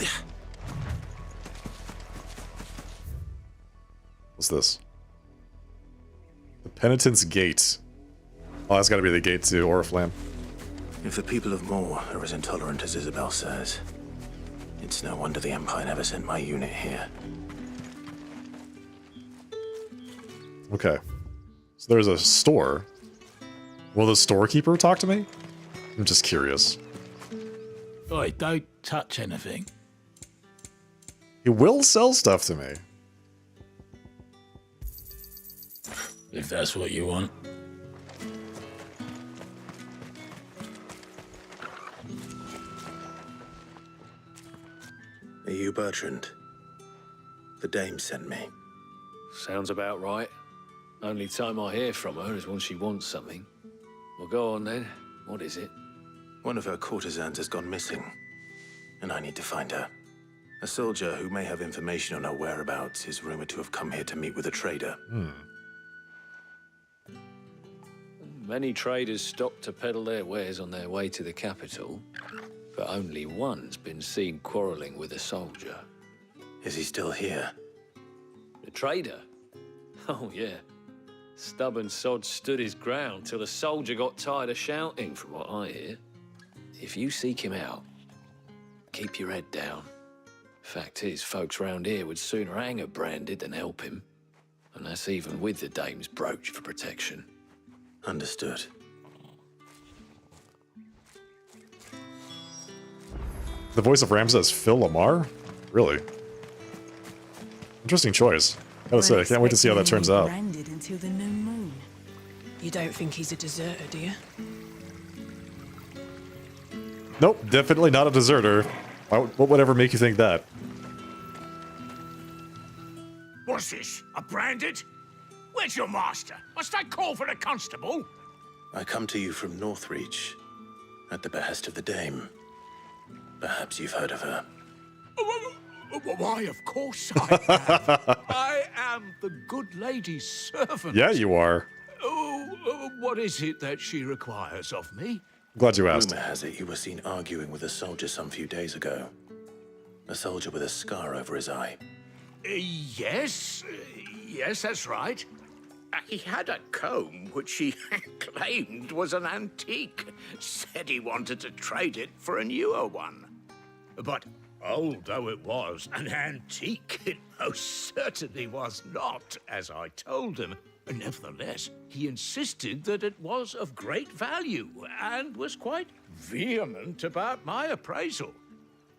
What's this? The Penitent's Gate. Oh, that's gotta be the gate to Oriflamme. If the people of Moor are as intolerant as Isabel says, it's no wonder the Empire never sent my unit here. Okay. So there's a store. Will the storekeeper talk to me? I'm just curious. Oi, don't touch anything. He will sell stuff to me. If that's what you want. Are you Bertrand? The dame sent me. Sounds about right. Only time I hear from her is when she wants something. Well, go on then. What is it? One of her courtesans has gone missing, and I need to find her. A soldier who may have information on her whereabouts is rumored to have come here to meet with a trader. Many traders stop to peddle their wares on their way to the capital, but only one's been seen quarreling with a soldier. Is he still here? The trader? Oh, yeah. Stubborn sod stood his ground till the soldier got tired of shouting, from what I hear. If you seek him out, keep your head down. Fact is, folks round here would sooner hang a branded than help him. And that's even with the dame's brooch for protection. Understood. The voice of Ramses, Phil Lamar? Really? Interesting choice. Gotta say, I can't wait to see how that turns out. Branded until the new moon. You don't think he's a deserter, do you? Nope, definitely not a deserter. What would ever make you think that? What's this? A branded? Where's your master? Must I call for the constable? I come to you from Northreach, at the behest of the dame. Perhaps you've heard of her. Why, of course I have. I am the good lady's servant. Yeah, you are. What is it that she requires of me? Glad you asked. Rumor has it you were seen arguing with a soldier some few days ago. A soldier with a scar over his eye. Yes, that's right. He had a comb which he claimed was an antique. Said he wanted to trade it for a newer one. But old though it was, an antique it most certainly was not, as I told him. Nevertheless, he insisted that it was of great value and was quite vehement about my appraisal.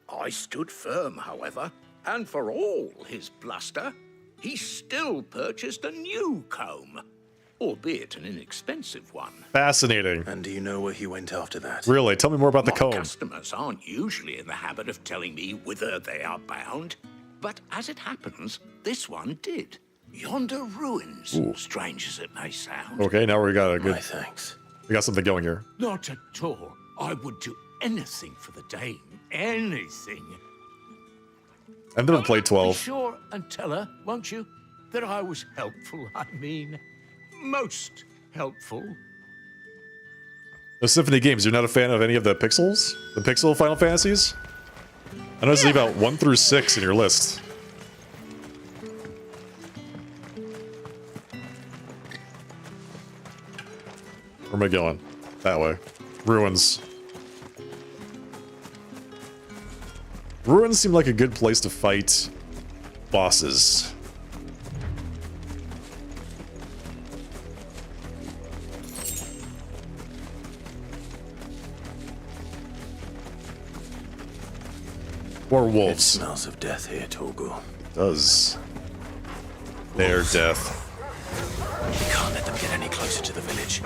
I stood firm, however, and for all his bluster, he still purchased a new comb, albeit an inexpensive one. Fascinating. And do you know where he went after that? Really? Tell me more about the My comb. customers aren't usually in the habit of telling me whither they are bound, but as it happens, this one did. Yonder ruins, Ooh. strange as it may sound. Okay, now we got a good... My thanks. We got something going here. Not at all. I would do anything for the dame. Anything. I've never played Be 12. sure and tell her, won't you, that I was helpful. I mean, most helpful. The Symphony games, you're not a fan of any of the Pixels? The Pixel Final Fantasies? I noticed leave out 1 through 6 in your list. Where am I going? That way. Ruins. Ruins seem like a good place to fight bosses. Or It wolves. smells of death here, Torgal. It does. Their death. We can't let them get any closer to the village.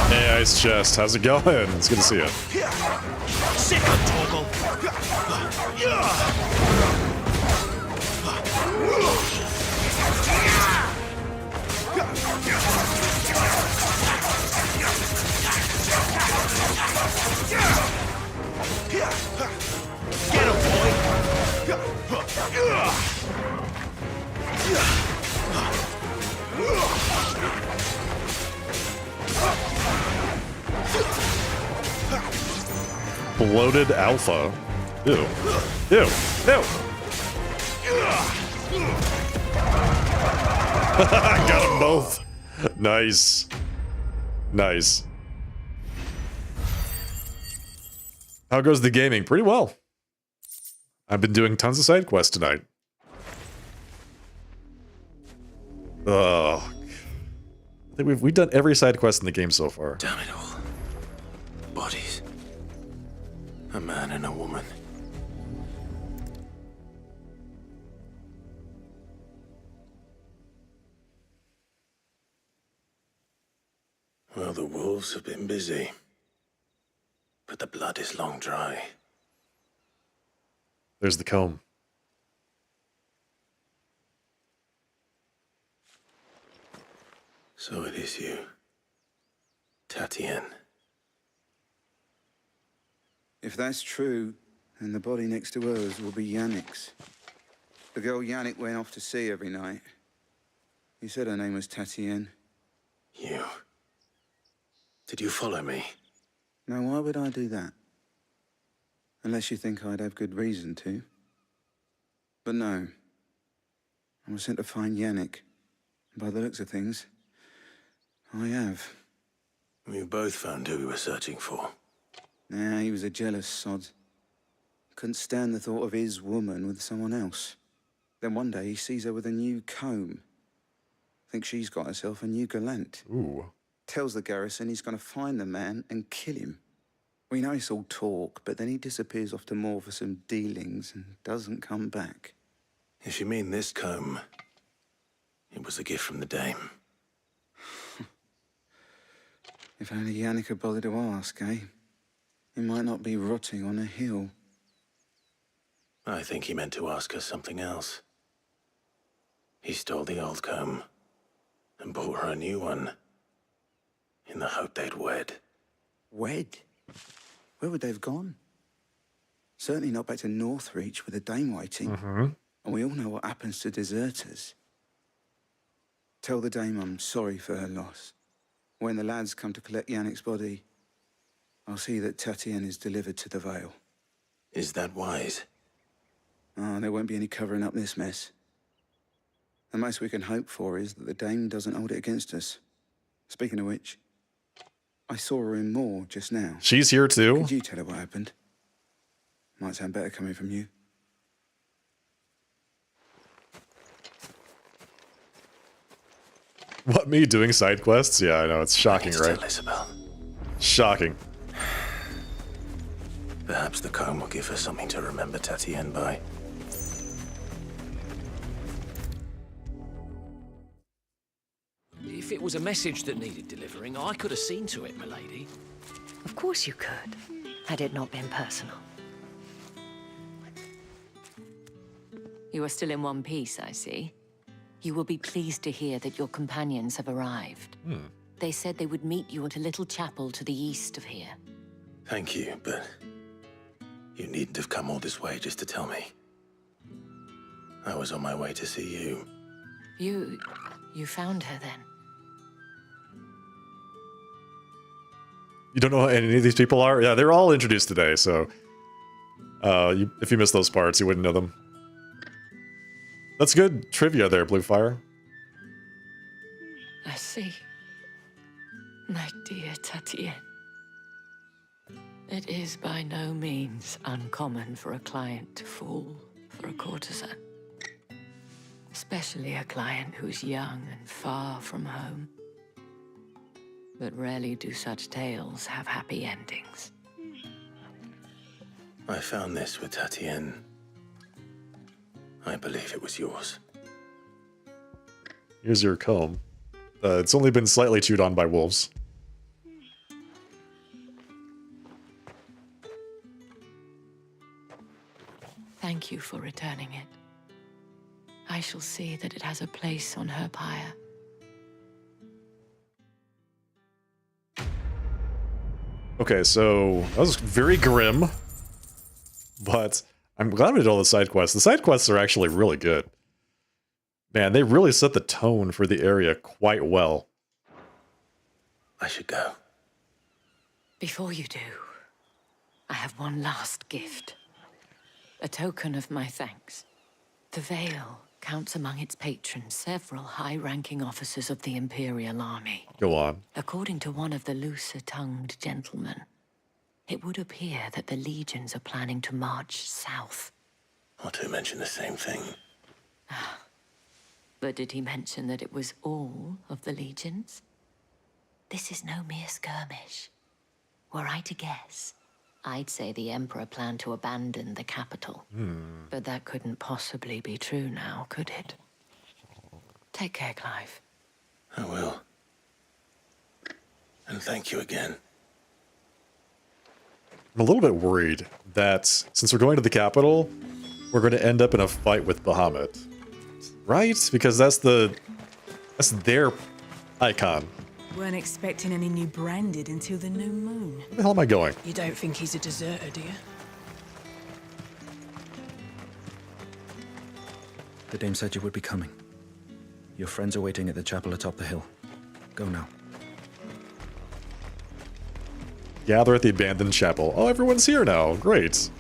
Hey, Ice Chest, how's it going? It's good to see you. Sit up, Torgal. Get him, boy. Bloated alpha. Ew. Ew. Ew. Got them both. Nice. Nice. How goes the gaming? Pretty well. I've been doing tons of side quests tonight. Oh. I think we've done every side quest in the game so far. Damn it all. Bodies. A man and a woman. Well, the wolves have been busy. But the blood is long dry. There's the comb. So it is you. Tatienne. If that's true, then the body next to hers will be Yannick's. The girl Yannick went off to see every night. He said her name was Tatienne. You. Did you follow me? Now, why would I do that? Unless you think I'd have good reason to. But no. I was sent to find Yannick. By the looks of things, I have. We both found who we were searching for. Nah, he was a jealous sod. Couldn't stand the thought of his woman with someone else. Then one day he sees her with a new comb. Thinks she's got herself a new gallant. Ooh. Tells the garrison he's going to find the man and kill him. We know it's all talk, but then he disappears off to Moor for some dealings and doesn't come back. If you mean this comb, it was a gift from the dame. If only Yannick had bothered to ask, eh? He might not be rotting on a hill. I think he meant to ask us something else. He stole the old comb and bought her a new one in the hope they'd wed. Wed? Where would they have gone? Certainly not back to Northreach with a dame waiting. And we all know what happens to deserters. Tell the dame I'm sorry for her loss. When the lads come to collect Yannick's body, I'll see that Tatienne is delivered to the Vale. Is that wise? Oh, there won't be any covering up this mess. The most we can hope for is that the dame doesn't hold it against us. Speaking of which, I saw her in Moor just now. She's here too? Could you tell her what happened? Might sound better coming from you. What, me doing side quests? Yeah, I know, it's shocking, right? Isabel. Shocking. Perhaps the comb will give her something to remember Tatienne by. If it was a message that needed delivering, I could have seen to it, milady. Of course you could, had it not been personal. You are still in one piece, I see. You will be pleased to hear that your companions have arrived. They said they would meet you at a little chapel to the east of here. Thank you, but you needn't have come all this way just to tell me. I was on my way to see you. You found her then? You don't know who any of these people are? Yeah, they're all introduced today, so if you missed those parts, you wouldn't know them. That's good trivia there, Bluefire. I see. My dear Tatienne. It is by no means uncommon for a client to fall for a courtesan. Especially a client who's young and far from home. But rarely do such tales have happy endings. I found this with Tatienne. I believe it was yours. Here's your comb. It's only been slightly chewed on by wolves. Thank you for returning it. I shall see that it has a place on her pyre. Okay, so that was very grim, but I'm glad we did all the side quests. The side quests are actually really good. Man, they really set the tone for the area quite well. I should go. Before you do, I have one last gift. A token of my thanks. The Vale counts among its patrons several high-ranking officers of the Imperial Army. Go on. According to one of the looser-tongued gentlemen, it would appear that the legions are planning to march south. Or to mention the same thing. But did he mention that it was all of the legions? This is no mere skirmish. Were I to guess, I'd say the Emperor planned to abandon the capital. But that couldn't possibly be true now, could it? Take care, Clive. I will. And thank you again. I'm a little bit worried that since we're going to the capital, we're going to end up in a fight with Bahamut. Right? Because that's their icon. Weren't expecting any new branded until the new moon. Where the hell am I going? You don't think he's a deserter, do you? The dame said you would be coming. Your friends are waiting at the chapel atop the hill. Go now. Gather at the abandoned chapel. Oh, everyone's here now. Great.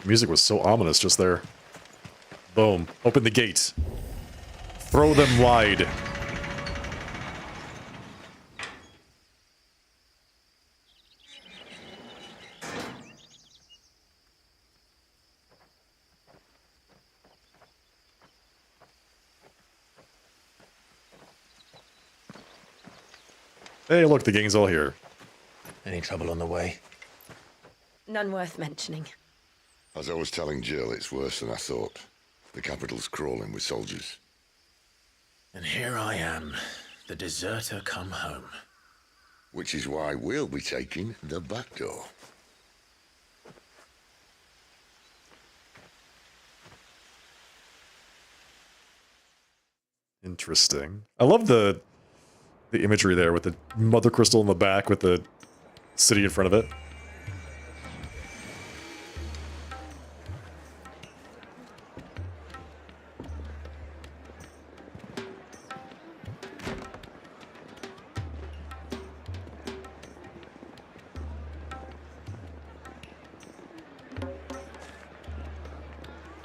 Music was so ominous just there. Boom. Open the gate. Throw them wide. Hey, look, the gang's all here. Any trouble on the way? None worth mentioning. As I was telling Jill, it's worse than I thought. The capital's crawling with soldiers. And here I am, the deserter come home. Which is why we'll be taking the back door. Interesting. I love the imagery there with the mother crystal in the back with the city in front of it.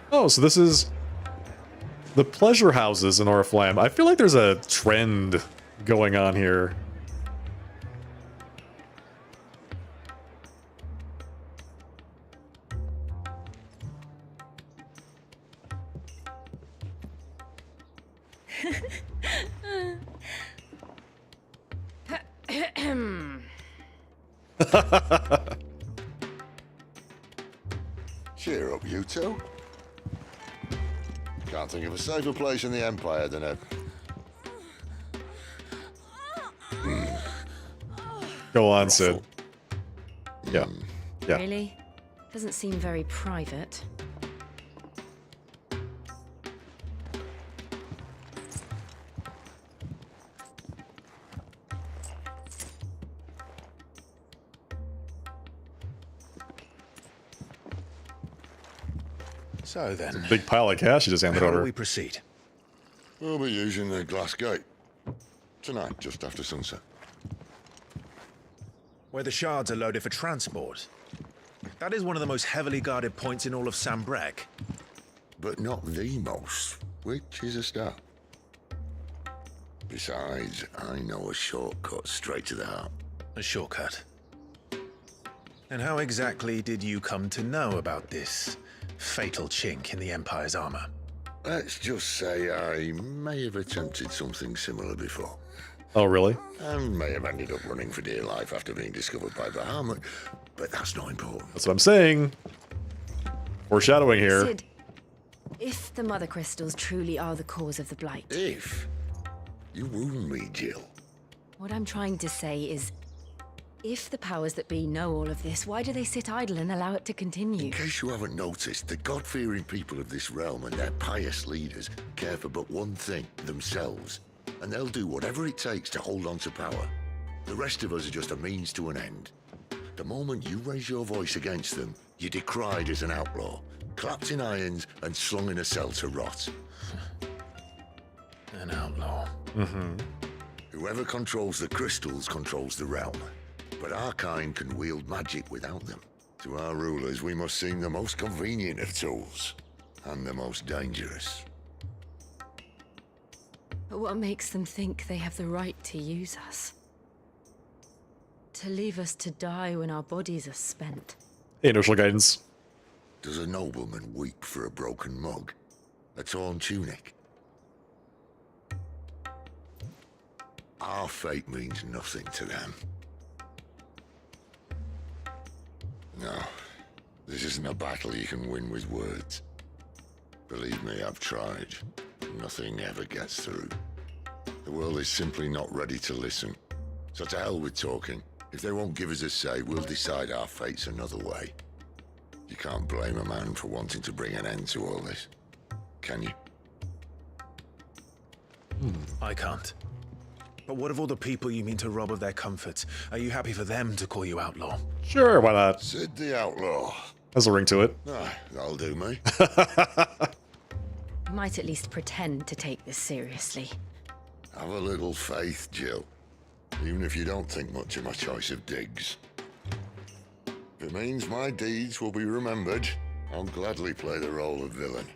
Oh, so this is the pleasure houses in Oriflamme. I feel like there's a trend going on here. Cheer up, you two. Can't think of a safer place in the Empire than a... Go on, Sid. Yeah. Yeah. Really? Doesn't seem very private. So then, It's a big pile of cash you just handed how over. do we proceed? We'll be using the glass gate. Tonight, just after sunset. Where the shards are loaded for transport. That is one of the most heavily guarded points in all of Sambrek. But not the most, which is a start. Besides, I know a shortcut straight to the heart. A shortcut. And how exactly did you come to know about this fatal chink in the Empire's armor? Let's just say I may have attempted something similar before. Oh, really? And may have ended up running for dear life after being discovered by Bahamut, but that's not important. That's what I'm saying. Foreshadowing here. Sid, if the mother crystals truly are the cause of the blight... If? You wound me, Jill. What I'm trying to say is, if the powers that be know all of this, why do they sit idle and allow it to continue? In case you haven't noticed, the God-fearing people of this realm and their pious leaders care for but one thing, themselves. and they'll do whatever it takes to hold on to power. The rest of us are just a means to an end. The moment you raise your voice against them, you're decried as an outlaw, clapped in irons and slung in a cell to rot. An outlaw. Whoever controls the crystals controls the realm. But our kind can wield magic without them. To our rulers, we must seem the most convenient of tools, and the most dangerous. But what makes them think they have the right to use us? To leave us to die when our bodies are spent? Hey, inertial guidance. Does a nobleman weep for a broken mug? A torn tunic? Our fate means nothing to them. No, this isn't a battle you can win with words. Believe me, I've tried. Nothing ever gets through. The world is simply not ready to listen. So to hell with talking. If they won't give us a say, we'll decide our fates another way. You can't blame a man for wanting to bring an end to all this, can you? I can't. But what of all the people you mean to rob of their comforts? Are you happy for them to call you outlaw? Sure, why not? Sid the Outlaw. Has a ring to it. Ah, that'll do me. Might at least pretend to take this seriously. Have a little faith, Jill. Even if you don't think much of my choice of digs. If it means my deeds will be remembered, I'll gladly play the role of villain.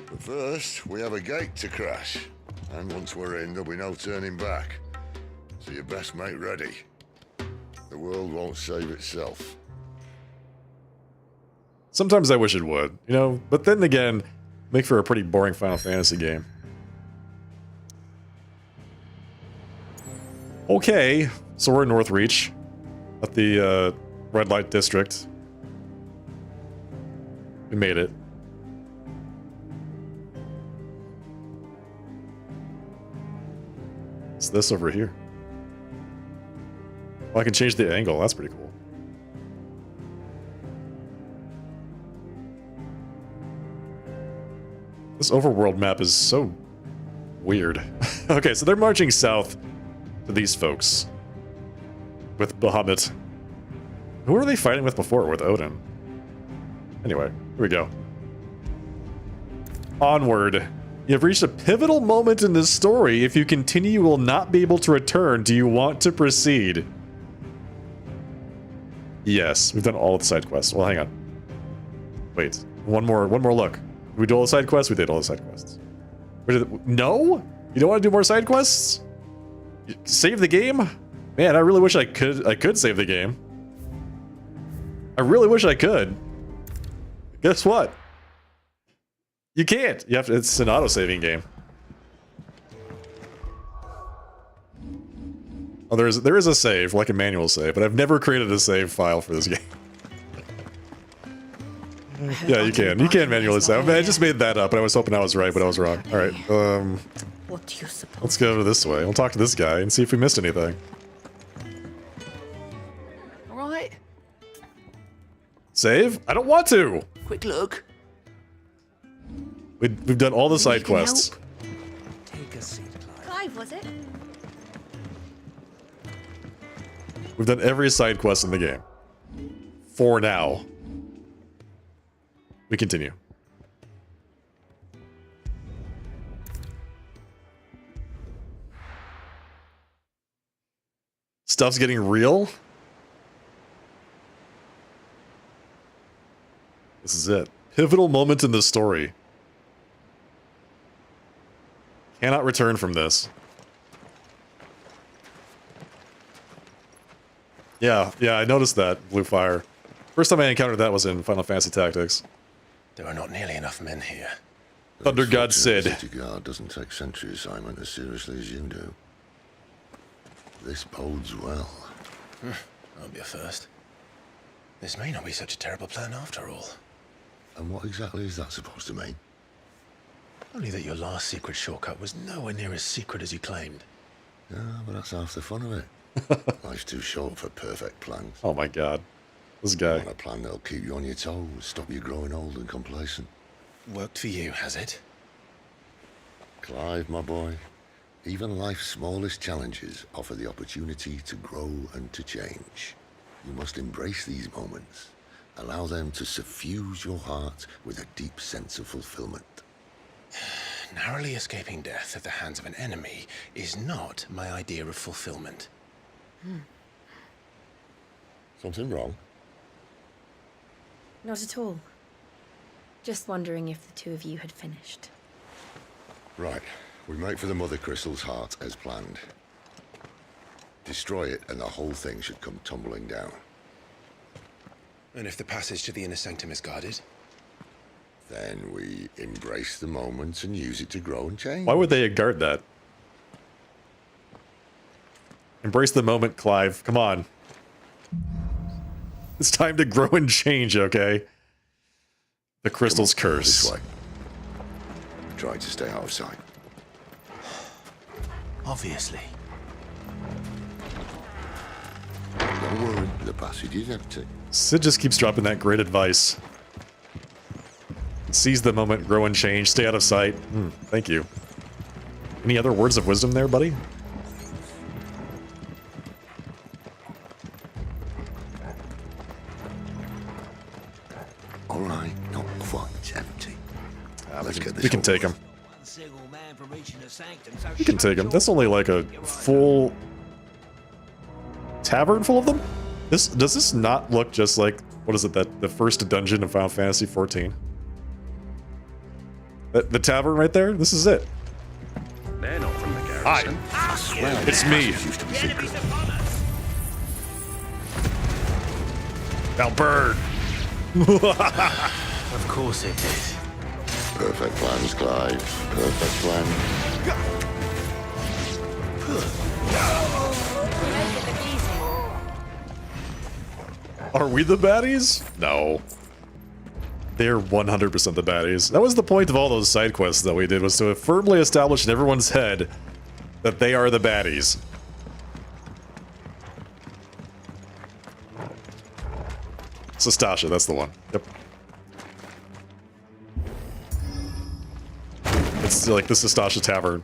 But first, we have a gate to crash. And once we're in, there'll be no turning back. So you best make ready. The world won't save itself. Sometimes I wish it would, you know, but then again, make for a pretty boring Final Fantasy game. Okay, so we're in Northreach, at the red light district. We made it. It's this over here. Oh, I can change the angle. That's pretty cool. This overworld map is so weird. Okay, so they're marching south to these folks with Bahamut. Who were they fighting with before? With Odin. Anyway, here we go. Onward. You have reached a pivotal moment in this story. If you continue, you will not be able to return. Do you want to proceed? Yes, we've done all the side quests. Well, hang on. Wait, one more look. Did we do all the side quests? We did all the side quests. No? You don't want to do more side quests? Save the game? Man, I really wish I could save the game. I really wish I could. Guess what? You can't. You have to, it's an auto-saving game. Oh, there is a save, like a manual save, but I've never created a save file for this game. Yeah, you can. You can manually save. I mean, I just made that up, and I was hoping I was right, but I was wrong. All right. What do you suppose? Let's go this way. We'll talk to this guy and see if we missed anything. All right. Save? I don't want to. Quick look. We've done all the side quests. Take a seat, Clive, was it? We've done every side quest in the game. For now. We continue. Stuff's getting real? This is it. Pivotal moment in the story. Cannot return from this. Yeah, I noticed that, Blue Fire. First time I encountered that was in Final Fantasy Tactics. There are not nearly enough men here. Thunder God Sid. City Guard doesn't take sentry assignment as seriously as you do. This bodes well. That'll be a first. This may not be such a terrible plan after all. And what exactly is that supposed to mean? Only that your last secret shortcut was nowhere near as secret as you claimed. Yeah, but that's half the fun of it. Life's too short for perfect plans. Oh my god. This guy. On a plan that'll keep you on your toes, stop you growing old and complacent. worked for you, has it? Clive, my boy, even life's smallest challenges offer the opportunity to grow and to change. You must embrace these moments. Allow them to suffuse your heart with a deep sense of fulfillment. Narrowly escaping death at the hands of an enemy is not my idea of fulfillment. Something wrong? Not at all. Just wondering if the two of you had finished. Right. We make for the Mother Crystal's heart as planned. Destroy it and the whole thing should come tumbling down. And if the passage to the inner sanctum is guarded? Then we embrace the moment and use it to grow and change. Why would they guard that? Embrace the moment, Clive. Come on. It's time to grow and change, okay? The crystal's curse. This way. Try to stay out of sight. Obviously. Don't worry, the passage is empty. Sid just keeps dropping that great advice. Seize the moment, grow and change, stay out of sight. Thank you. Any other words of wisdom there, buddy? All right, not quite empty. Let's get this. We can take him. We can take him. That's only like a full tavern full of them? Does this not look just like, what is it, that the first dungeon of Final Fantasy XIV? The tavern right there? This is it. They're not from the garrison. Hi. It's me. Now burn. Of course it is. Perfect plans, Clive. Perfect plan. Are we the baddies? No. They're 100% the baddies. That was the point of all those side quests that we did, was to firmly establish in everyone's head that they are the baddies. Sastasha, that's the one. Yep. It's like the Sastasha Tavern.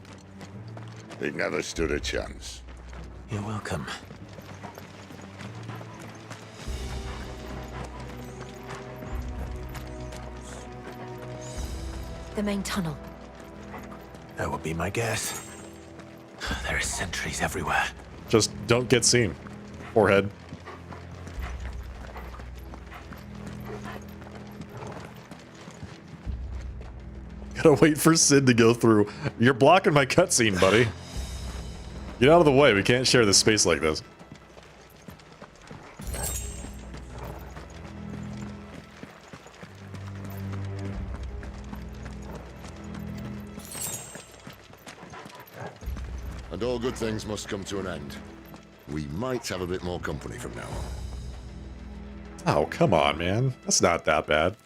It never stood a chance. You're welcome. The main tunnel. That would be my guess. There are sentries everywhere. Just don't get seen. Forehead. Gotta wait for Sid to go through. You're blocking my cutscene, buddy. Get out of the way. We can't share this space like this. And all good things must come to an end. We might have a bit more company from now on. Oh, come on, man. That's not that bad.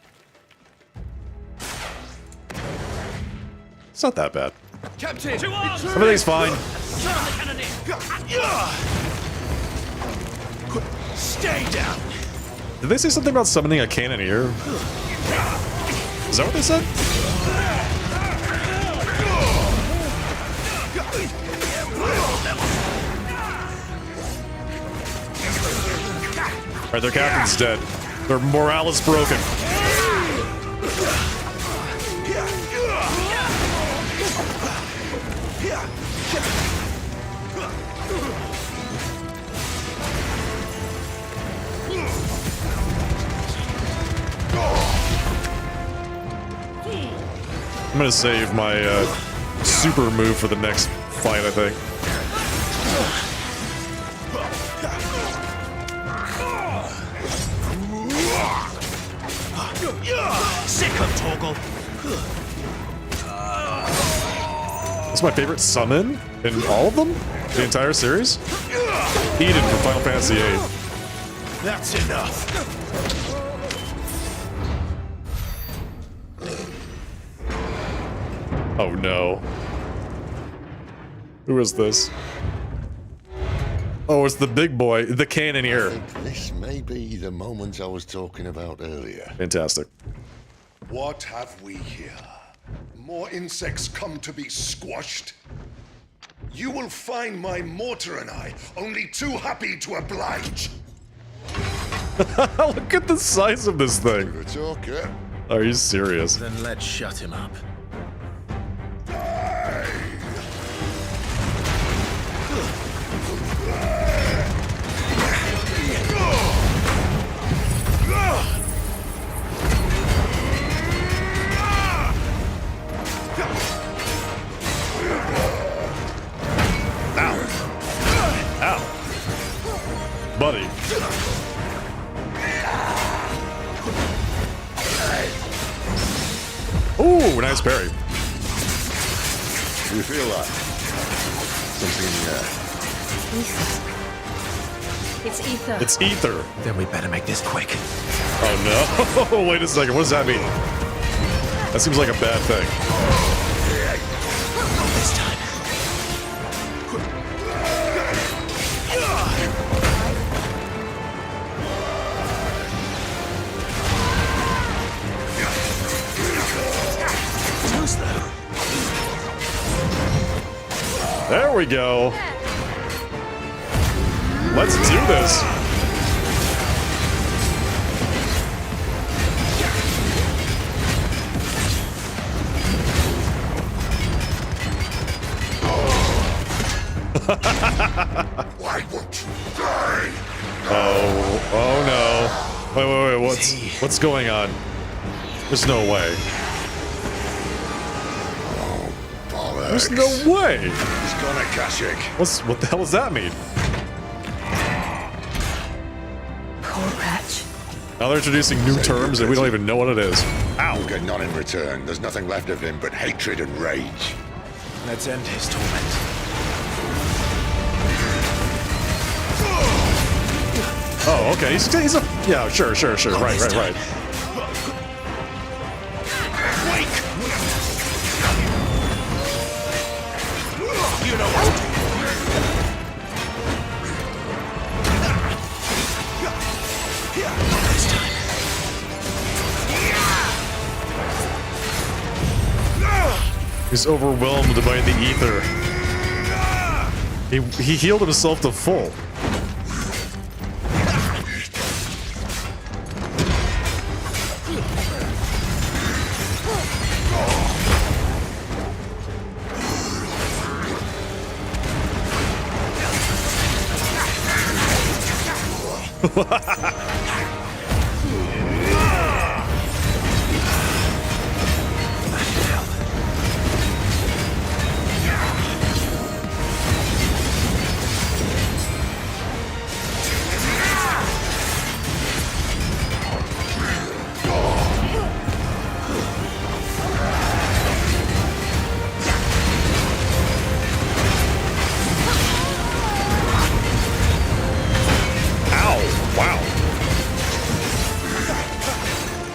It's not that bad. Captain! Everything's fine. Stay down! Did they say something about summoning a cannoneer? Is that what they said? Alright, their captain's dead. Their morale is broken. I'm gonna save my super move for the next fight, I think. Sick of Torgal. That's my favorite summon in all of them? The entire series? Eden from Final Fantasy VIII. That's enough. Oh no. Who is this? Oh, it's the big boy, the cannoneer. I think this may be the moment I was talking about earlier. Fantastic. What have we here? More insects come to be squashed? You will find my mortar and I only too happy to oblige. Look at the size of this thing. It's okay. Are you serious? Then let's shut him up. Ow. Buddy. Ooh, nice parry. You feel that? Something, It's ether. It's ether. Then we better make this quick. Oh no. Wait a second. What does that mean? That seems like a bad thing. This time. There we go. Let's do this. Why won't you die? Oh no. Wait, what's going on? There's no way. There's no way! He's gone Akashic. What the hell does that mean? Poor wretch. Now they're introducing new terms and we don't even know what it is. Ow! You'll get none in return. There's nothing left of him but hatred and rage. Let's end his torment. Oh, okay. He's a... Yeah, sure. Right. You know what to do. This time. He's overwhelmed by the ether. He healed himself to full.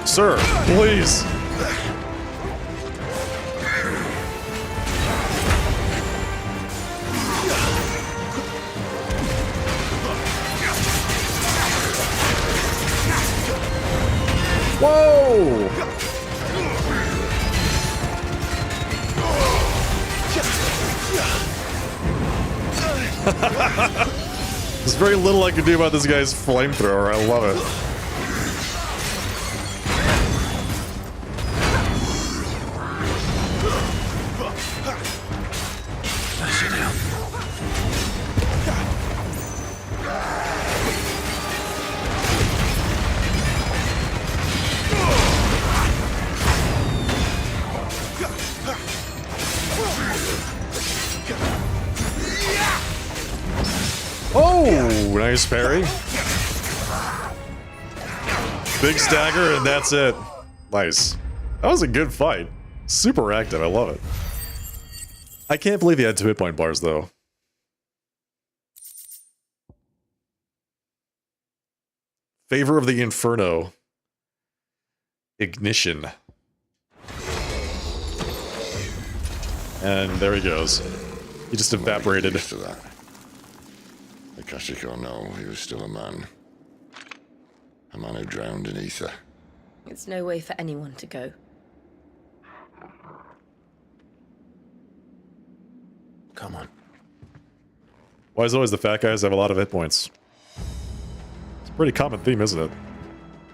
Sir, please. Whoa! There's very little I can do about this guy's flamethrower. I love it. Oh, nice parry. Big stagger, and that's it. Nice. That was a good fight. Super active, I love it. I can't believe he had 2 hit point bars, though. Favor of the Inferno. Ignition. And there he goes. He just evaporated. Used to that. Akashic or no, he was still a man. A man who drowned in ether. It's no way for anyone to go. Come on. Why is always the fat guys have a lot of hit points? It's a pretty common theme, isn't it?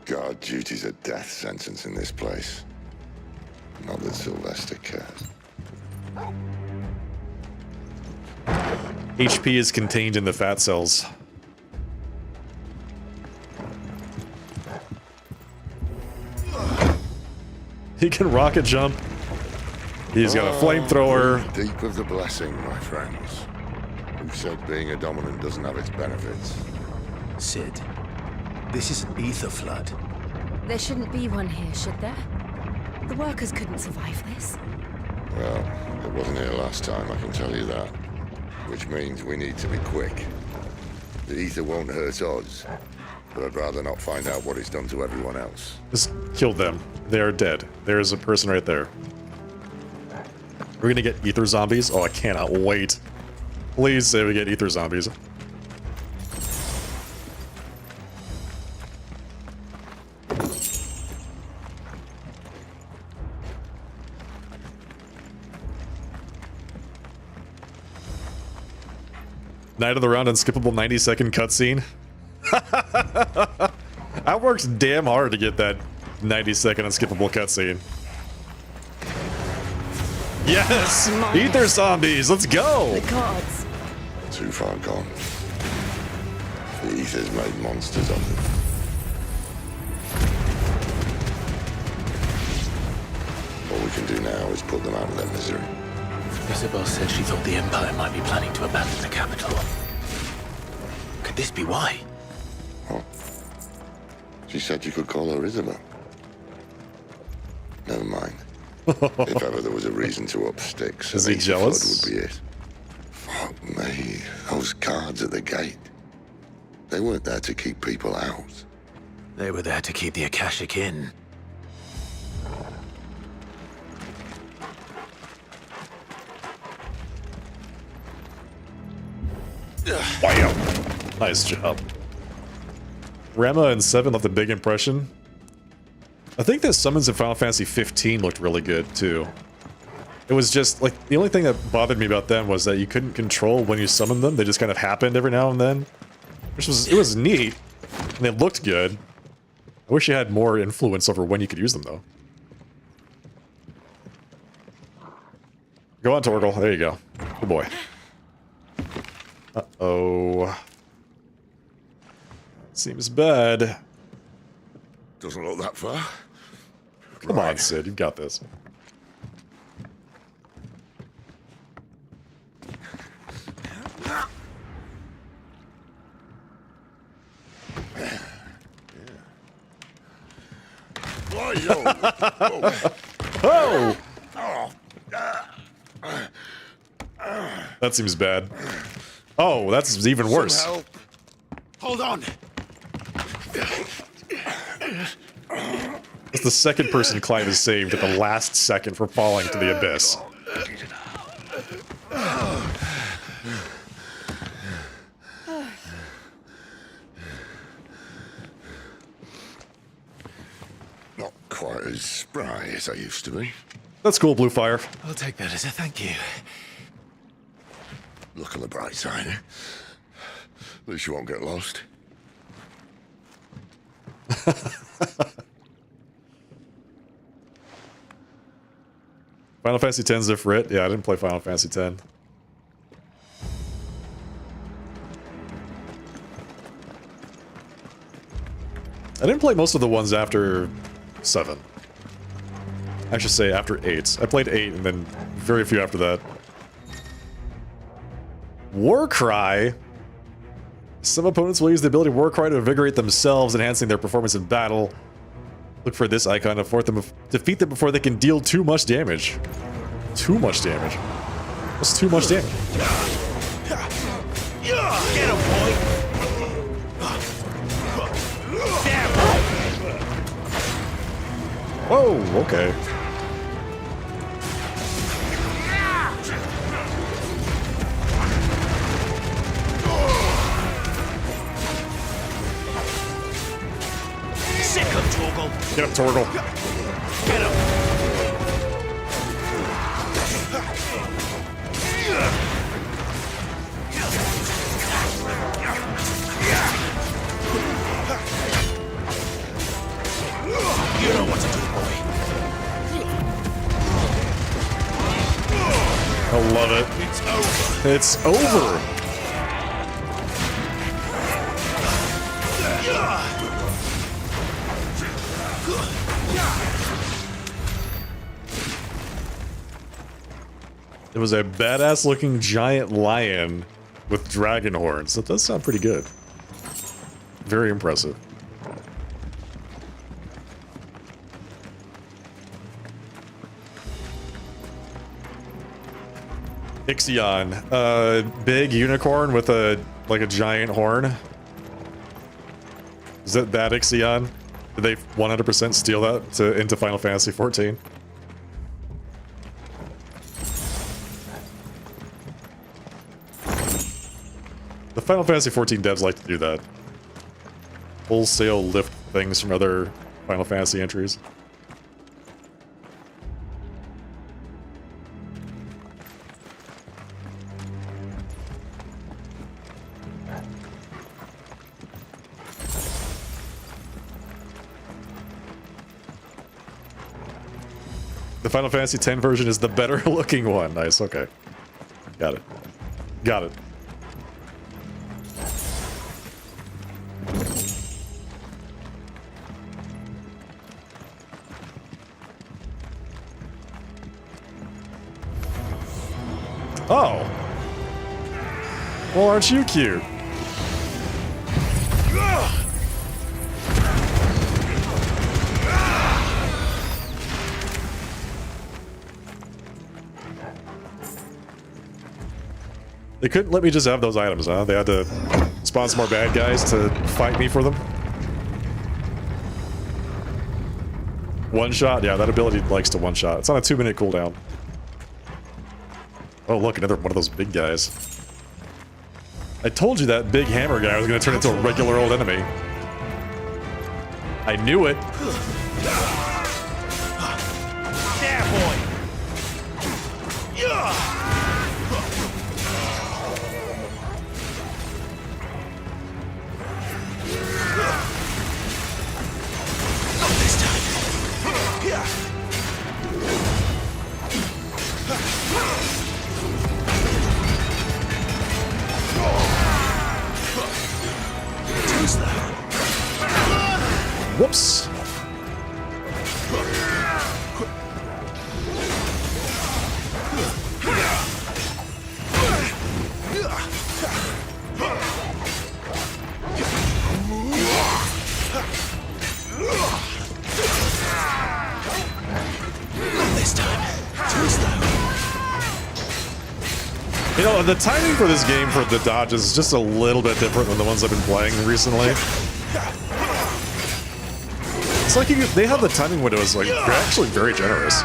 Guard duty's a death sentence in this place. Not that Sylvester cares. HP is contained in the fat cells. He can rocket jump. He's got a flamethrower. Deep of the blessing, my friends. Who said being a dominant doesn't have its benefits? Sid, this is an ether flood. There shouldn't be one here, should there? The workers couldn't survive this. Well, it wasn't here last time, I can tell you that. Which means we need to be quick. The ether won't hurt us, but I'd rather not find out what it's done to everyone else. Just killed them. They are dead. There's a person right there. We're gonna get ether zombies? Oh, I cannot wait. Please say we get ether zombies. Night of the round, unskippable 90-second cutscene. I worked damn hard to get that 90-second unskippable cutscene. Yes! Ether zombies, let's go! The gods. Too far gone. The ether's made monsters of them. All we can do now is put them out of their misery. Isabel said she thought the Empire might be planning to abandon the capital. Could this be why? What? She said you could call her Isabel. Never mind. If ever there was a reason to up sticks, is he jealous? Would be it. Fuck me. Those guards at the gate. They weren't there to keep people out. They were there to keep the Akashic in. Wow. Nice job. Rama and 7 left a big impression. I think the summons in Final Fantasy 15 looked really good, too. It was just, like, the only thing that bothered me about them was that you couldn't control when you summoned them. They just kind of happened every now and then. Which was, it was neat. And they looked good. I wish you had more influence over when you could use them, though. Go on, Torgal. There you go. Good boy. Uh-oh. Seems bad. Doesn't look that far. Come on, Sid. You've got this. Oh! That seems bad. Oh, that's even worse. Hold on. It's the second person Clive has saved at the last second for falling to the abyss. Not quite as spry as I used to be. That's cool, Bluefire. I'll take that as a thank you. Look on the bright side. At least you won't get lost. Final Fantasy X's Ifrit? Yeah, I didn't play Final Fantasy X. I didn't play most of the ones after 7. I should say after 8. I played 8 and then very few after that. Warcry? Some opponents will use the ability Warcry to invigorate themselves, enhancing their performance in battle. Look for this icon to defeat them before they can deal too much damage. Too much damage? What's too much damage? Get him, boy! Whoa, okay. Sick of Torgal. Get him, Torgal. Get him. You know what to do, boy. I love it. It's over. It's over. It was a badass looking giant lion with dragon horns. That does sound pretty good. Very impressive. Ixion, big unicorn with a giant horn. Is that Ixion? Did they 100% steal that into Final Fantasy XIV? The Final Fantasy XIV devs like to do that. Wholesale lift things from other Final Fantasy entries. The Final Fantasy X version is the better looking one. Nice, okay. Got it. Got it. Oh. Well, aren't you cute? They couldn't let me just have those items, huh? They had to spawn some more bad guys to fight me for them. One shot? Yeah, that ability likes to one shot. It's on a 2-minute cooldown. Oh, look, another one of those big guys. I told you that big hammer guy was going to turn into a regular old enemy. I knew it. Yeah, boy. Not this time. Whoops. This time. Too slow. You know, the timing for this game for the dodges is just a little bit different than the ones I've been playing recently. It's like they have the timing windows, like, they're actually very generous.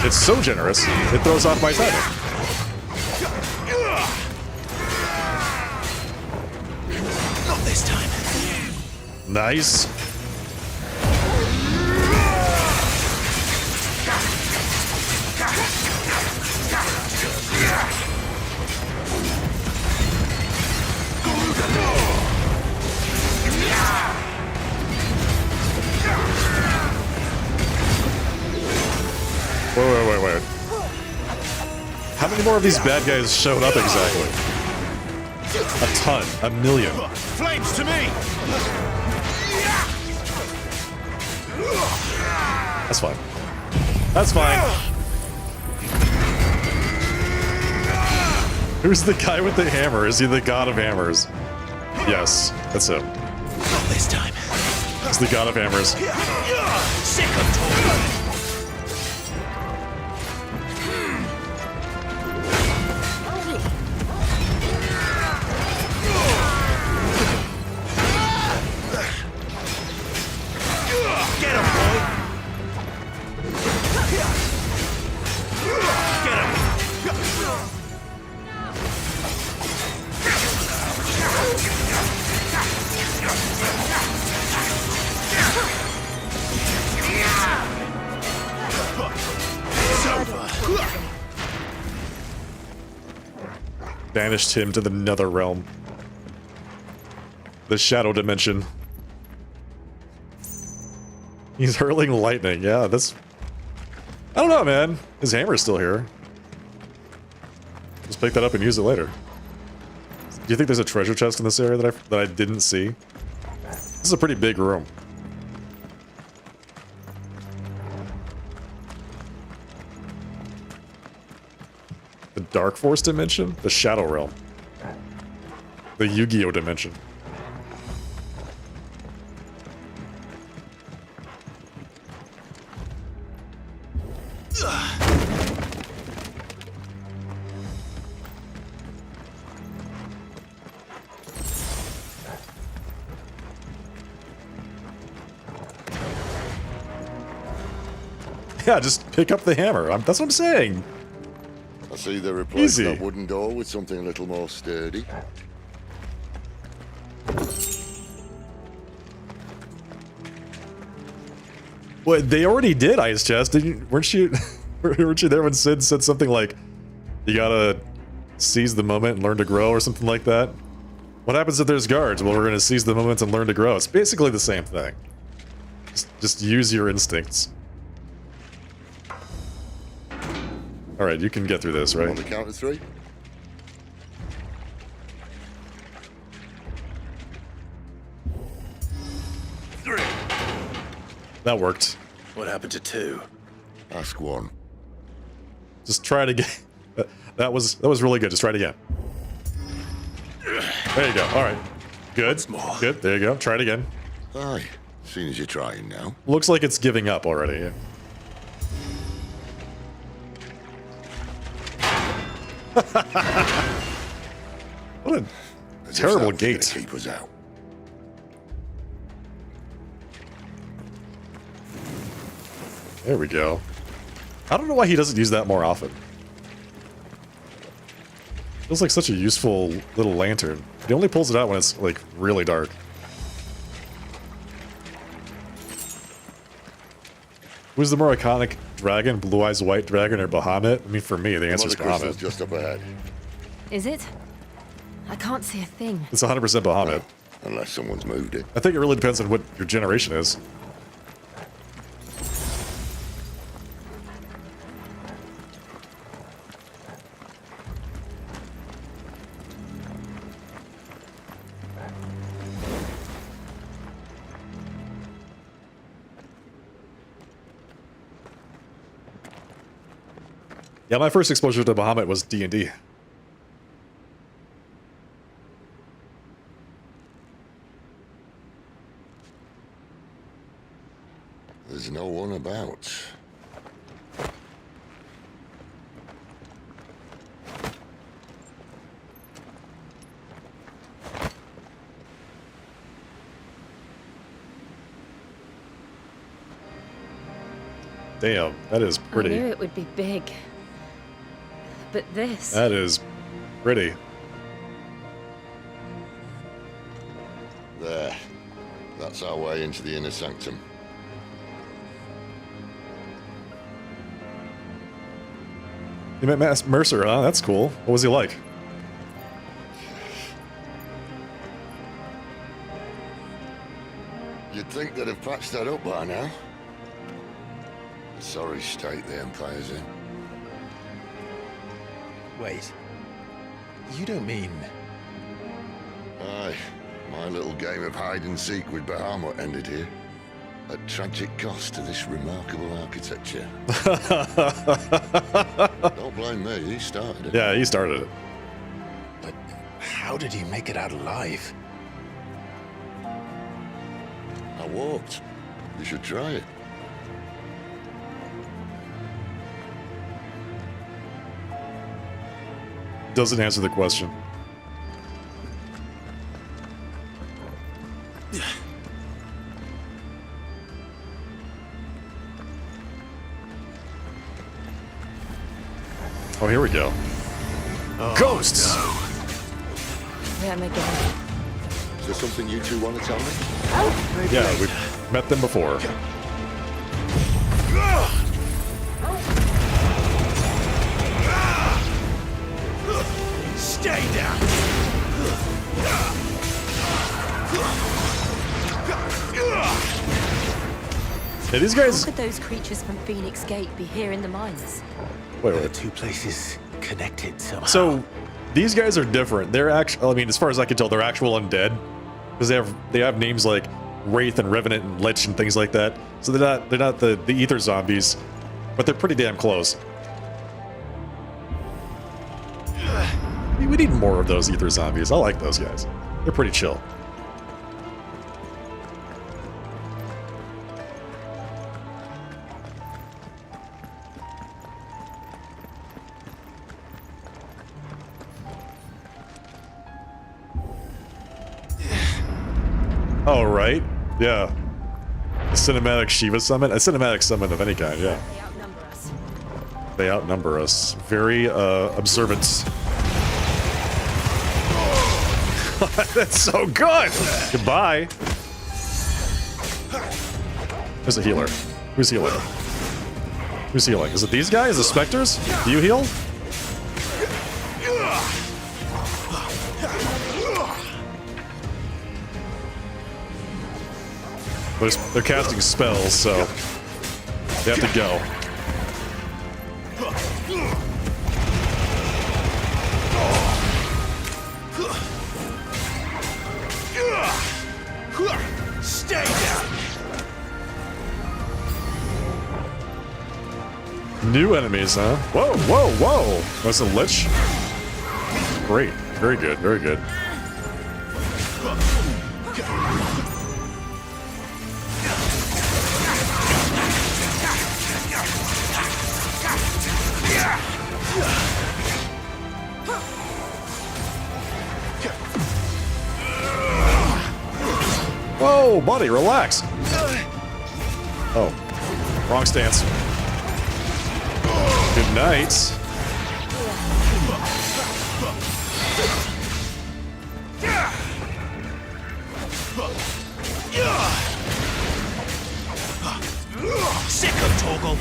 It's so generous, it throws off my timing. Not this time. Nice. Wait. How many more of these bad guys showed up exactly? A ton. A million. Flames to me. That's fine. That's fine. Who's the guy with the hammer? Is he the god of hammers? Yes, that's him. Not this time. He's the god of hammers. Sick of talking. Get him, boy! Get him! banished him to the nether realm. The shadow dimension. He's hurling lightning. Yeah, that's... I don't know, man. His hammer's still here. Just pick that up and use it later. Do you think there's a treasure chest in this area that I didn't see? This is a pretty big room. The Dark Force dimension? The Shadow Realm. The Yu-Gi-Oh dimension. Yeah, just pick up the hammer. That's what I'm saying. I see they replaced Easy. that wooden door with something a little more sturdy. Well, they already did Ice Chest. Weren't you there when Sid said something like, you gotta seize the moment and learn to grow or something like that? What happens if there's guards? Well, we're gonna seize the moment and learn to grow. It's basically the same thing. Just use your instincts. Alright, you can get through this, right? On the count of 3. That worked. What happened to 2? Ask 1. Just try it again. That was really good. Just try it again. There you go. Alright. Good. Good. There you go. Try it again. Aye. Seeing as you're trying now. Looks like it's giving up already. What a terrible gate. Keep us out. There we go. I don't know why he doesn't use that more often. Feels like such a useful little lantern. He only pulls it out when it's like really dark. Who's the more iconic dragon? Blue Eyes White Dragon or Bahamut? I mean, for me, the answer is Bahamut. Just up ahead. Is it? I can't see a thing. It's 100% Bahamut. Unless someone's moved it. I think it really depends on what your generation is. Yeah, my first exposure to Bahamut was D&D. There's no one about. Damn, that is pretty. I knew it would be big. But this... That is pretty. There. That's our way into the inner sanctum. You met Matt Mercer, huh? That's cool. What was he like? You'd think they'd have patched that up by now. Sorry state the Empire's in. Wait. You don't mean... Aye. My little game of hide-and-seek with Bahamut ended here. At tragic cost to this remarkable architecture. Don't blame me, he started it. Yeah, he started it. But how did he make it out alive? I walked. You should try it. Doesn't answer the question. Oh, here we go. Oh, Ghosts! No. Where am I going? Is there something you two want to tell me? Yeah, we've met them before. Stay Yeah, these guys. How could those creatures from Phoenix Gate be here in the mines? Wait, The two places connected somehow. So these guys are different. They're actually, I mean, as far as I can tell, they're actual undead because they have names like Wraith and Revenant and Lich and things like that. So they're not the ether zombies, but they're pretty damn close. We need more of those ether zombies. I like those guys. They're pretty chill. Oh, right. Yeah. A cinematic Shiva summon? A cinematic summon of any kind, yeah. They outnumber us. Very, observant. That's so good! Goodbye. There's a healer. Who's healing? Who's healing? Is it these guys? The specters? Do you heal? They're casting spells, so they have to go. Stay down. New enemies, huh? Whoa, whoa, whoa! That's a Lich. Great. Very good, very good. Whoa, buddy, relax. Oh, wrong stance. Good night. Sick of Torgal.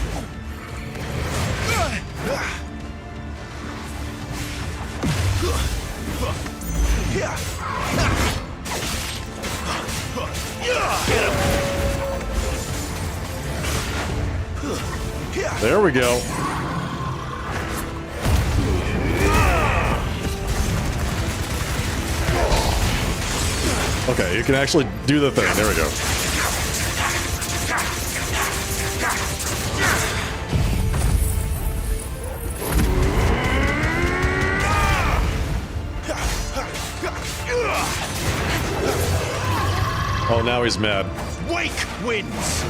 There we go. Okay, you can actually do the thing. There we go. Oh, now he's mad. Wake wins.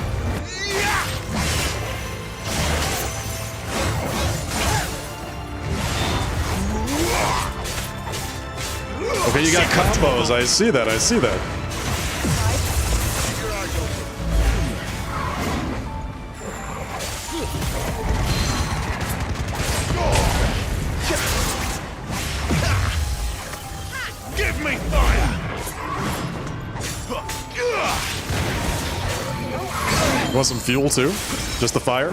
Okay, you got combos. I see that. I see that. Give me fire. You want some fuel too? Just the fire?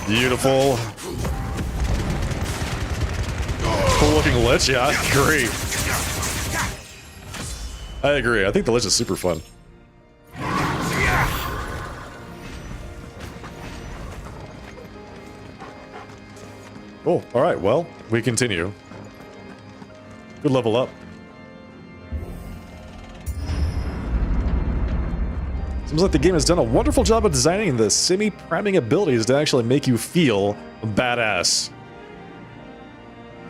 Beautiful. Cool looking Lich, yeah, I agree. I agree. I think the Lich is super fun. Cool. Alright, well, we continue. Good level up. Seems like the game has done a wonderful job of designing the semi-priming abilities to actually make you feel badass.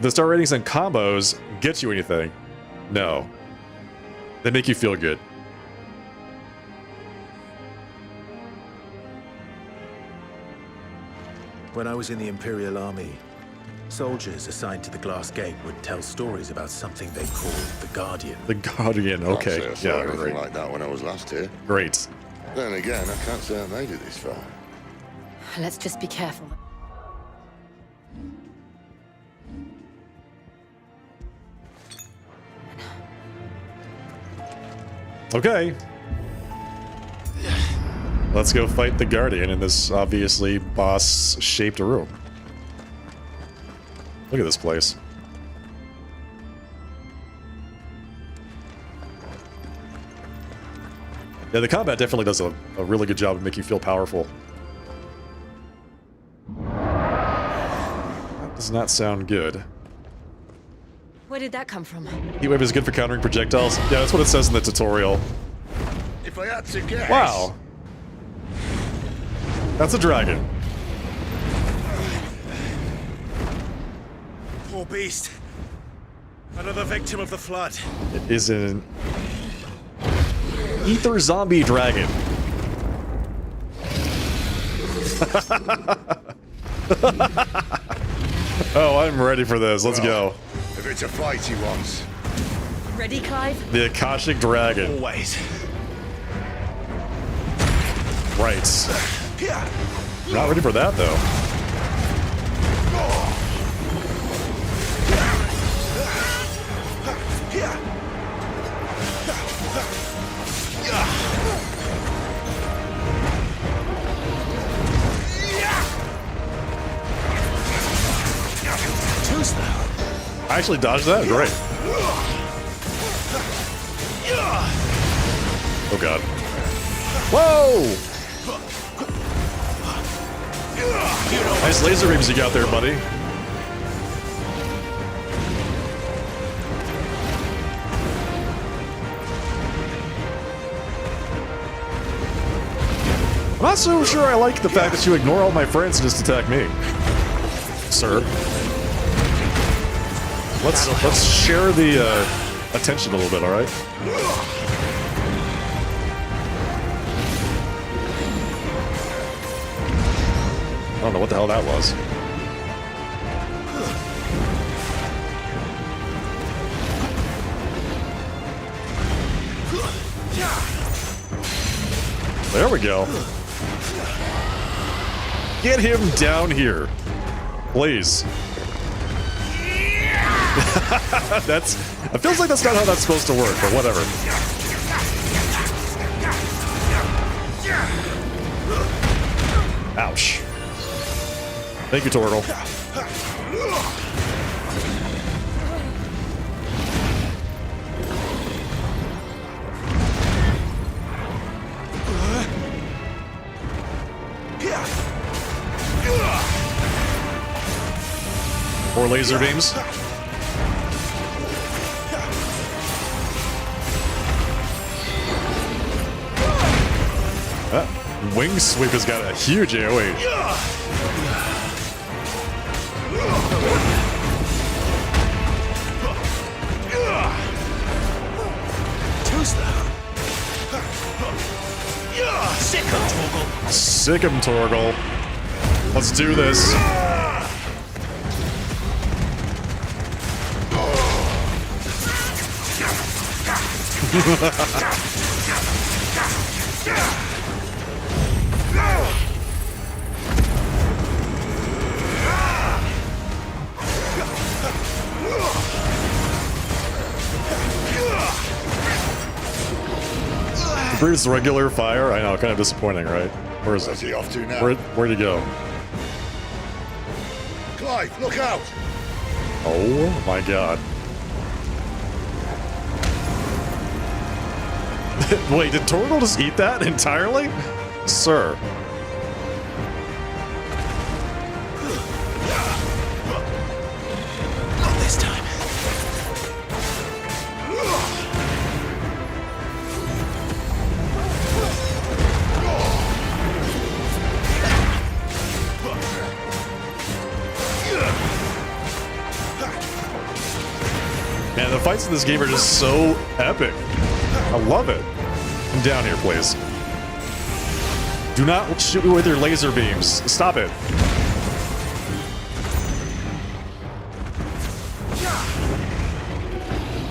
The star ratings and combos get you anything? No. They make you feel good. When I was in the Imperial Army, soldiers assigned to the Glass Gate would tell stories about something they called the Guardian. The Guardian, okay. Can't say I saw Yeah, anything great. like that when I was last here. Great. Then again, I can't say I made it this far. Let's just be careful. Okay. Let's go fight the Guardian in this obviously boss-shaped room. Look at this place. Yeah, the combat definitely does a really good job of making you feel powerful. That does not sound good. Where did that come from? Heatwave is good for countering projectiles. Yeah, that's what it says in the tutorial. If I had to guess... Wow. That's a dragon. Poor beast. Another victim of the flood. It is an ether zombie dragon. Oh, I'm ready for this. Let's go. If it's a fight he wants. Ready, Clive? The Akashic Dragon. Always. Right. Not ready for that, though. I actually dodged that? Great. Oh god. Whoa! Nice laser beams you got there, buddy. I'm not so sure I like the fact that you ignore all my friends and just attack me, sir. Let's share the attention a little bit, all right? I don't know what the hell that was. There we go. Get him down here, please. It feels like that's not how that's supposed to work, but whatever. Ouch. Thank you, Torgal. More laser beams. Wing Sweep has got a huge AoE. Sick him, Torgal. Sick him, Torgal. Let's do this. Breathes regular fire. I know, kind of disappointing, right? Where is Where's he off to now? Where'd he go? Clive, look out! Oh my god. Wait, did Torgal just eat that entirely? Sir. Not this time. Man, the fights in this game are just so epic. I love it. Come down here, please. Do not shoot me with your laser beams. Stop it.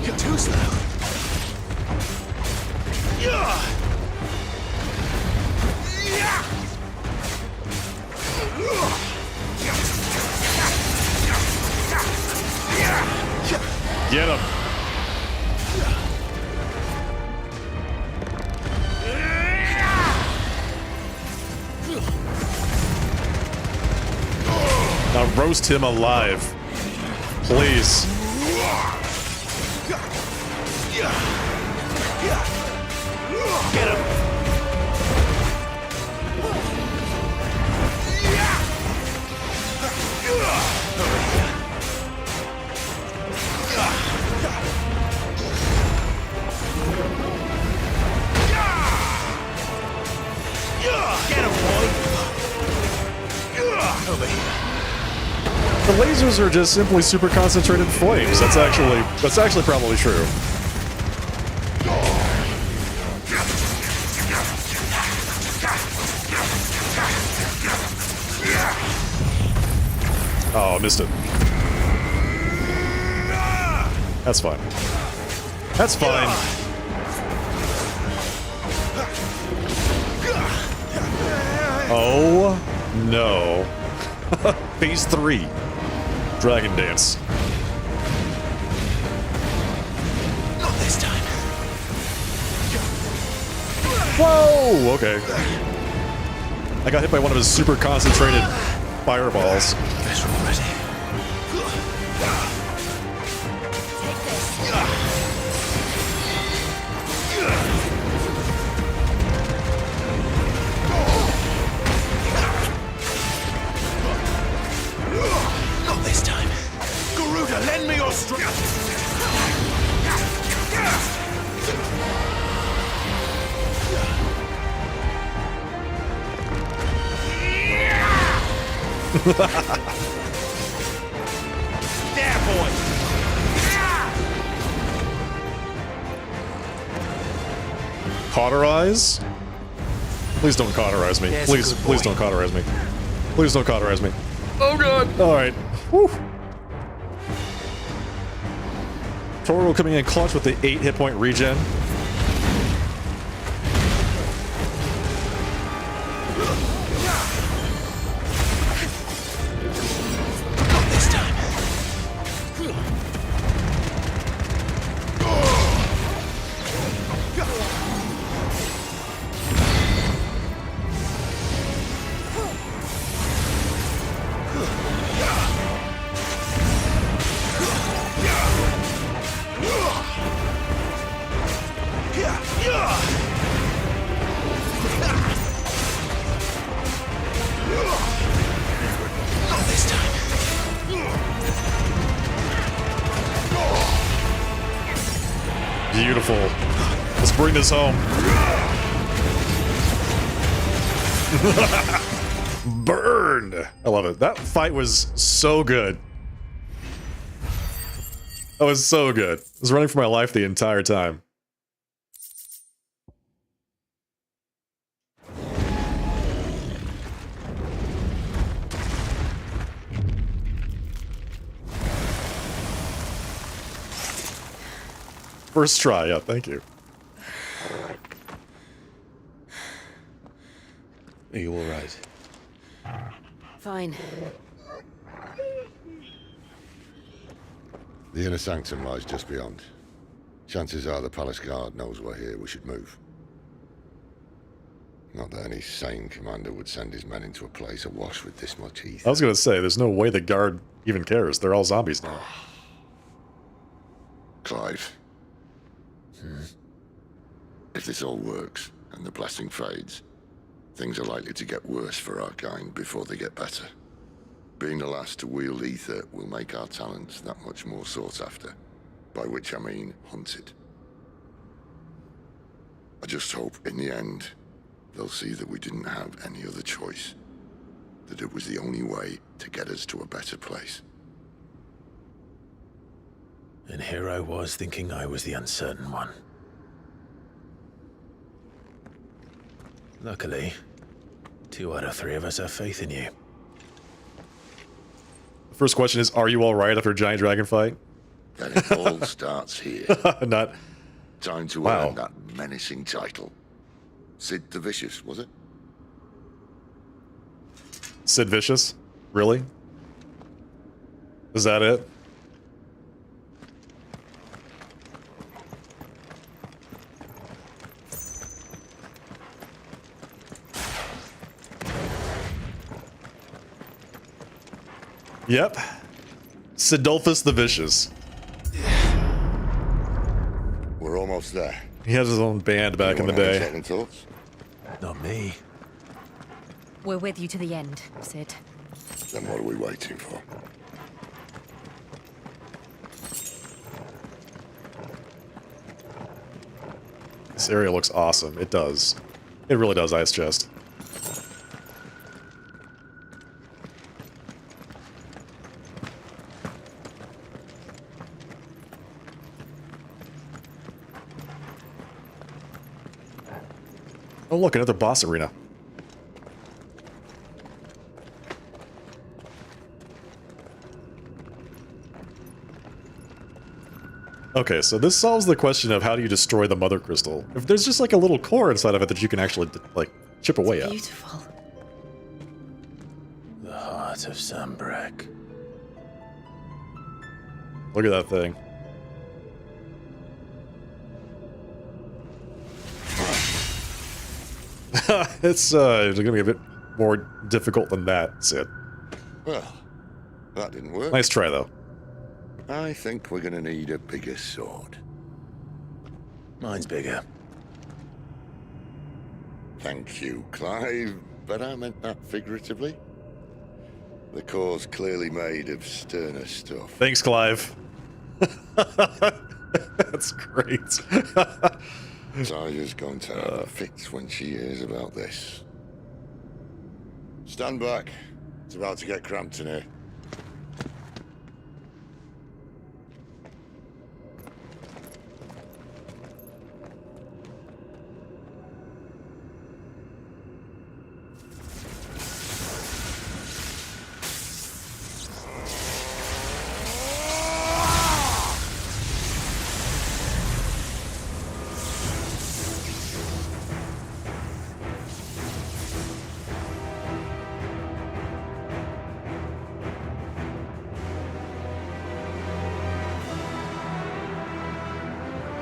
You're too slow. Get him. Now roast him alive. Please. Get him. The lasers are just simply super concentrated flames. That's actually probably true. Oh, missed it. That's fine. That's fine. Oh, no. Phase 3. Dragon Dance. Not this time. Whoa! Okay. I got hit by one of his super concentrated fireballs. Guess we're ready. Not this time. Garuda, lend me your strength. There, boy. Cauterize? Please don't cauterize me. Yes, Please, good please boy. don't cauterize me. Please don't cauterize me. Oh god. Alright. Whew. Torgal coming in clutch with the 8 hit point regen. Not this time. Not this time. Beautiful. Let's bring this home. Burned. I love it. That fight was so good. That was so good. I was running for my life the entire time. First try, yeah, thank you. Are you all right? Fine. The inner sanctum lies just beyond. Chances are the palace guard knows we're here. We should move. Not that any sane commander would send his men into a place awash with this much ether. I was gonna say, there's no way the guard even cares. They're all zombies now. Clive. If this all works, and the blessing fades, things are likely to get worse for our kind before they get better. Being the last to wield ether will make our talents that much more sought after, by which I mean hunted. I just hope, in the end, they'll see that we didn't have any other choice, that it was the only way to get us to a better place. And here I was thinking I was the uncertain one. Luckily, 2 out of 3 of us have faith in you. The first question is, are you alright after a giant dragon fight? Then it all starts here. Not... Time to Wow. earn that menacing title. Sid the Vicious, was it? Sid Vicious? Really? Is that it? Yep. Sidolphus the Vicious. We're almost there. He had his own band back in the Anyone have day. second thoughts? Not me. We're with you to the end, Sid. Then what are we waiting for? This area looks awesome. It does. It really does, Ice Chest. Oh, look, another boss arena. Okay, so this solves the question of how do you destroy the mother crystal. If there's just like a little core inside of it that you can actually, like, chip away at. Beautiful. The heart of Sambrek. Look at that thing. It's gonna be a bit more difficult than that, Sid. Well, that didn't work. Nice try, though. I think we're gonna need a bigger sword. Mine's bigger. Thank you, Clive, but I meant that figuratively. The core's clearly made of sterner stuff. Thanks, Clive. That's great. Tiger's going to have a fix when she hears about this. Stand back. It's about to get cramped in here.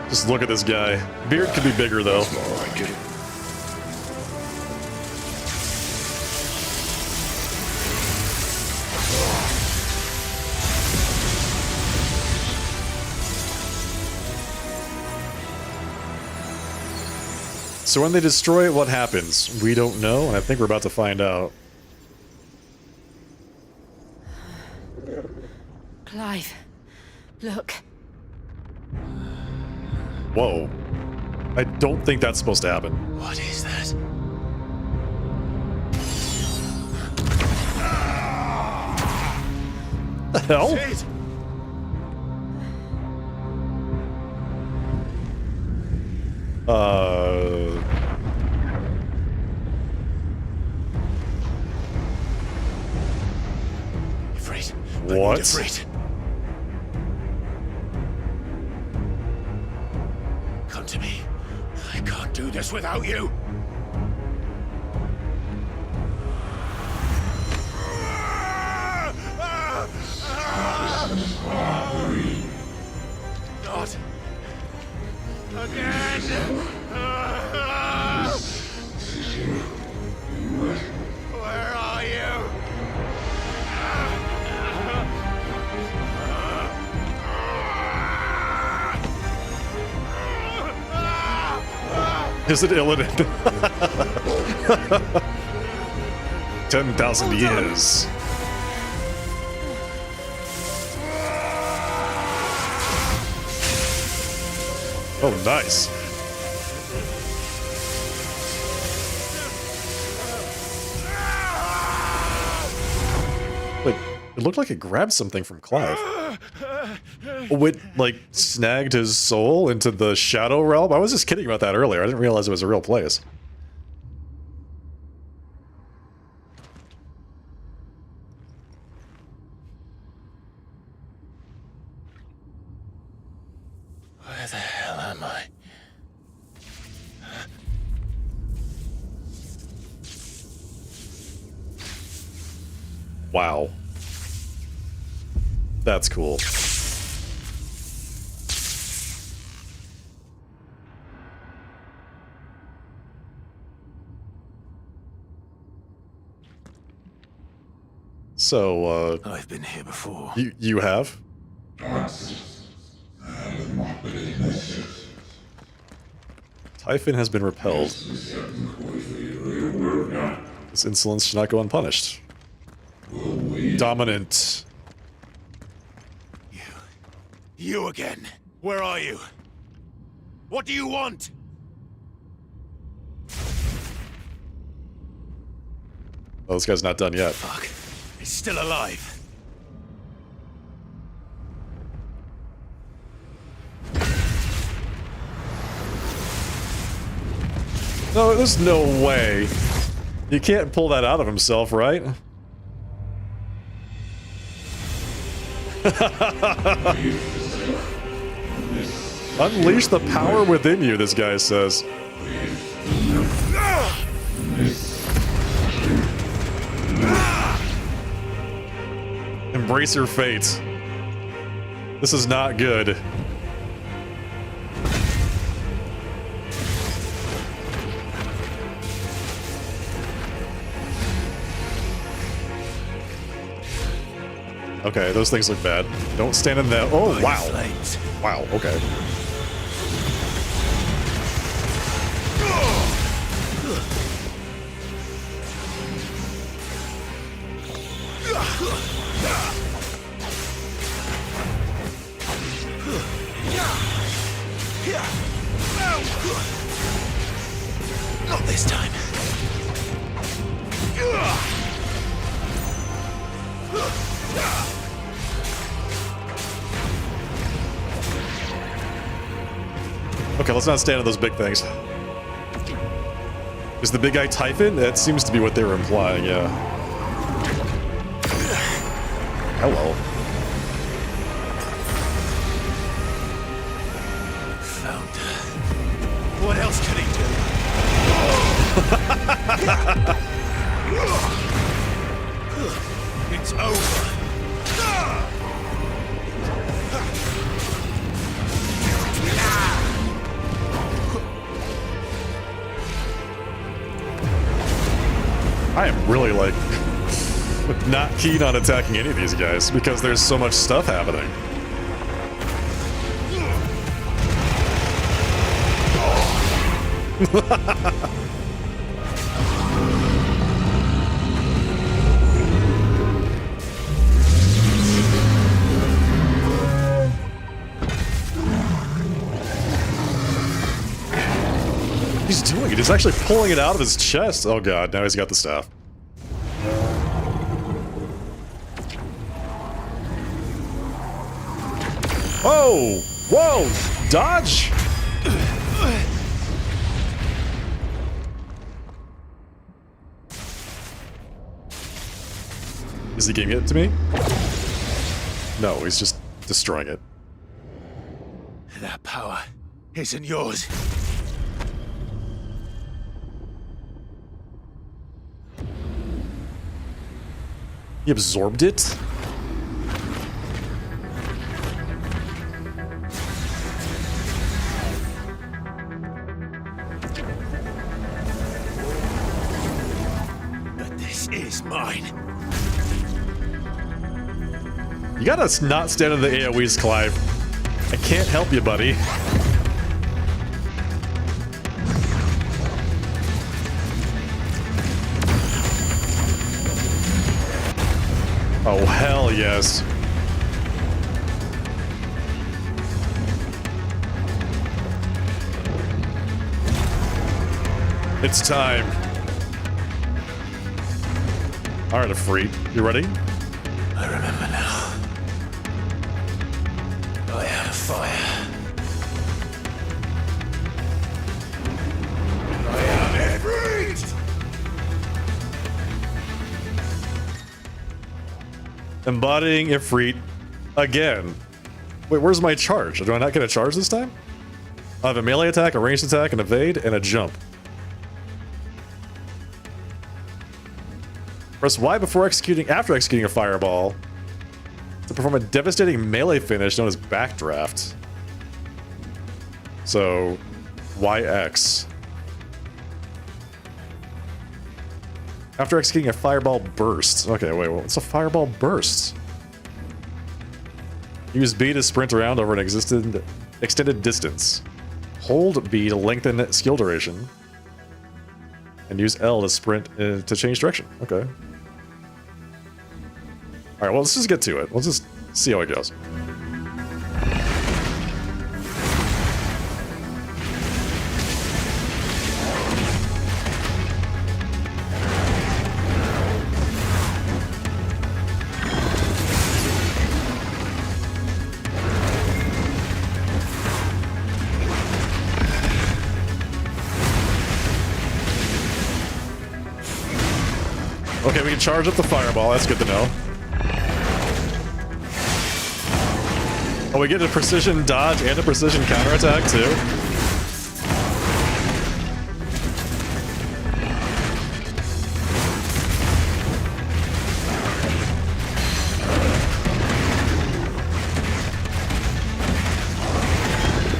Just look at this guy. Beard could be bigger, though. More like it. So when they destroy it, what happens? We don't know, and I think we're about to find out. Clive, look. Whoa. I don't think that's supposed to happen. What is that? The hell? Sid! Ifrit. What? Ifrit. Come to me. I can't do this without you. Not again. Where are you? Is it Illidan? 10,000 years. Oh, nice. Wait, it looked like it grabbed something from Clive. Oh, it, like, snagged his soul into the Shadow Realm? I was just kidding about that earlier. I didn't realize it was a real place. Where the hell am I? Wow. That's cool. So, I've been here before. You have? Typhon has been repelled. This insolence should not go unpunished. Dominant. You again. Where are you? What do you want? Oh, this guy's not done yet. Fuck. He's still alive. No, there's no way. You can't pull that out of himself, right? Unleash the power within you, this guy says. Embrace your fate. This is not good. Okay, those things look bad. Don't stand in that. Oh, wow. Wow, okay. Not this time. Okay, let's not stand on those big things. Is the big guy Typhon? That seems to be what they were implying, yeah. Hello. Found her. What else can he do? It's over. I am really, like, not keen on attacking any of these guys because there's so much stuff happening. He's doing it. He's actually pulling it out of his chest. Oh god, now he's got the staff. Whoa! Whoa! Dodge! Is he giving it to me? No, he's just destroying it. That power isn't yours. He absorbed it? But this is mine. You gotta not stand in the AoEs, Clive. I can't help you, buddy. Oh, hell yes. It's time. Alright, Ifrit. You ready? I remember now. I am fire. I am Ifrit! Embodying Ifrit again. Wait, where's my charge? Do I not get a charge this time? I have a melee attack, a ranged attack, an evade, and a jump. Press Y before after executing a fireball to perform a devastating melee finish known as backdraft. So, YX. After executing a fireball burst. Okay, wait, what's a fireball burst? Use B to sprint around over an extended distance. Hold B to lengthen skill duration. And use L to sprint to change direction. Okay. Alright, well, let's just get to it. Let's just see how it goes. Okay, we can charge up the fireball. That's good to know. Oh, we get a precision dodge and a precision counterattack too.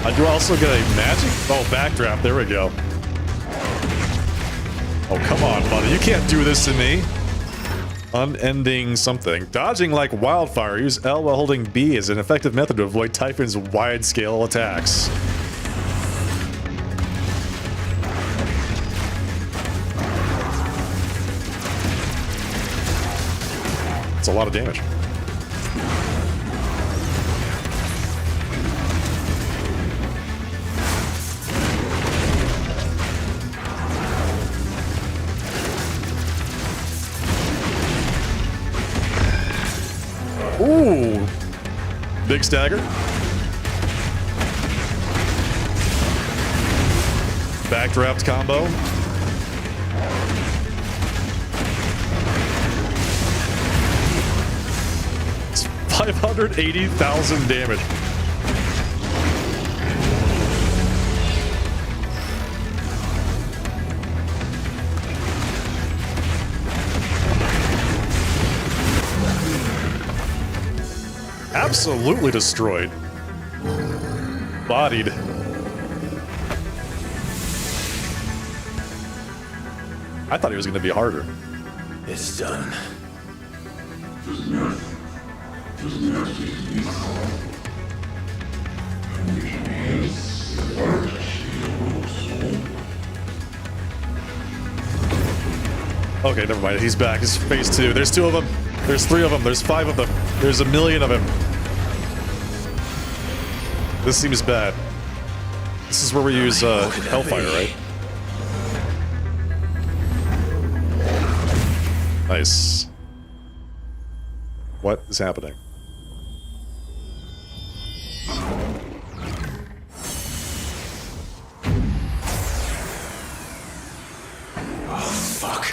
I do also get a magic. Oh, backdraft. There we go. Oh, come on, buddy. You can't do this to me. Unending something. Dodging like wildfire. Use L while holding B is an effective method to avoid Typhon's wide-scale attacks. It's a lot of damage. Ooh, big stagger. Backdraft combo. It's 580,000 damage. Absolutely destroyed. Bodied. I thought he was going to be harder. It's done. Okay, never mind. He's back. It's phase 2. There's 2 of them. There's 3 of them. There's 5 of them. There's a million of him. This seems bad. This is where we use Hellfire, right? Nice. What is happening? Oh, fuck.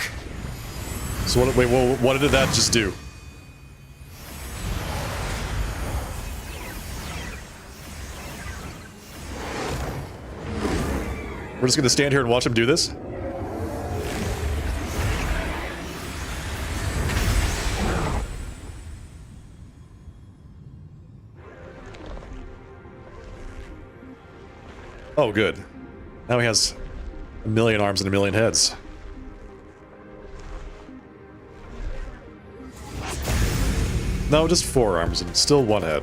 So what, wait, well, what did that just do? We're just gonna stand here and watch him do this? Oh, good. Now he has a million arms and a million heads. No, just 4 arms and still 1 head.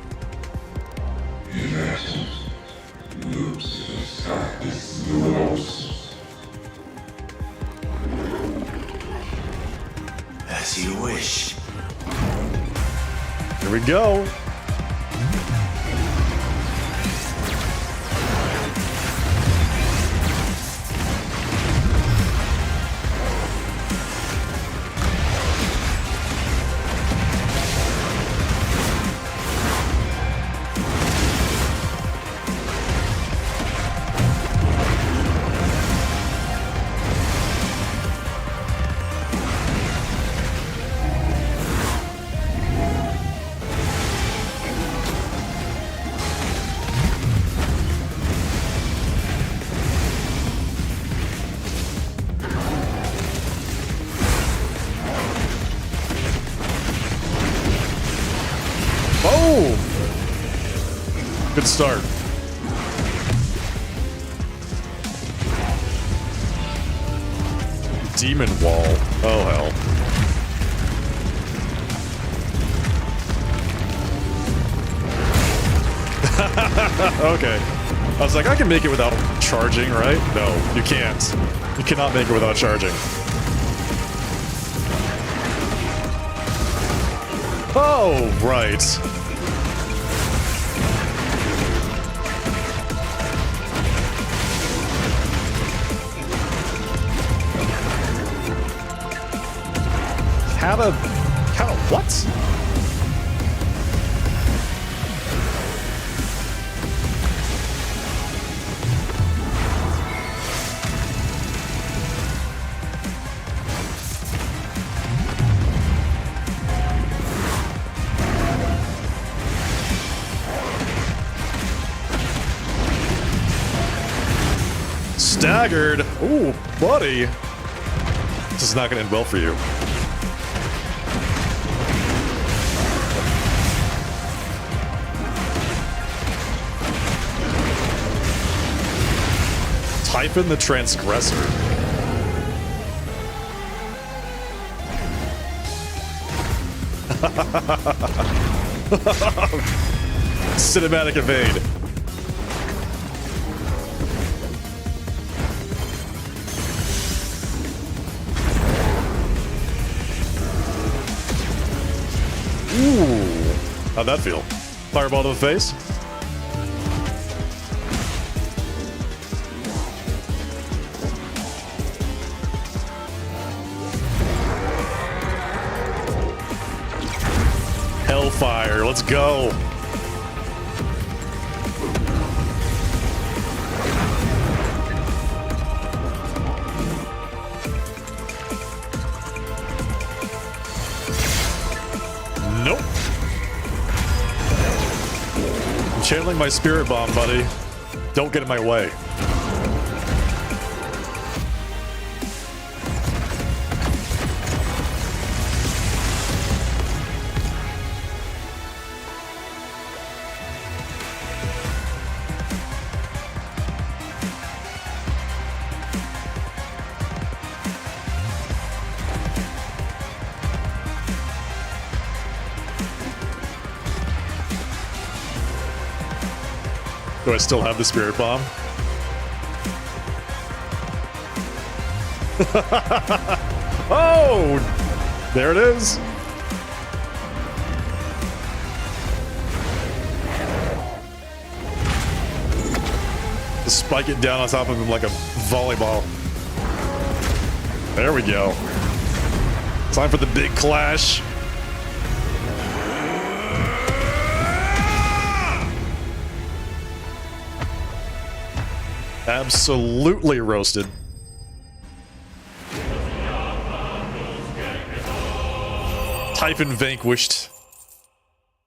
As you wish. Here we go. Good start. Demon wall. Oh, hell. Okay. I was like, I can make it without charging, right? No, you can't. You cannot make it without charging. Oh, right. How what? Staggered. Ooh, buddy. This is not going to end well for you. Typhon the Transgressor. Cinematic evade. Ooh. How'd that feel? Fireball to the face? Hellfire, let's go. Nope. I'm channeling my spirit bomb, buddy. Don't get in my way. Do I still have the spirit bomb? Oh! There it is. Just spike it down on top of him like a volleyball. There we go. Time for the big clash. Absolutely roasted. Typhon vanquished.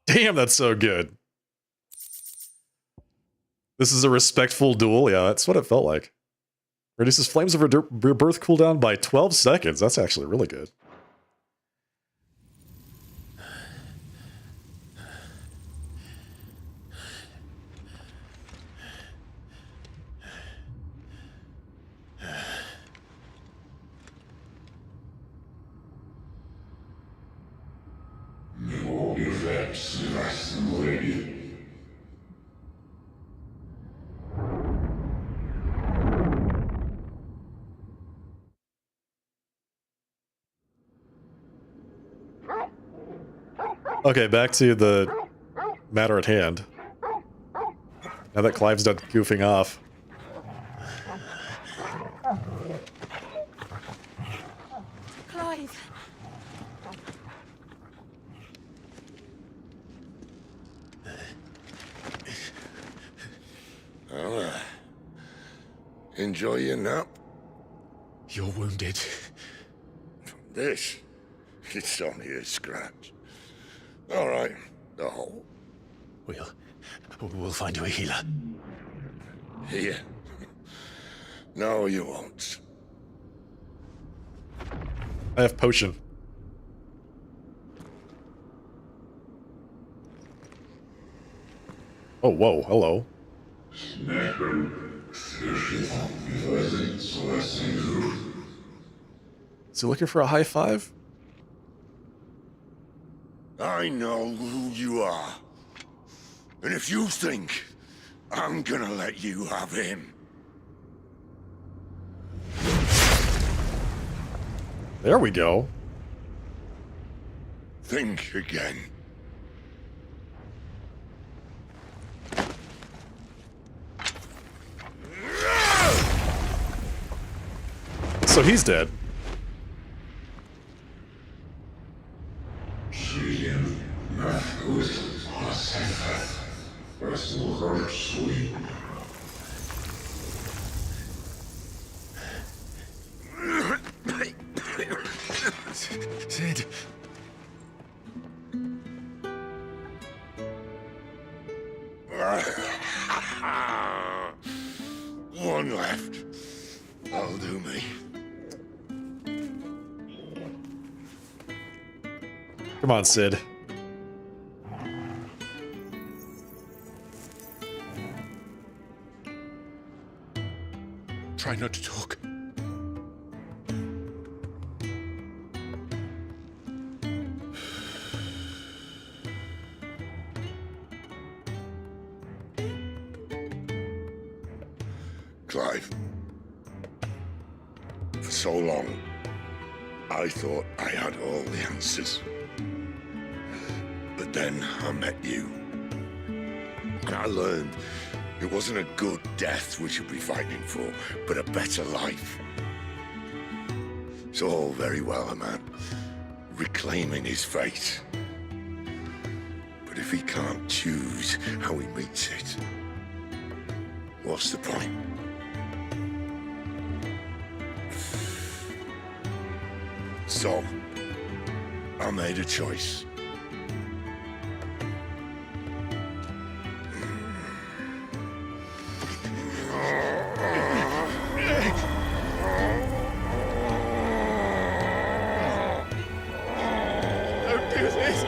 Damn, that's so good. This is a respectful duel. Yeah, that's what it felt like. Reduces flames of rebirth cooldown by 12 seconds. That's actually really good. Okay, back to the matter at hand. Now that Clive's done goofing off. Clive. Well, enjoy your nap. You're wounded. This? It's only a scratch. All right, the hole. We'll find you a healer. Here? No, you won't. I have potion. Oh, whoa, hello. Is he looking for a high five? I know who you are. And if you think I'm gonna let you have him. There we go. Think again. So he's dead. Sid. One left. That'll do me. Come on, Sid. Try not to talk. Clive, for so long, I thought I had all the answers. But then I met you. And I learned it wasn't a good death we should be fighting for, but a better life. It's all very well, a man reclaiming his fate. But if he can't choose how he meets it, what's the point? So, I made a choice. Don't do this!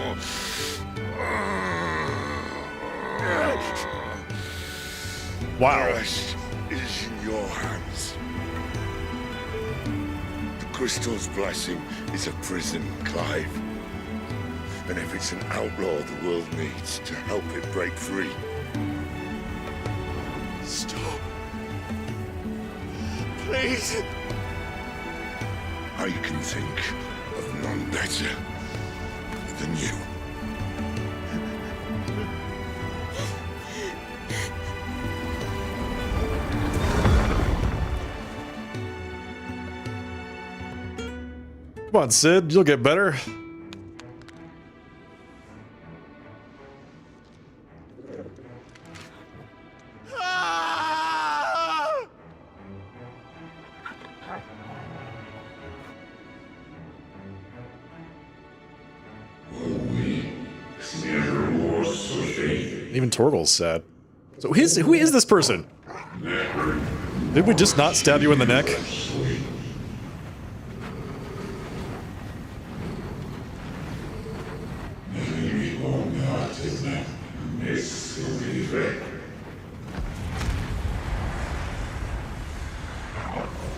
Wow. The rest is in your hands. The crystal's blessing is a prison, Clive. And if it's an outlaw the world needs to help it break free. Stop. Please. I can think of none better than you. Come on, Sid. You'll get better. Even Torgal's sad. So who is this person? Did we just not stab you in the neck?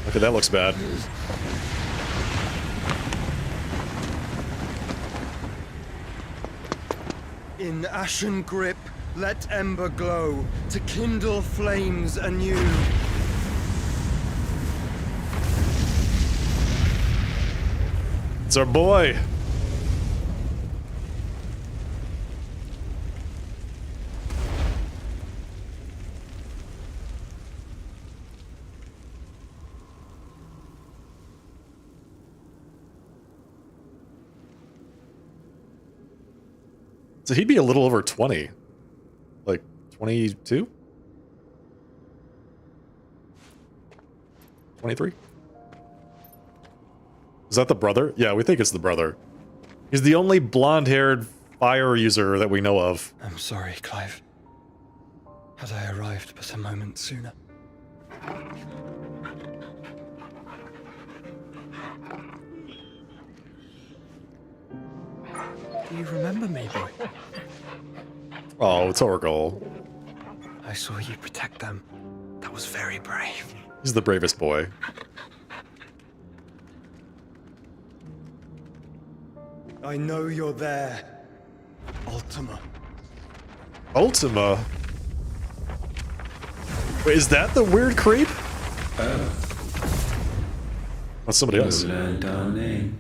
Okay, that looks bad. In ashen grip, let ember glow, to kindle flames anew. It's our boy. So he'd be a little over 20. Like 22? 23? Is that the brother? Yeah, we think it's the brother. He's the only blonde-haired fire user that we know of. I'm sorry, Clive. Had I arrived but a moment sooner. Do you remember me, boy? Oh, Torgal. I saw you protect them. That was very brave. He's the bravest boy. I know you're there, Ultima. Ultima? Wait, is that the weird creep? That's somebody else. You learned our name.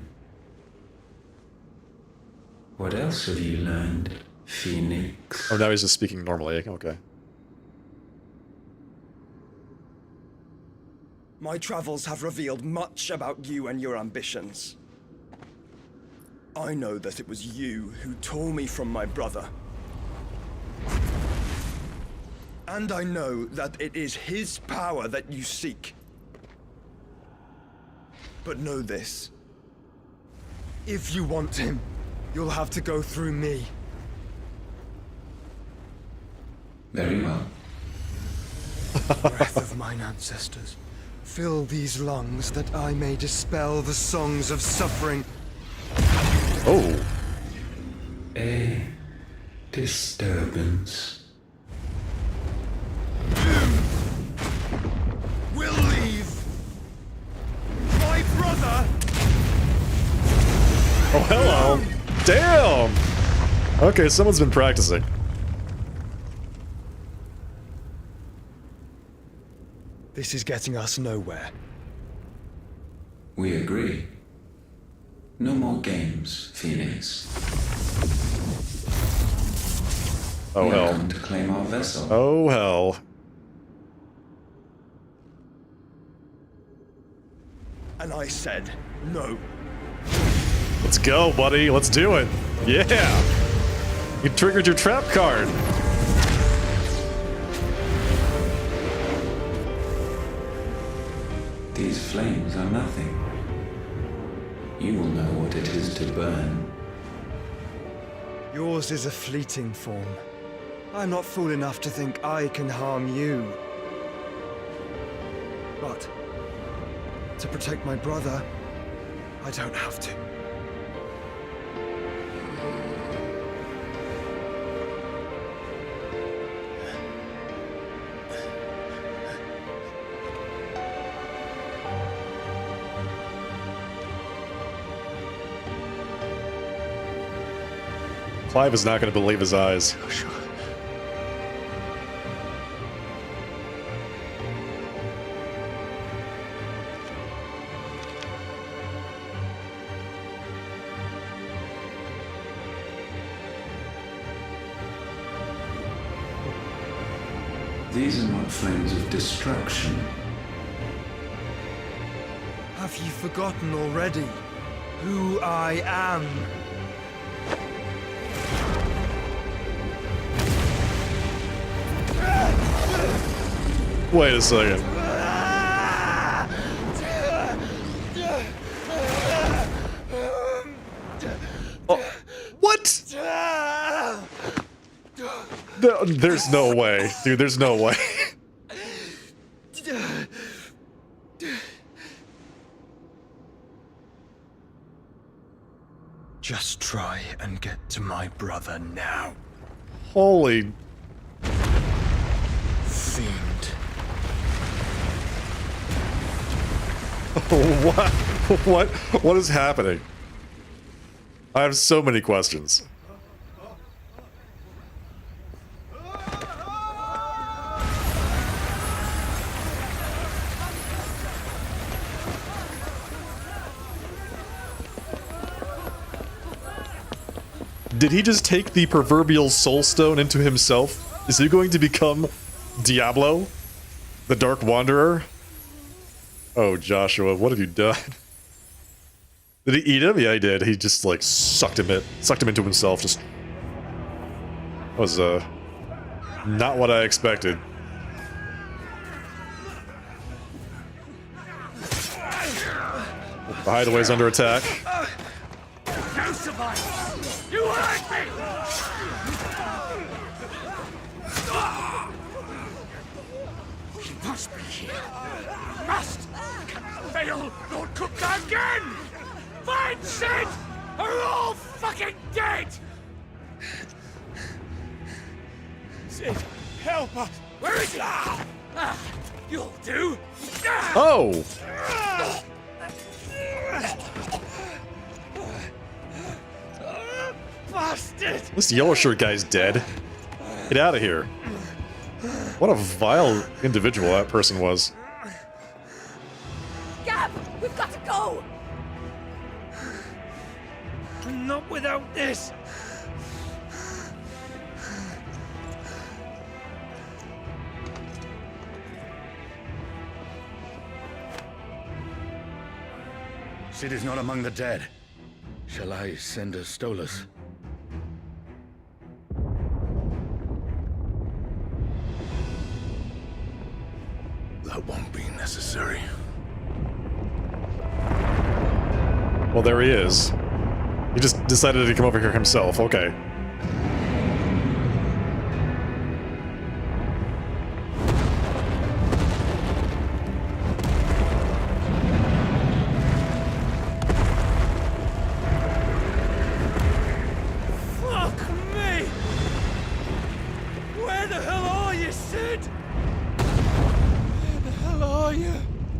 What else have you learned, Phoenix? Oh, now he's just speaking normally. Okay. My travels have revealed much about you and your ambitions. I know that it was you who tore me from my brother. And I know that it is his power that you seek. But know this. If you want him, you'll have to go through me. Very well. Breath of mine ancestors, Fill these lungs that I may dispel the songs of suffering. Oh. A disturbance. We'll leave. My brother! Oh, hello. Damn! Okay, someone's been practicing. This is getting us nowhere. We agree. No more games, Phoenix. Oh, We hell. have come to claim our vessel. Oh, hell. And I said no. Let's go, buddy. Let's do it. Yeah! You triggered your trap card. These flames are nothing. You will know what it is to burn. Yours is a fleeting form. I'm not fool enough to think I can harm you. But to protect my brother, I don't have to. Clive is not going to believe his eyes. These are not flames of destruction. Have you forgotten already who I am? Wait a second. Oh, what? No, there's no way. Dude, there's no way. Just try and get to my brother now. Holy... Fiend. What is happening? I have so many questions. Did he just take the proverbial soul stone into himself? Is he going to become Diablo? The Dark Wanderer? Oh, Joshua, what have you done? Did he eat him? Yeah, he did. He just, like, sucked him into himself. Just... That was, not what I expected. The hideaway's under attack. No survivors! You hurt me! He must be here. Must! Can fail, Lord Cook again! Find Sid! Are all fucking dead! Sid, help us! Where is he? You'll do! Oh! Bastard! This yellow shirt guy's dead. Get out of here. What a vile individual that person was. Gab, we've got to go! Not without this! Sid is not among the dead. Shall I send a Stolas? That won't be necessary. Well, there he is. He just decided to come over here himself. Okay.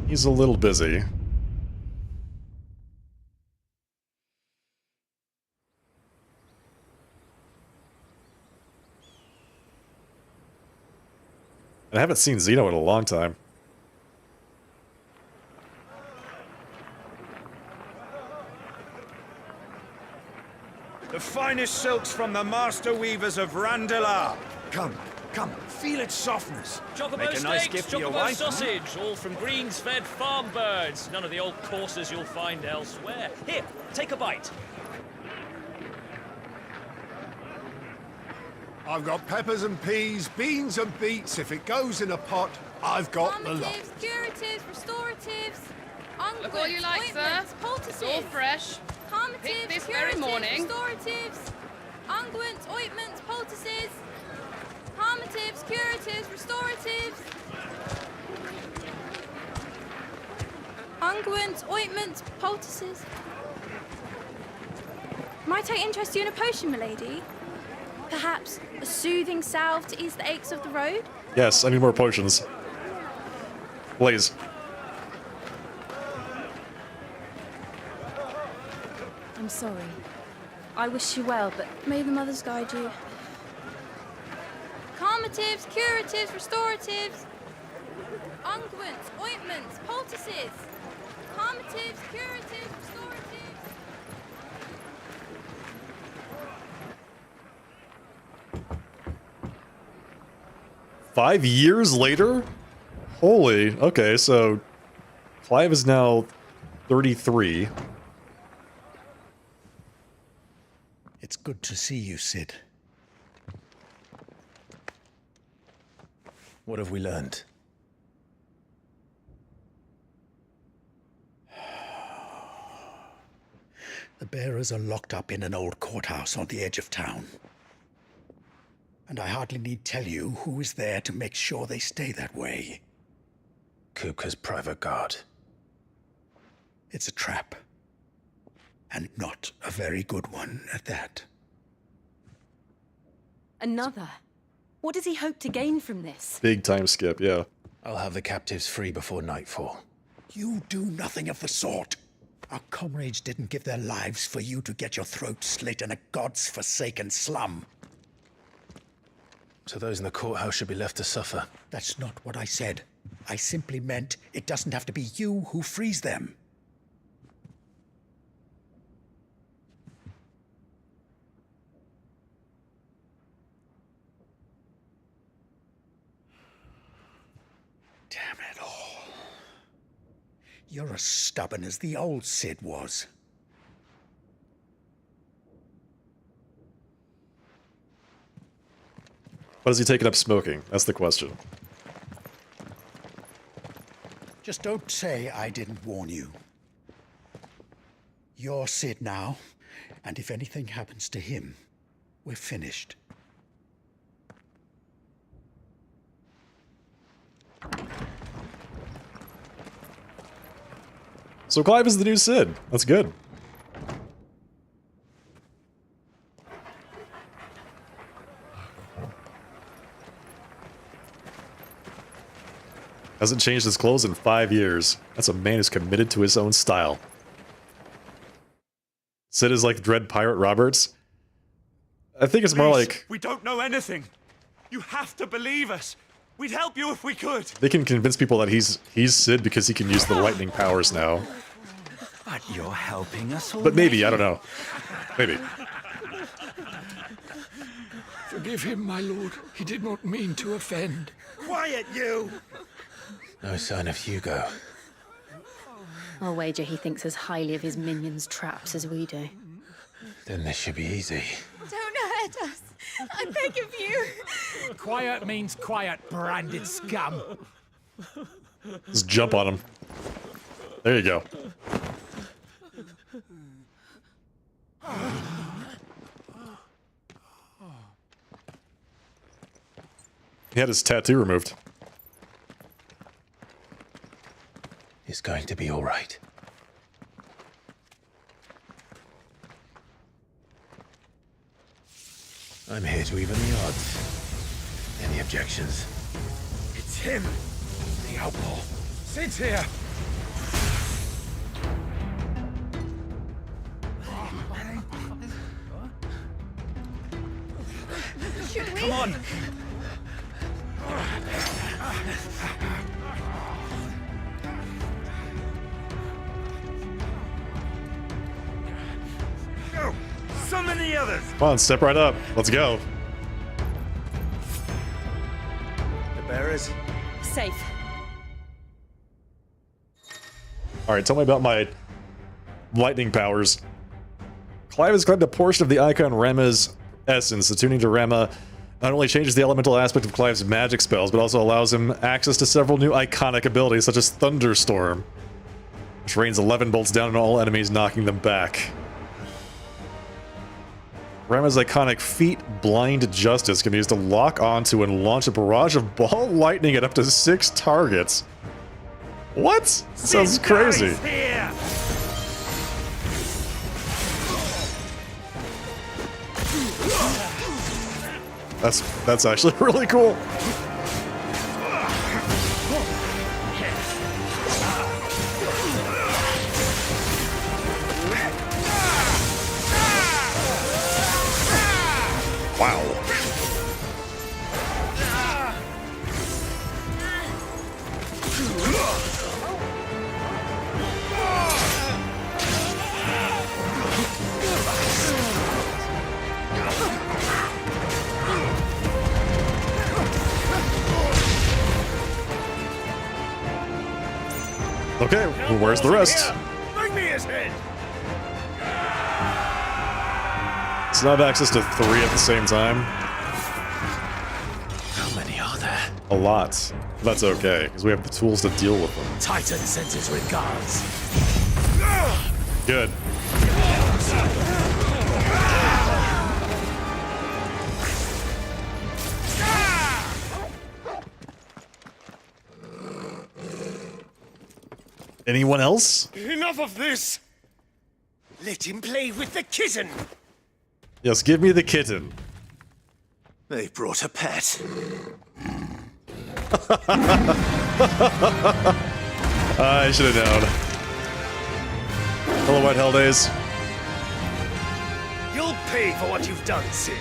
He's a little busy. I haven't seen Zeno in a long time. The finest silks from the master weavers of Randalar. Come, feel its softness. Chocobo Make a nice steaks, gift for your chocobo wife, sausage, all from greens-fed farm birds. None of the old courses you'll find elsewhere. Here, take a bite. I've got peppers and peas, beans and beets. If it goes in a pot, I've got the lot. Calmatives, curatives, restoratives, unguents, Look all you like, sir. ointments, poultices. It's all fresh. Calmatives, Picked this curatives, very morning. restoratives, unguents, ointments, poultices. Calmatives, curatives, restoratives. Unguents, ointments, poultices. Might I interest you in a potion, milady? Perhaps a soothing salve to ease the aches of the road? Yes, I need more potions. Please. I'm sorry. I wish you well, but may the mothers guide you. Calmatives, curatives, restoratives. Unguents, ointments, poultices. Calmatives, curatives, restoratives. 5 years later? Holy, okay, so Clive is now 33. It's good to see you, Sid. What have we learned? The bearers are locked up in an old courthouse on the edge of town. And I hardly need tell you who is there to make sure they stay that way. Kupka's private guard. It's a trap. And not a very good one at that. Another? What does he hope to gain from this? Big time skip, yeah. I'll have the captives free before nightfall. You do nothing of the sort. Our comrades didn't give their lives for you to get your throat slit in a god's forsaken slum. So those in the courthouse should be left to suffer. That's not what I said. I simply meant it doesn't have to be you who frees them. Damn it all. You're as stubborn as the old Sid was. Why is he taking up smoking? That's the question. Just don't say I didn't warn you. You're Sid now, and if anything happens to him, we're finished. So Clive is the new Sid. That's good. Hasn't changed his clothes in 5 years. That's a man who's committed to his own style. Sid is like Dread Pirate Roberts. I think it's more like We don't know anything. You have to believe us. We'd help you if we could. they can convince people that he's Sid because he can use the lightning powers now. But you're helping us all. But maybe, I don't know. Maybe. Forgive him, my lord. He did not mean to offend. Quiet, you! No sign of Hugo. I'll wager he thinks as highly of his minions' traps as we do. Then this should be easy. Don't hurt us. I beg of you. Quiet means quiet, branded scum. Just jump on him. There you go. He had his tattoo removed. It's going to be all right. I'm here to even the odds. Any objections? It's him, the outlaw. Sid's here. Come on. Go! Summon the others! Come on, step right up. Let's go. The bearers? Safe. Alright, tell me about my lightning powers. Clive has claimed a portion of the icon Rema's essence. The tuning to Rema not only changes the elemental aspect of Clive's magic spells, but also allows him access to several new iconic abilities, such as Thunderstorm, which rains 11 bolts down on all enemies, knocking them back. Rema's iconic feat, Blind Justice, can be used to lock onto and launch a barrage of ball lightning at up to 6 targets. What? Sounds crazy. Here! That's actually really cool. Wow. Okay, where's the rest? Bring me his head! So I have access to 3 at the same time. How many are there? A lot. That's okay, because we have the tools to deal with them. Titan sends his regards. Good. Anyone else? Enough of this! Let him play with the kitten! Yes, give me the kitten. They brought a pet. I should have known. Hello, White Hell Days. You'll pay for what you've done, Sid.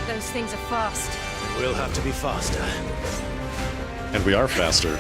Those things are fast. We'll have to be faster. And we are faster.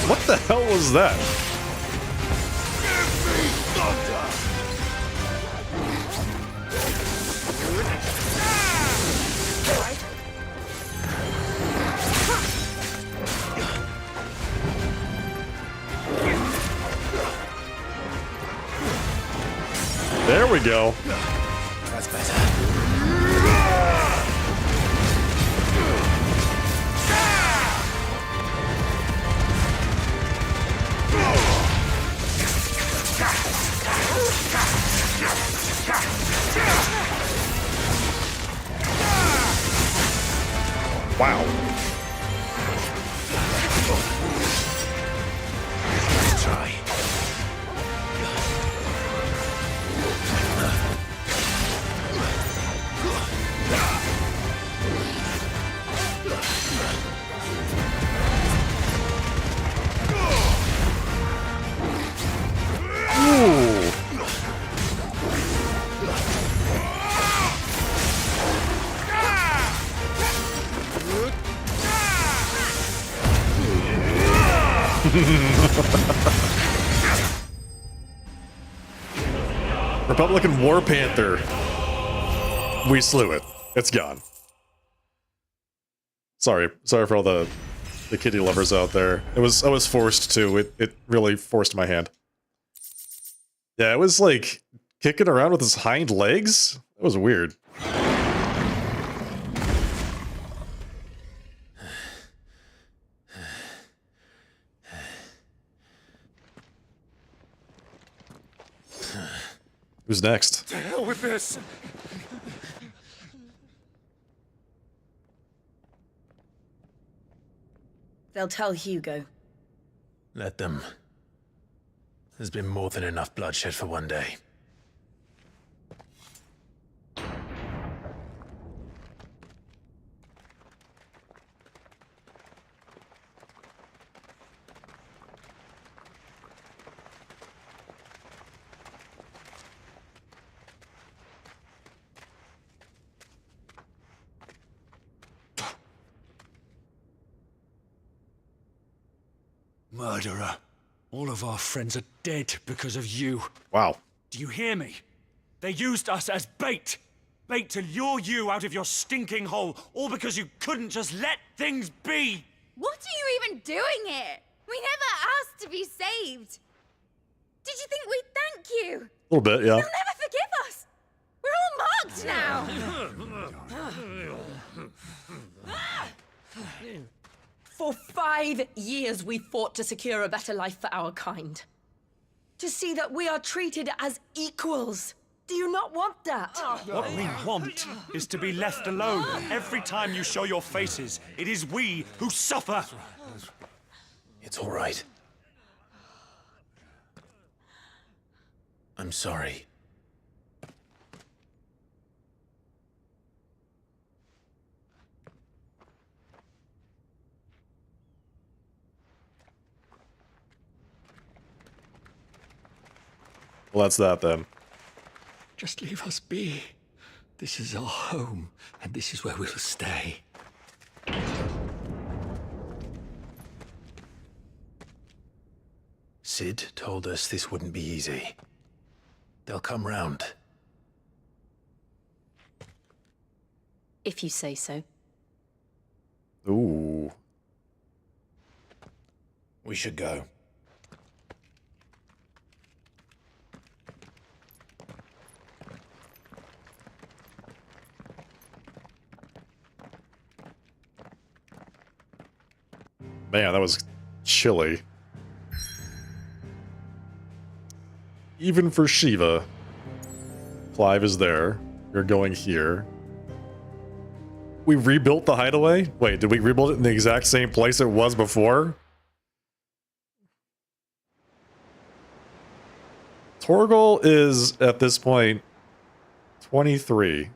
What the hell was that? There we go. That's better. Wow. Let's try. Ooh. Republican War Panther. We slew it. It's gone. Sorry for all the kitty lovers out there. I was forced to. It really forced my hand. Yeah, it was like kicking around with his hind legs. That was weird. Who's next? To hell with this! They'll tell Hugo. Let them. There's been more than enough bloodshed for one day. Murderer. All of our friends are dead because of you. Wow. Do you hear me? They used us as bait. Bait to lure you out of your stinking hole, all because you couldn't just let things be. What are you even doing here? We never asked to be saved. Did you think we'd thank you? A little bit, yeah. You'll never forgive us. We're all marked now. For 5 years we fought to secure a better life for our kind. To see that we are treated as equals. Do you not want that? What we want is to be left alone. Every time you show your faces, it is we who suffer. It's all right. I'm sorry. Well, that's that then. Just leave us be. This is our home, and this is where we'll stay. Sid told us this wouldn't be easy. They'll come round. If you say so. Ooh. We should go. Man, that was chilly. Even for Shiva. Clive is there. You're going here. We rebuilt the hideaway? Wait, did we rebuild it in the exact same place it was before? Torgal is, at this point, 23.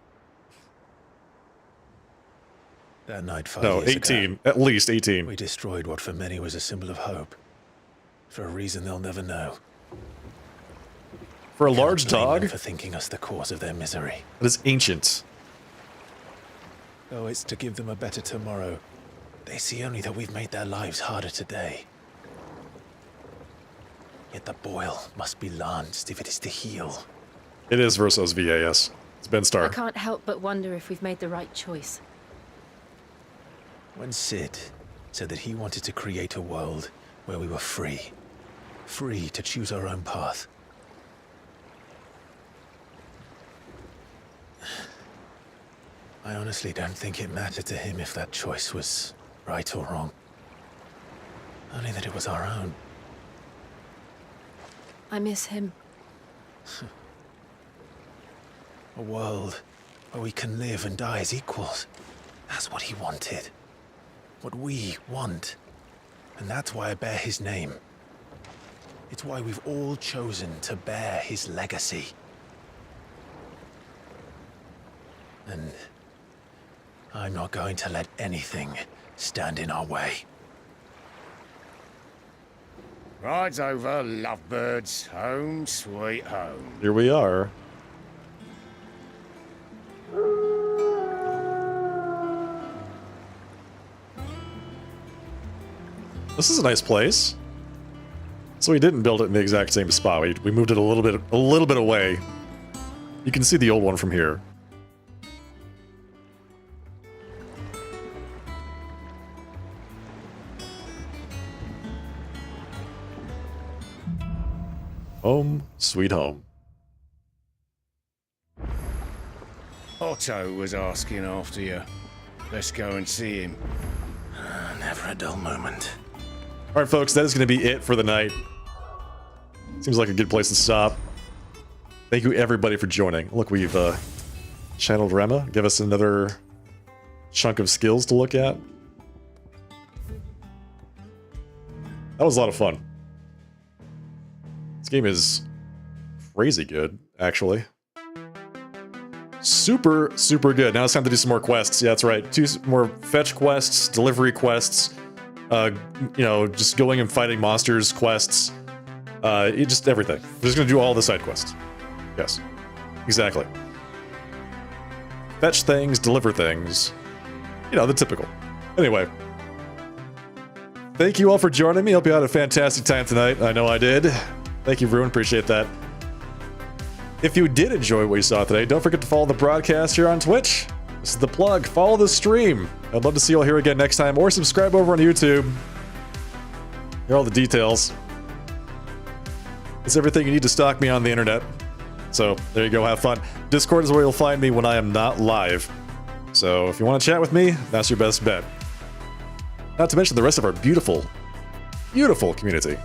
That night 5 No, years 18. ago, At least 18. we destroyed what for many was a symbol of hope. For a reason they'll never know. For a large Can't blame dog? them for thinking us the cause of their misery. It is ancient. Oh, it's to give them a better tomorrow. They see only that we've made their lives harder today. Yet the boil must be lanced if it is to heal. It is versus VAS. It's Ben I Starr. can't help but wonder if we've made the right choice. When Sid said that he wanted to create a world where we were free. Free to choose our own path. I honestly don't think it mattered to him if that choice was right or wrong. Only that it was our own. I miss him. A world where we can live and die as equals. That's what he wanted. What we want. And that's why I bear his name. It's why we've all chosen to bear his legacy. And I'm not going to let anything stand in our way. Ride's over, lovebirds. Home sweet home. Here we are. This is a nice place. So we didn't build it in the exact same spot. We moved it a little bit away. You can see the old one from here. Home, sweet home. Otto was asking after you. Let's go and see him. Never a dull moment. All right, folks, that is going to be it for the night. Seems like a good place to stop. Thank you everybody for joining. Look, we've channeled Rema. Give us another chunk of skills to look at. That was a lot of fun. This game is crazy good, actually. Super, super good. Now it's time to do some more quests. Yeah, that's right. 2 more fetch quests, delivery quests, you know, just going and fighting monsters quests. Just everything. We're just gonna do all the side quests. Yes, exactly. Fetch things, deliver things. You know, the typical. Anyway. Thank you all for joining me. Hope you had a fantastic time tonight. I know I did. Thank you, Ruin. Appreciate that. If you did enjoy what you saw today, don't forget to follow the broadcast here on Twitch. This is the plug. Follow the stream. I'd love to see you all here again next time, or subscribe over on YouTube. Here are all the details. It's everything you need to stalk me on the internet. So there you go. Have fun. Discord is where you'll find me when I am not live. So if you want to chat with me, that's your best bet. Not to mention the rest of our beautiful, beautiful community.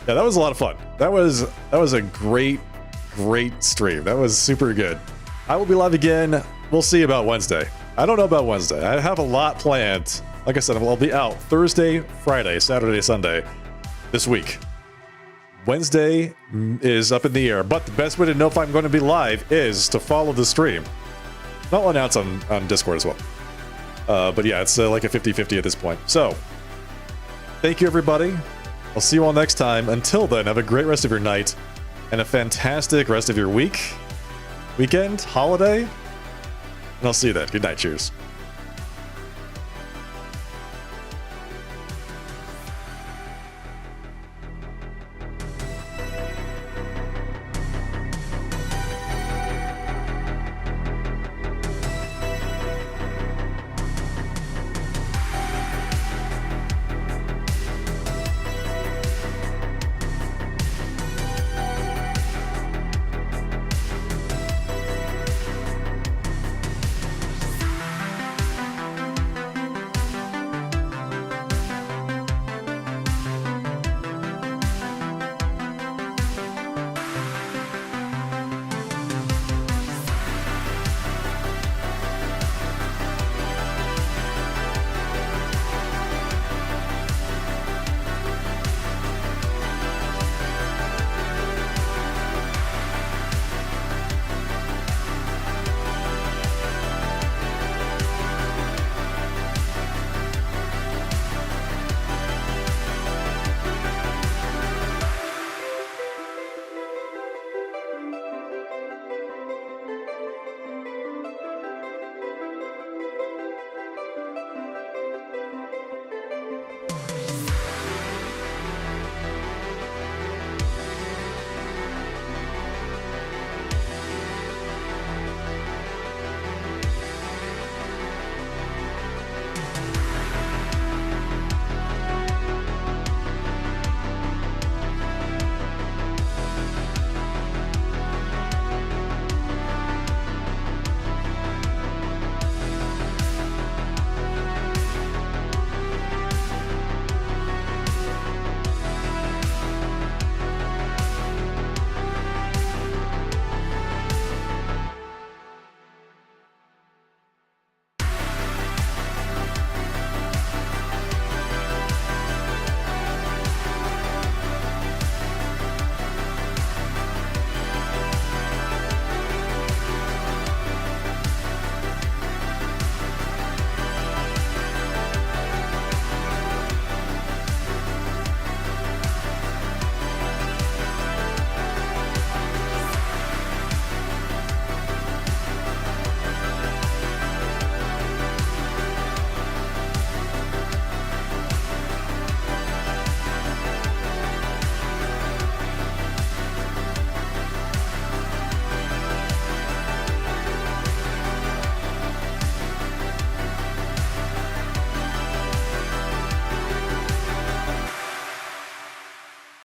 Yeah, that was a lot of fun. That was a great stream. That was super good. I will be live again. We'll see about Wednesday. I don't know about Wednesday. I have a lot planned. Like I said, I'll be out Thursday, Friday, Saturday, Sunday this week. Wednesday is up in the air, but the best way to know if I'm going to be live is to follow the stream. I'll announce on Discord as well. But yeah, it's like a 50-50 at this point. So, thank you everybody. I'll see you all next time. Until then, have a great rest of your night and a fantastic rest of your weekend, holiday, and I'll see you then. Good night. Cheers.